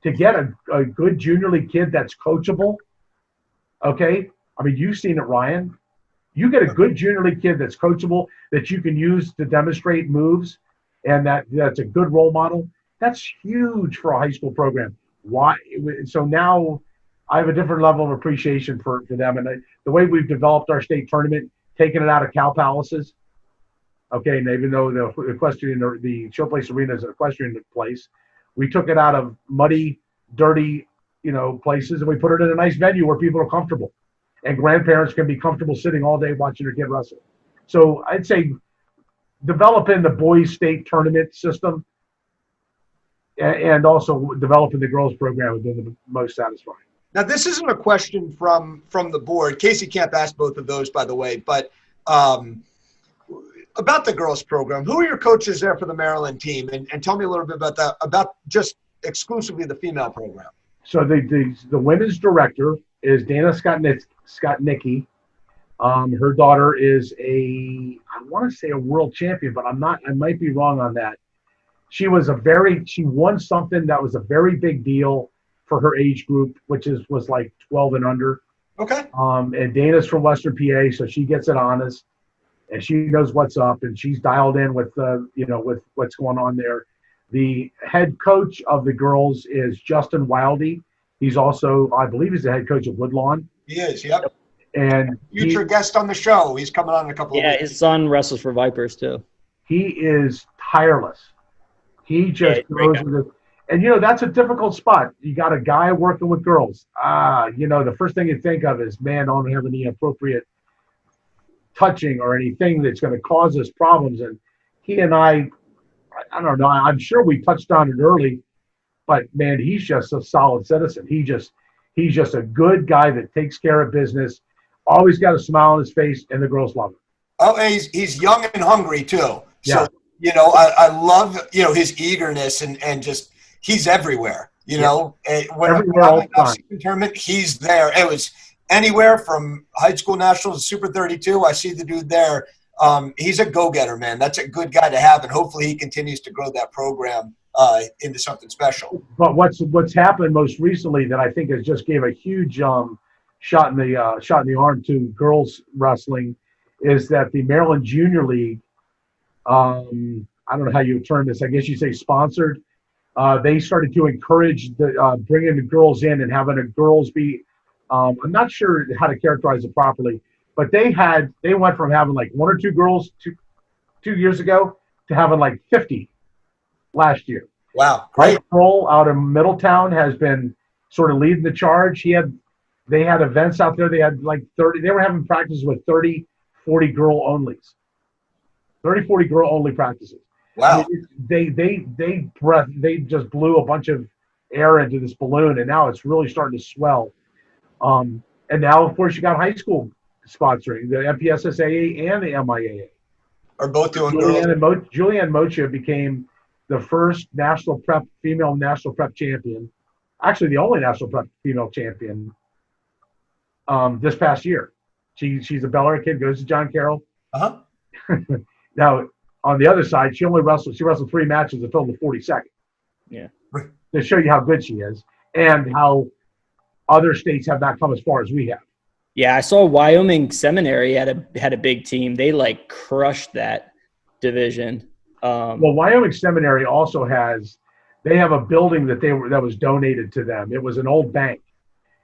to get a good junior league kid that's coachable. Okay? I mean, you've seen it, Ryan. You get a good junior league kid that's coachable, that you can use to demonstrate moves, and that's a good role model. That's huge for a high school program. Why? So now I have a different level of appreciation for them. And the way we've developed our state tournament, taking it out of cow palaces. Okay, and even though the equestrian or the Showplace Arena is an equestrian place, we took it out of muddy, dirty, places, and we put it in a nice venue where people are comfortable. And grandparents can be comfortable sitting all day watching their kid wrestle. So I'd say developing the boys' state tournament system and also developing the girls' program have been the most satisfying. Now, this isn't a question from the board. Casey Camp asked both of those, by the way. But about the girls' program, who are your coaches there for the Maryland team? And tell me a little bit about that, about just exclusively the female program. So the women's director is Dana Skotnicki. Her daughter is I want to say a world champion, but I might be wrong on that. She won something that was a very big deal for her age group, which was like 12 and under. Okay. And Dana's from Western PA, so she gets it on us, and she knows what's up, and she's dialed in with with what's going on there. The head coach of the girls is Justin Wildy. He's also, I believe, he's the head coach of Woodlawn. He is, yep. And future guest on the show. He's coming on in a couple of weeks. Yeah, his son wrestles for Vipers too. He is tireless. He just goes with it. And, that's a difficult spot. You got a guy working with girls. The first thing you think of is, man, don't have any appropriate touching or anything that's going to cause us problems. And he and I don't know, I'm sure we touched on it early, but, man, he's just a solid citizen. He's just a good guy that takes care of business, always got a smile on his face, and the girls love him. Oh, and he's young and hungry, too. Yeah. So, I love, his eagerness and just he's everywhere, When everywhere all the time. Tournament, he's there. It was anywhere from high school nationals to Super 32. I see the dude there. He's a go-getter, man. That's a good guy to have, and hopefully he continues to grow that program into something special. But what's happened most recently that I think has just gave a huge shot in the arm to girls wrestling is that the Maryland Junior League, I don't know how you term this, I guess you say sponsored. They started to encourage bringing the girls in and having the girls be. I'm not sure how to characterize it properly, but they went from having like 1 or 2 girls 2 years ago to having like 50 last year. Wow, great. Kroll out of Middletown has been sort of leading the charge. They had events out there. They had like 30. They were having practices with 30, 40 girl onlys. 30, 40 girl only practices. Wow. I mean, they just blew a bunch of air into this balloon, and now it's really starting to swell. And now, of course, you got high school sponsoring, the MPSSAA and the MIAA. Are both doing Julianne Mocha became the first female national prep champion, actually the only national prep female champion this past year. She's a Bel Air kid, goes to John Carroll. Uh-huh. Now, on the other side, she wrestled 3 matches and filmed the 42nd. Yeah. To show you how good she is and how other states have not come as far as we have. Yeah, I saw Wyoming Seminary had a big team. They like crushed that division. Well, Wyoming Seminary also they have a building that was donated to them. It was an old bank.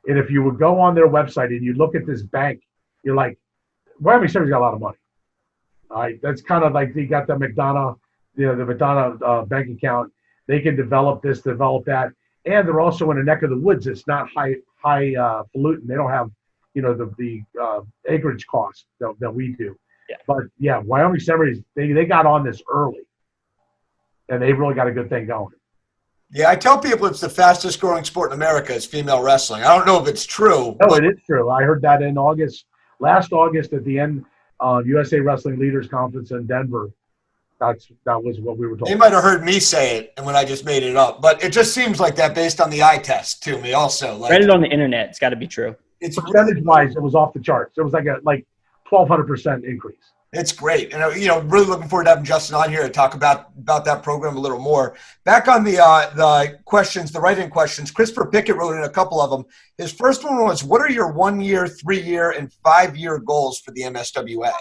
And if you would go on their website and you look at this bank, you're like, Wyoming Seminary's got a lot of money. All right. That's kind of like they got the McDonough, the McDonough bank account. They can develop this, develop that. And they're also in a neck of the woods. It's not high pollutant. They don't have, the acreage costs that we do. Yeah. But yeah, Wyoming Seminary, they got on this early. And they really got a good thing going. Yeah, I tell people it's the fastest growing sport in America is female wrestling. I don't know if it's true. No, it is true. I heard that in last August at the end USA Wrestling Leaders Conference in Denver. That was what we were told. They might have heard me say it and when I just made it up. But it just seems like that based on the eye test to me also. Read it on the internet. It's got to be true. It's percentage-wise, it was off the charts. It was like 1,200% increase. It's great. And, really looking forward to having Justin on here to talk about that program a little more. Back on the questions, the write-in questions, Christopher Pickett wrote in a couple of them. His first one was, what are your 1-year, 3-year, and 5-year goals for the MSWA?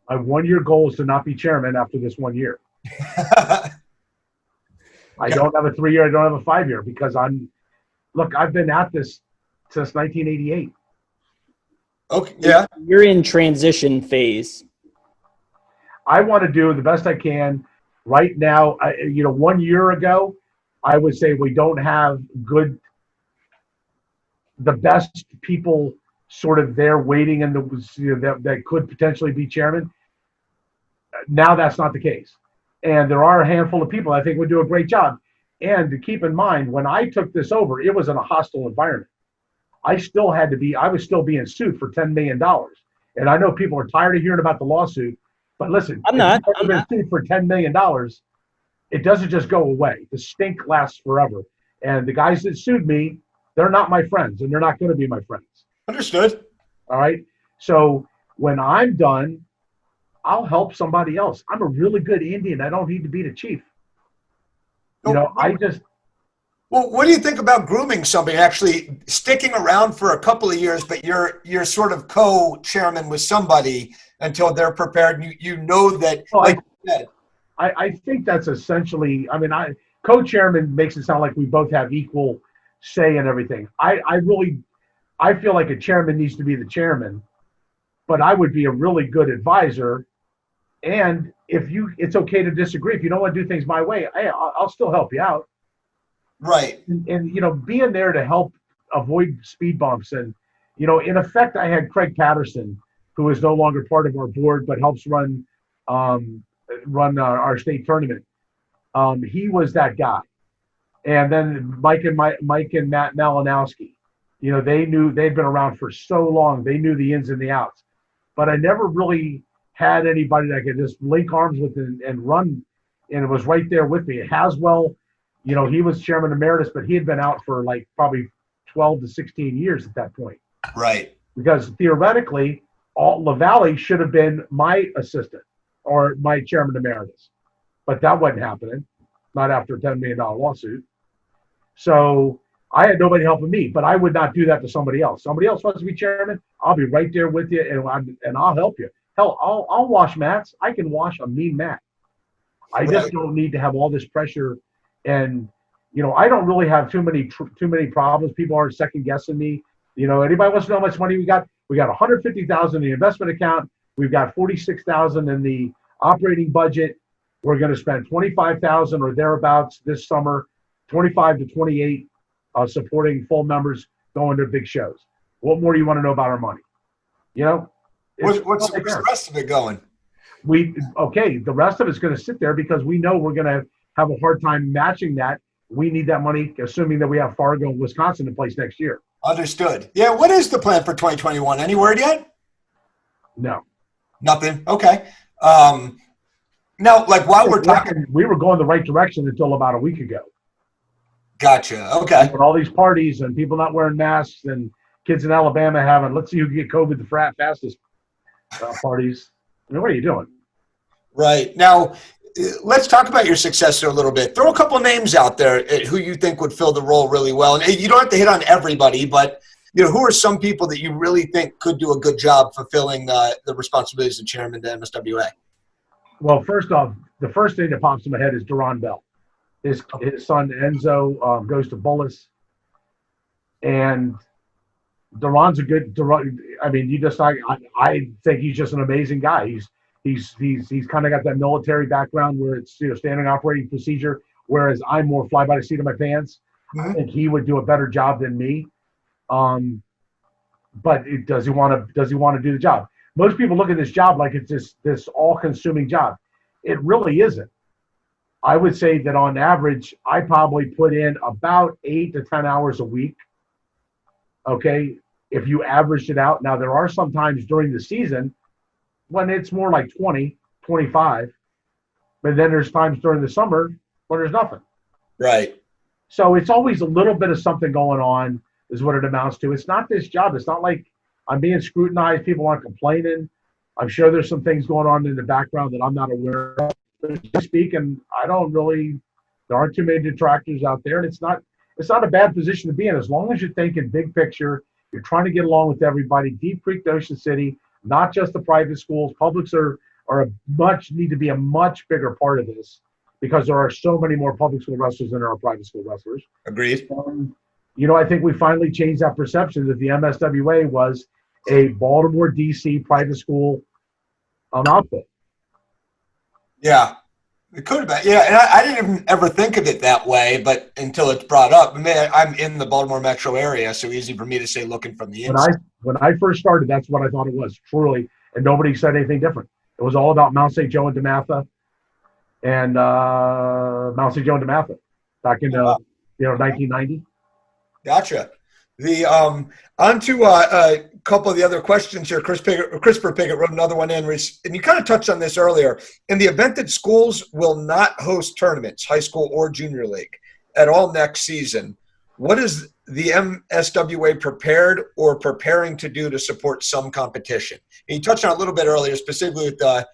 My 1-year goal is to not be chairman after this 1 year. I don't have a 3-year. I don't have a 5-year because I've been at this since 1988. Okay. Yeah. You're in transition phase. I want to do the best I can right now. 1 year ago, I would say we don't have the best people sort of there waiting in that could potentially be chairman. Now that's not the case. And there are a handful of people I think would do a great job. And to keep in mind, when I took this over, it was in a hostile environment. I was still being sued for $10 million. And I know people are tired of hearing about the lawsuit, but listen, I'm if you've been sued for $10 million, it doesn't just go away. The stink lasts forever. And the guys that sued me, they're not my friends and they're not going to be my friends. Understood. All right. So when I'm done, I'll help somebody else. I'm a really good Indian. I don't need to be the chief. Well, what do you think about grooming somebody, actually sticking around for a couple of years, but you're sort of co-chairman with somebody until they're prepared? You know that, well, like you said. I think that's essentially, co-chairman makes it sound like we both have equal say in everything. I feel like a chairman needs to be the chairman, but I would be a really good advisor. And it's okay to disagree. If you don't want to do things my way, I'll still help you out. Right. And being there to help avoid speed bumps. And, in effect, I had Craig Patterson, who is no longer part of our board, but helps run our state tournament. He was that guy. And then Mike and Matt Malinowski, they'd been around for so long. They knew the ins and the outs. But I never really had anybody that I could just link arms with and run. And it was right there with me. Haswell, he was chairman emeritus, but he had been out for probably 12 to 16 years at that point. Right. Because theoretically, LaValle should have been my assistant or my chairman emeritus. But that wasn't happening, not after a $10 million lawsuit. So I had nobody helping me, but I would not do that to somebody else. Somebody else wants to be chairman, I'll be right there with you, and I'll help you. Hell, I'll wash mats. I can wash a mean mat. I just don't need to have all this pressure. And, I don't really have too many problems. People aren't second guessing me. Anybody wants to know how much money we got? We got $150,000 in the investment account. We've got $46,000 in the operating budget. We're going to spend $25,000 or thereabouts this summer, 25 to 28 supporting full members going to big shows. What more do you want to know about our money? What's the rest of it going? The rest of it's going to sit there because we know we're going to have a hard time matching that. We need that money, assuming that we have Fargo and Wisconsin in place next year. Understood. Yeah. What is the plan for 2021? Any word yet? No. Nothing. Okay. Now, while we're talking, we were going the right direction until about a week ago. Gotcha. Okay. With all these parties and people not wearing masks and kids in Alabama having, let's see who can get COVID the fastest parties. What are you doing? Right. Now, let's talk about your successor a little bit. Throw a couple names out there who you think would fill the role really well. And you don't have to hit on everybody, but who are some people that you really think could do a good job fulfilling the responsibilities of chairman to MSWA? Well, first off, the first thing that pops in my head is Duran Bell. His son Enzo goes to Bullis, and Duran's a good. I mean, I think he's just an amazing guy. He's kind of got that military background where it's standard operating procedure, whereas I'm more fly by the seat of my pants. Mm-hmm. I think he would do a better job than me. But does he want to do the job? Most people look at this job like it's this all-consuming job. It really isn't. I would say that on average, I probably put in about 8 to 10 hours a week. Okay, if you averaged it out. Now, there are some times during the season when it's more like 20, 25, but then there's times during the summer when there's nothing. Right. So it's always a little bit of something going on is what it amounts to. It's not this job. It's not like I'm being scrutinized. People aren't complaining. I'm sure there's some things going on in the background that I'm not aware of. Speaking, there aren't too many detractors out there, and it's not a bad position to be in as long as you're thinking big picture. You're trying to get along with everybody. Deep Creek to Ocean City, not just the private schools. Publics need to be a much bigger part of this because there are so many more public school wrestlers than there are private school wrestlers. Agreed. I think we finally changed that perception that the MSWA was a Baltimore, D.C. private school outfit. Yeah, it could have been. Yeah, and I didn't even ever think of it that way, but until it's brought up. I mean, I'm in the Baltimore metro area, so easy for me to say looking from the inside. When I first started, that's what I thought it was, truly, and nobody said anything different. It was all about Mount St. Joe and DeMatha, and Mount St. Joe and DeMatha back in 1990. Gotcha. On to a couple of the other questions here. Christopher Piggott wrote another one in, and you kind of touched on this earlier. In the event that schools will not host tournaments, high school or junior league, at all next season, what is the MSWA prepared or preparing to do to support some competition? And you touched on it a little bit earlier, specifically with the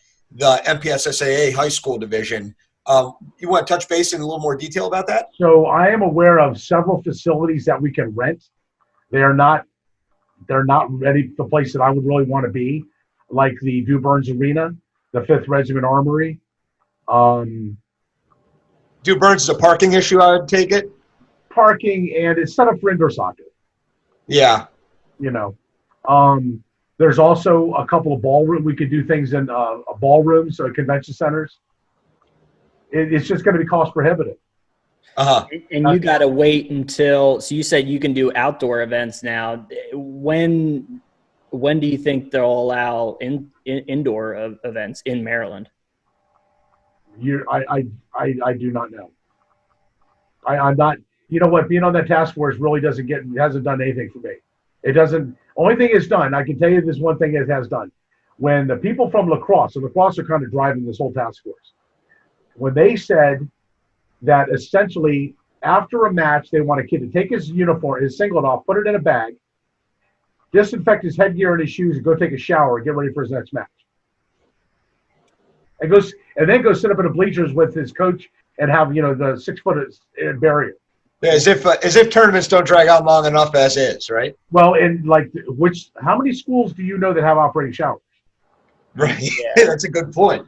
MPSSAA high school division. You want to touch base in a little more detail about that? So I am aware of several facilities that we can rent. They're not ready for the place that I would really want to be, like the Dew Burns Arena, the 5th Regiment Armory. Dew Burns is a parking issue, I would take it? Parking, and it's set up for indoor soccer. Yeah. There's also a couple of ballroom. We could do things in ballrooms or convention centers. It's just going to be cost prohibitive. Uh-huh. And you got to wait until – so you said you can do outdoor events now. When do you think they'll allow indoor events in Maryland? I do not know. I'm not – you know what? Being on that task force really hasn't done anything for me. It doesn't – only thing it's done, I can tell you this one thing it has done. When the people from lacrosse, so lacrosse are kind of driving this whole task force, when they said that essentially after a match, they want a kid to take his uniform, his singlet off, put it in a bag, disinfect his headgear and his shoes, and go take a shower and get ready for his next match. And then go sit up in the bleachers with his coach and have, the 6 foot barrier. Yeah, as if tournaments don't drag on long enough as is, right? Well, and how many schools do you know that have operating showers? Right. Yeah. That's a good point.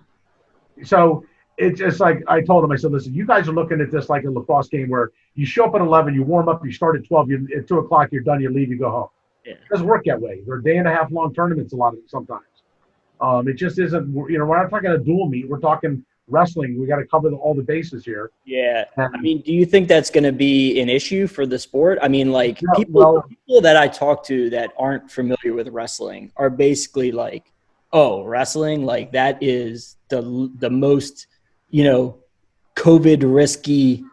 So it's just like I told him, I said, listen, you guys are looking at this like a lacrosse game where you show up at 11, you warm up, you start at 12, at 2 o'clock, you're done, you leave, you go home. Yeah. It doesn't work that way. They're day and a half long tournaments sometimes. It just isn't, we're not talking a dual meet. We're talking wrestling. We got to cover all the bases here. Yeah. I mean, do you think that's going to be an issue for the sport? I mean, like people that I talk to that aren't familiar with wrestling are basically like, oh, wrestling, like that is the most, COVID risky,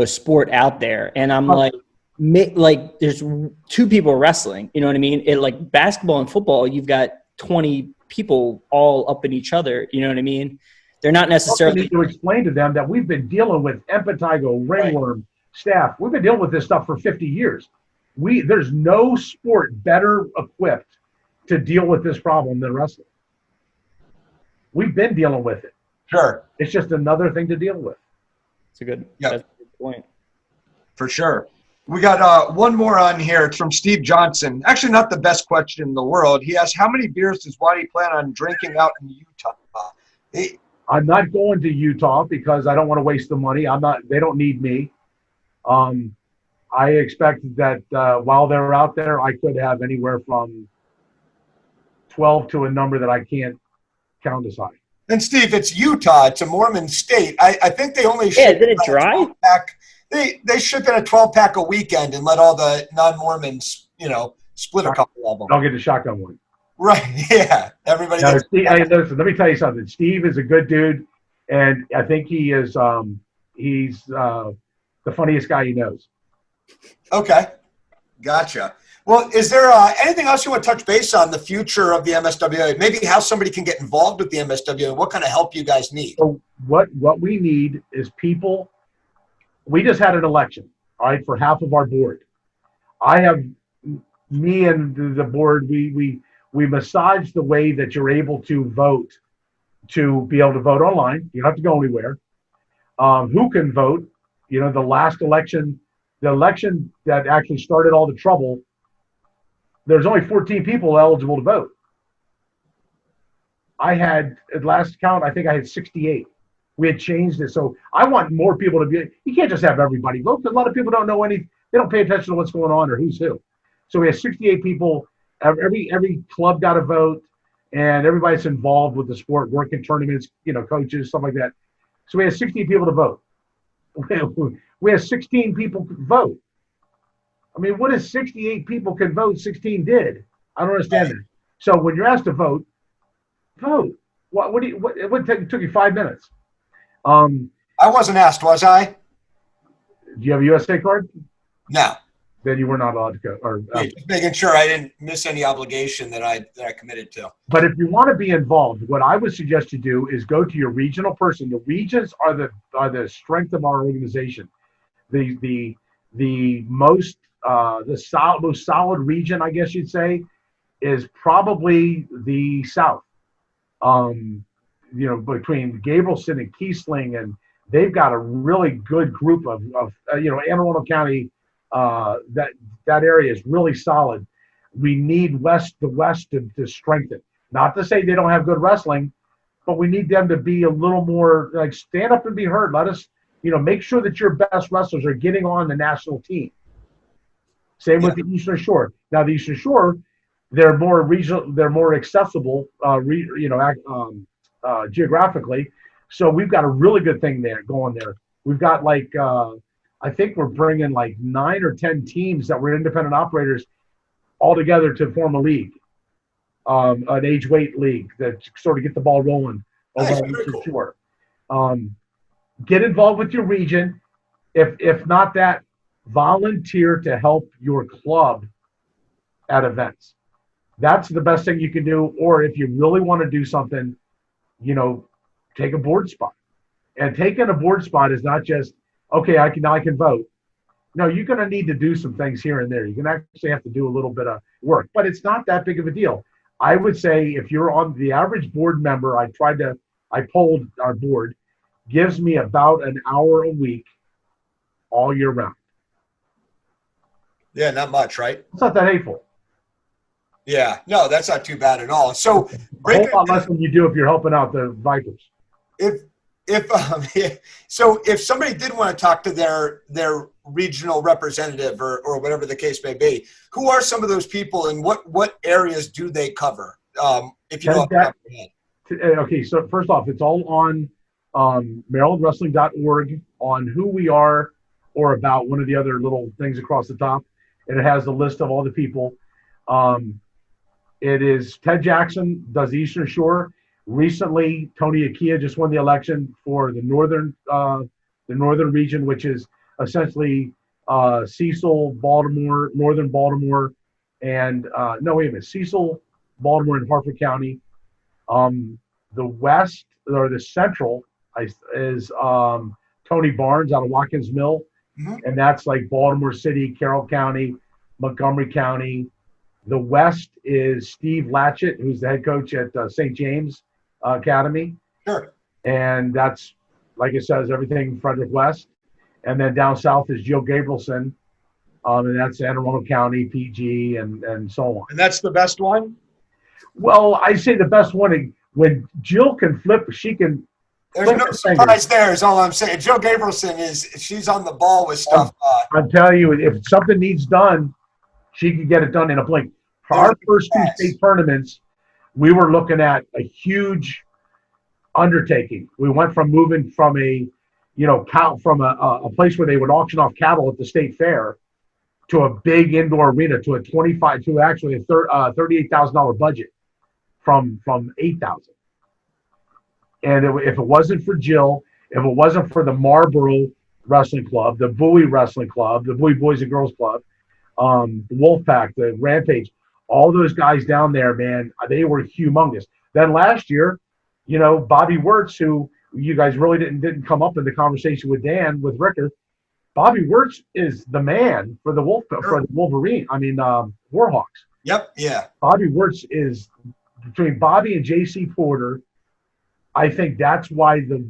sport out there. And I'm like there's 2 people wrestling, you know what I mean? It like basketball and football, you've got 20 people all up in each other. You know what I mean? They're not necessarily. You need to explain to them that we've been dealing with impetigo, ringworm, staph. We've been dealing with this stuff for 50 years. There's no sport better equipped to deal with this problem than wrestling. We've been dealing with it. Sure. It's just another thing to deal with. That's a good point. For sure. We got one more on here. It's from Steve Johnson. Actually, not the best question in the world. He asks, how many beers does Watty plan on drinking out in Utah? I'm not going to Utah because I don't want to waste the money. They don't need me. I expect that while they're out there, I could have anywhere from 12 to a number that I can't count aside. And Steve, it's Utah. It's a Mormon state. I think they only ship did it dry? They ship in a 12-pack a weekend and let all the non-Mormons, split a couple of them. I'll get the shotgun one. Right, yeah. Everybody gets Steve, hey, listen, let me tell you something. Steve is a good dude, and I think he is he's the funniest guy he knows. Okay. Gotcha. Well, is there anything else you want to touch base on the future of the MSWA? Maybe how somebody can get involved with the MSWA and what kind of help you guys need? So what we need is people. We just had an election, all right, for half of our board. Me and the board, we massaged the way that you're able to vote, to be able to vote online. You don't have to go anywhere. Who can vote? The last election, the election that actually started all the trouble, there's only 14 people eligible to vote. at last count, I think I had 68. We had changed it. So I want more people to be, you can't just have everybody vote because a lot of people don't know they don't pay attention to what's going on or who's who. So we have 68 people, every club got a vote, and everybody's involved with the sport, working tournaments, coaches, stuff like that. So we had 60 people to vote. We had 16 people vote. I mean, what if 68 people can vote, 16 did? I don't understand that. So when you're asked to vote, vote. It took you 5 minutes. I wasn't asked, was I? Do you have a USA card? No. Then you were not allowed to go. Just making sure I didn't miss any obligation that I committed to. But if you want to be involved, what I would suggest you do is go to your regional person. The regions are the strength of our organization. The most solid region, I guess you'd say, is probably the South. Between Gabrielson and Keesling, and they've got a really good group of Anne Arundel County. That area is really solid. We need the West to strengthen. Not to say they don't have good wrestling, but we need them to be a little more like stand up and be heard. Let us, make sure that your best wrestlers are getting on the national team. Same with the Eastern Shore. Now the Eastern Shore, they're more regional, they're more accessible, geographically. So we've got a really good thing there going there. We've got I think we're bringing 9 or 10 teams that were independent operators all together to form a league, an age weight league that sort of get the ball rolling over on the Eastern Shore. Get involved with your region. If not that, volunteer to help your club at events. That's the best thing you can do. Or if you really want to do something, take a board spot. And taking a board spot is not just, okay, I can vote. No, you're going to need to do some things here and there. You're going to actually have to do a little bit of work, but it's not that big of a deal. I would say if you're on the average board member, I polled our board, gives me about an hour a week all year round. Yeah, not much, right? It's not that hateful. Yeah, no, that's not too bad at all. So a whole lot less than you do if you're helping out the Vipers. So if somebody did want to talk to their regional representative or whatever the case may be, who are some of those people and what areas do they cover? If you know. Okay, so first off, it's all on MarylandWrestling.org on who we are or about one of the other little things across the top, and it has a list of all the people. It is Ted Jackson does the Eastern Shore. Recently, Tony Akia just won the election for the northern region, which is essentially Cecil, Baltimore, northern Baltimore, and Cecil, Baltimore, and Harford County. The west or the central is Tony Barnes out of Watkins Mill, and that's like Baltimore City, Carroll County, Montgomery County. The west is Steve Latchett, who's the head coach at St. James, Academy. Sure. And that's, like it says, everything Frederick West. And then down south is Jill Gabrielson. And that's Anne Arundel County, PG, and so on. And that's the best one? Well, I say the best one, when Jill can flip, she can. There's no surprise there, is all I'm saying. Jill Gabrielson she's on the ball with stuff. I'm telling you, if something needs done, she can get it done in a blink. For our first two state tournaments, we were looking at a huge undertaking. We went from moving from a place where they would auction off cattle at the state fair to a big indoor arena to a $38,000 budget from $8,000. And if it wasn't for Jill, if it wasn't for the Marlboro Wrestling Club, the Bowie Wrestling Club, the Bowie Boys and Girls Club, the Wolfpack, the Rampage, all those guys down there, man, they were humongous. Then last year, Bobby Wirtz, who you guys really didn't come up in the conversation with Dan, with Ricker. Bobby Wirtz is the man for the Wolverine. Warhawks. Yep. Yeah. Bobby Wirtz is between Bobby and J.C. Porter. I think that's why the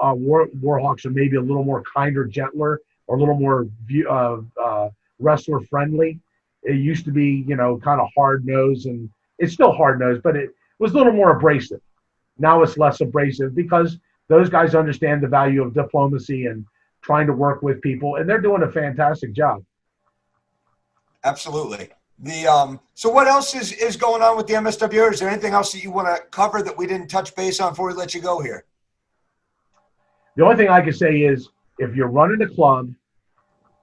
Warhawks are maybe a little more kinder, gentler, or a little more wrestler friendly. It used to be, kind of hard nosed, and it's still hard nosed, but it was a little more abrasive. Now it's less abrasive because those guys understand the value of diplomacy and trying to work with people, and they're doing a fantastic job. Absolutely. So what else is going on with the MSWA? Is there anything else that you want to cover that we didn't touch base on before we let you go here? The only thing I can say is if you're running a club,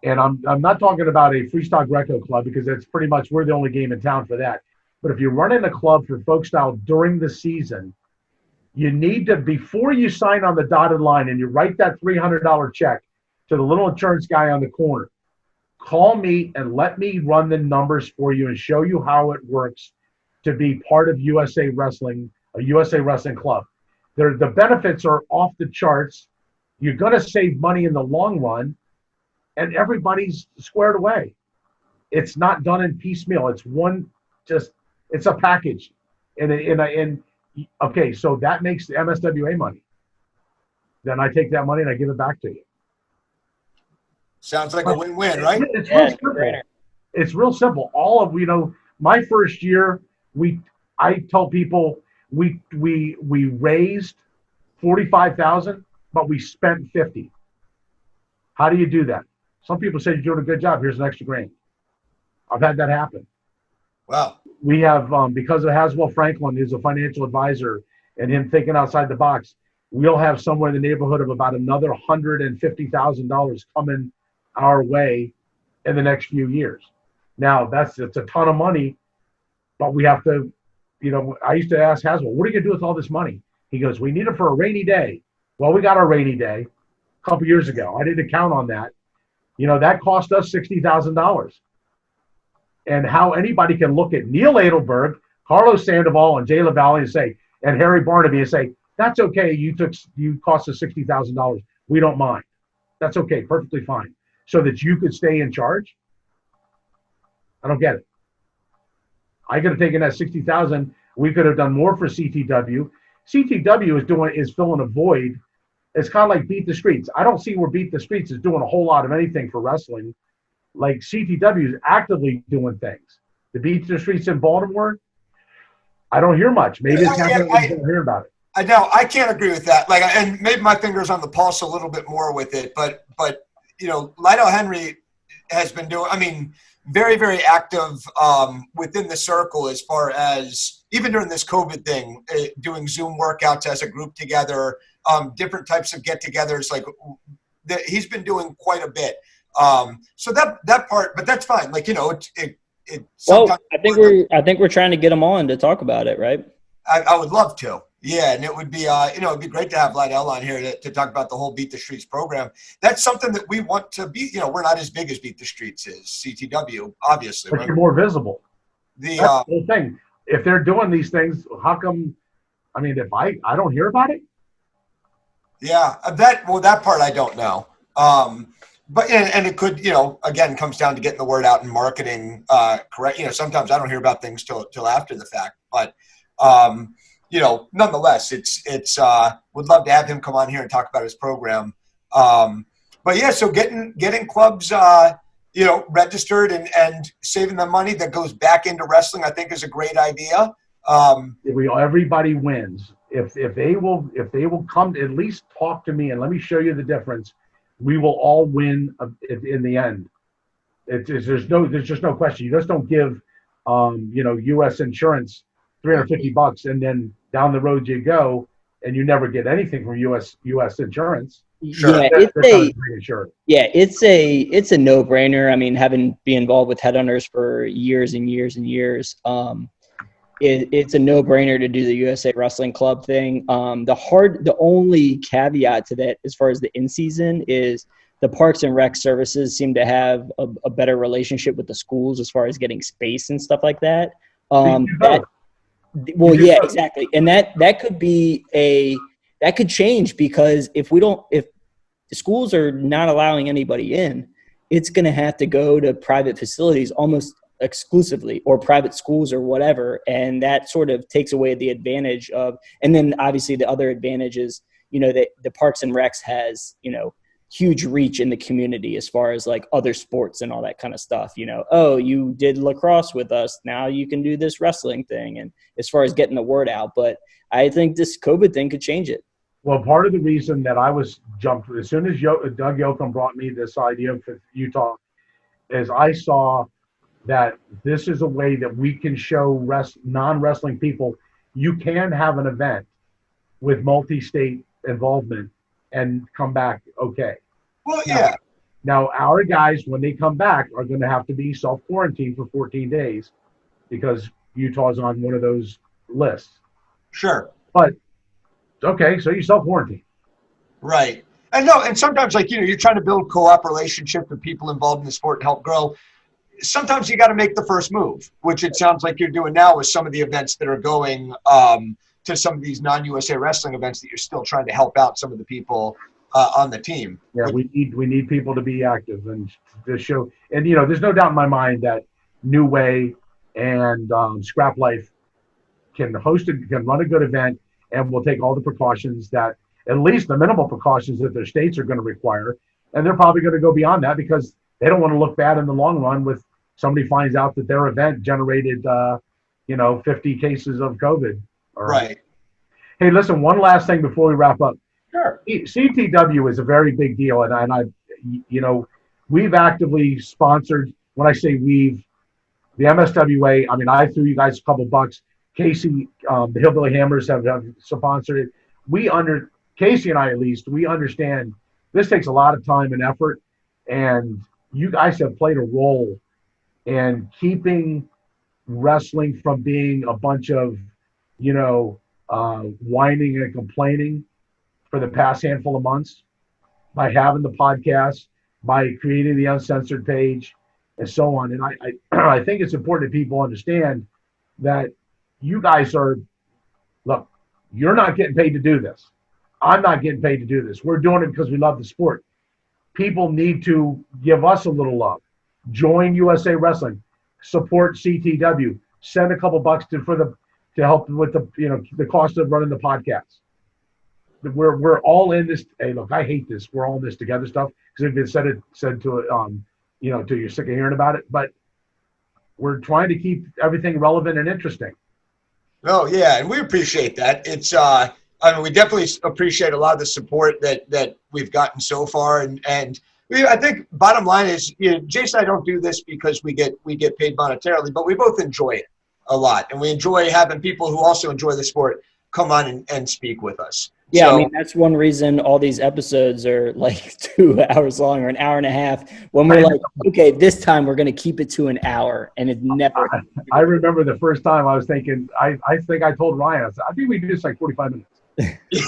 and I'm not talking about a freestyle Greco club because that's pretty much we're the only game in town for that. But if you're running a club for folk style during the season, you need to, before you sign on the dotted line and you write that $300 check to the little insurance guy on the corner, call me and let me run the numbers for you and show you how it works to be part of USA Wrestling, a USA Wrestling club. The benefits are off the charts. You're going to save money in the long run, and everybody's squared away. It's not done in piecemeal. It's it's a package. Okay, so that makes the MSWA money. Then I take that money and I give it back to you. Sounds like a win-win, right? It's real simple. It's real simple. All of my first year, I tell people we raised $45,000, but we spent $50,000. How do you do that? Some people say you're doing a good job. Here's an extra $1,000. I've had that happen. Wow. We have because of Haswell Franklin, who's a financial advisor, and him thinking outside the box, we'll have somewhere in the neighborhood of about another $150,000 coming our way in the next few years. Now it's a ton of money, but we have to, I used to ask Haswell, what are you gonna do with all this money? He goes, we need it for a rainy day. Well, we got our rainy day a couple years ago. I didn't count on that. That cost us $60,000. And how anybody can look at Neil Adelberg, Carlos Sandoval, and Jay LaValle and Harry Barnaby and say, that's okay, you cost us $60,000. We don't mind. That's okay, perfectly fine. So that you could stay in charge? I don't get it. I could have taken that $60,000. We could have done more for CTW. CTW is filling a void. It's kind of like Beat the Streets. I don't see where Beat the Streets is doing a whole lot of anything for wrestling. Like CTW is actively doing things. The Beat the Streets in Baltimore, I don't hear much. Maybe it's not I don't hear about it. I know I can't agree with that. And maybe my finger's on the pulse a little bit more with it. But Lydell Henry has been doing. Very, very active within the circle as far as even during this COVID thing, doing Zoom workouts as a group together, different types of get-togethers. He's been doing quite a bit. So that part, but that's fine. Well, I think we're trying to get them on to talk about it, right? I would love to. Yeah, and it would be it'd be great to have Lydell on here to talk about the whole Beat the Streets program. That's something that we want to be. We're not as big as Beat the Streets is, CTW, obviously. But you're more visible. That's the whole thing. If they're doing these things, how come? If I don't hear about it. Yeah, that part I don't know. But and it could, again, comes down to getting the word out and marketing correct. Sometimes I don't hear about things till after the fact, but nonetheless, it's would love to have him come on here and talk about his program. But yeah, so getting clubs, registered and saving the money that goes back into wrestling, I think is a great idea. Everybody wins. If they will come at least talk to me and let me show you the difference, we will all win in the end. There's just no question. You just don't give, U.S. insurance $350 and then down the road you go and you never get anything from U.S. insurance. Sure. Yeah, it's a no-brainer. I mean, having been involved with headhunters for years and years and years, it's a no-brainer to do the USA Wrestling Club thing. The only caveat to that, as far as the in-season, is the Parks and Rec services seem to have a better relationship with the schools as far as getting space and stuff like that. Exactly, and that could change, because if the schools are not allowing anybody in, it's going to have to go to private facilities almost exclusively, or private schools or whatever, and that sort of takes away the advantage of. And then obviously the other advantage is, that the Parks and Recs has huge reach in the community as far as like other sports and all that kind of stuff. Oh, you did lacrosse with us, now you can do this wrestling thing, and as far as getting the word out. But I think this COVID thing could change it. Well, part of the reason that I was jumped as soon as Doug Yoakum brought me this idea for Utah is I saw that this is a way that we can show non-wrestling people you can have an event with multi-state involvement and come back okay. Well, yeah. Now, our guys, when they come back, are going to have to be self-quarantined for 14 days because Utah's on one of those lists. Sure. But, okay, so you self-quarantine. Right. And sometimes, you're trying to build co-op relationships with people involved in the sport and help grow. Sometimes you got to make the first move, which it sounds like you're doing now with some of the events that are going to some of these non-USA wrestling events that you're still trying to help out some of the people on the team. Yeah, we need people to be active and to show. And there's no doubt in my mind that New Way and Scrap Life can run a good event, and will take all the precautions that, at least the minimal precautions that their states are going to require, and they're probably going to go beyond that because they don't want to look bad in the long run with somebody finds out that their event generated 50 cases of COVID. Right. Hey, listen, one last thing before we wrap up. Sure. CTW is a very big deal, and we've actively sponsored. When I say we've, the MSWA. I mean, I threw you guys a couple bucks. Casey, the Hillbilly Hammers have sponsored it. Casey and I, at least, we understand this takes a lot of time and effort, and you guys have played a role in keeping wrestling from being a bunch of, whining and complaining for the past handful of months by having the podcast, by creating the Uncensored page, and so on. And I think it's important that people understand that you guys look, you're not getting paid to do this. I'm not getting paid to do this. We're doing it because we love the sport. People need to give us a little love. Join USA Wrestling. Support CTW. Send a couple bucks to help with the cost of running the podcast. We're all in this. Hey, look, I hate this. We're all in this together stuff because it's been said to till you're sick of hearing about it. But we're trying to keep everything relevant and interesting. Oh yeah, and we appreciate that. It's we definitely appreciate a lot of the support that we've gotten so far, and I think bottom line is, Jason and I don't do this because we get paid monetarily, but we both enjoy it a lot, and we enjoy having people who also enjoy the sport come on and speak with us. Yeah, so, I mean, that's one reason all these episodes are like 2 hours long or an hour and a half. When we're like, okay, this time we're going to keep it to an hour, and it never. I remember the first time I was thinking, I think I told Ryan, I think we do this like 45 minutes.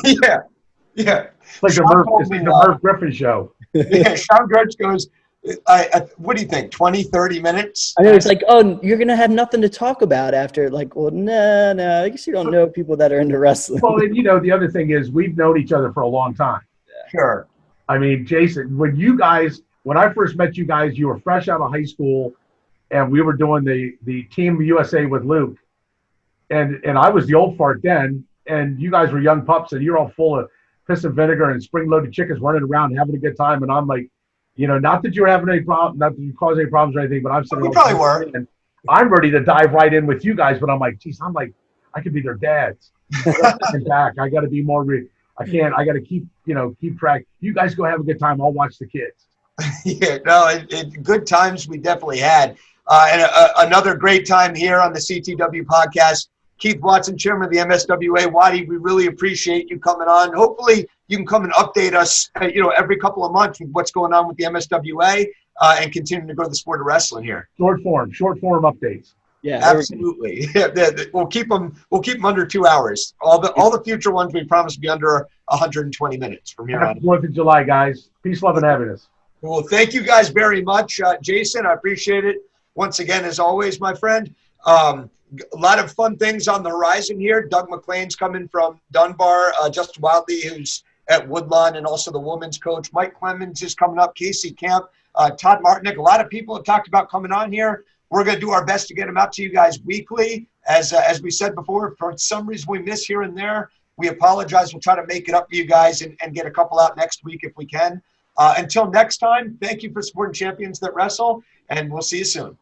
Yeah. It's like the Merv Griffin show. Yeah, Sean Gertz goes, what do you think, 20, 30 minutes? I know, it's like, oh, you're going to have nothing to talk about after. Like, well, no, I guess you don't know people that are into wrestling. Well, and the other thing is we've known each other for a long time. Sure. I mean, Jason, when I first met you guys, you were fresh out of high school, and we were doing the Team USA with Luke. And I was the old fart then, and you guys were young pups, and you're all full of piss and vinegar and spring-loaded chickens running around having a good time, and I'm like, not that you're having any problem, not that you cause any problems or anything, but I'm sitting. We probably were. And I'm ready to dive right in with you guys, but I'm like, geez, I could be their dads. Back, I got to be more. I can't. I got to keep track. You guys go have a good time. I'll watch the kids. Yeah, no, good times we definitely had. And another great time here on the CTW podcast. Keith Watson, chairman of the MSWA. Watty, we really appreciate you coming on. Hopefully you can come and update us, every couple of months with what's going on with the MSWA and continue to grow the sport of wrestling here. Short form updates. Yeah, absolutely. We'll keep them under 2 hours. All the future ones we promise to be under 120 minutes from here on. 4th of July, guys. Peace, love, and happiness. Well, thank you guys very much. Jason, I appreciate it. Once again, as always, my friend. A lot of fun things on the horizon here. Doug McLean's coming from Dunbar. Justin Wildley, who's at Woodlawn, and also the women's coach. Mike Clemens is coming up. Casey Camp. Todd Martinick. A lot of people have talked about coming on here. We're going to do our best to get them out to you guys weekly. As we said before, for some reason we miss here and there, we apologize. We'll try to make it up for you guys and get a couple out next week if we can. Until next time, thank you for supporting Champions That Wrestle, and we'll see you soon.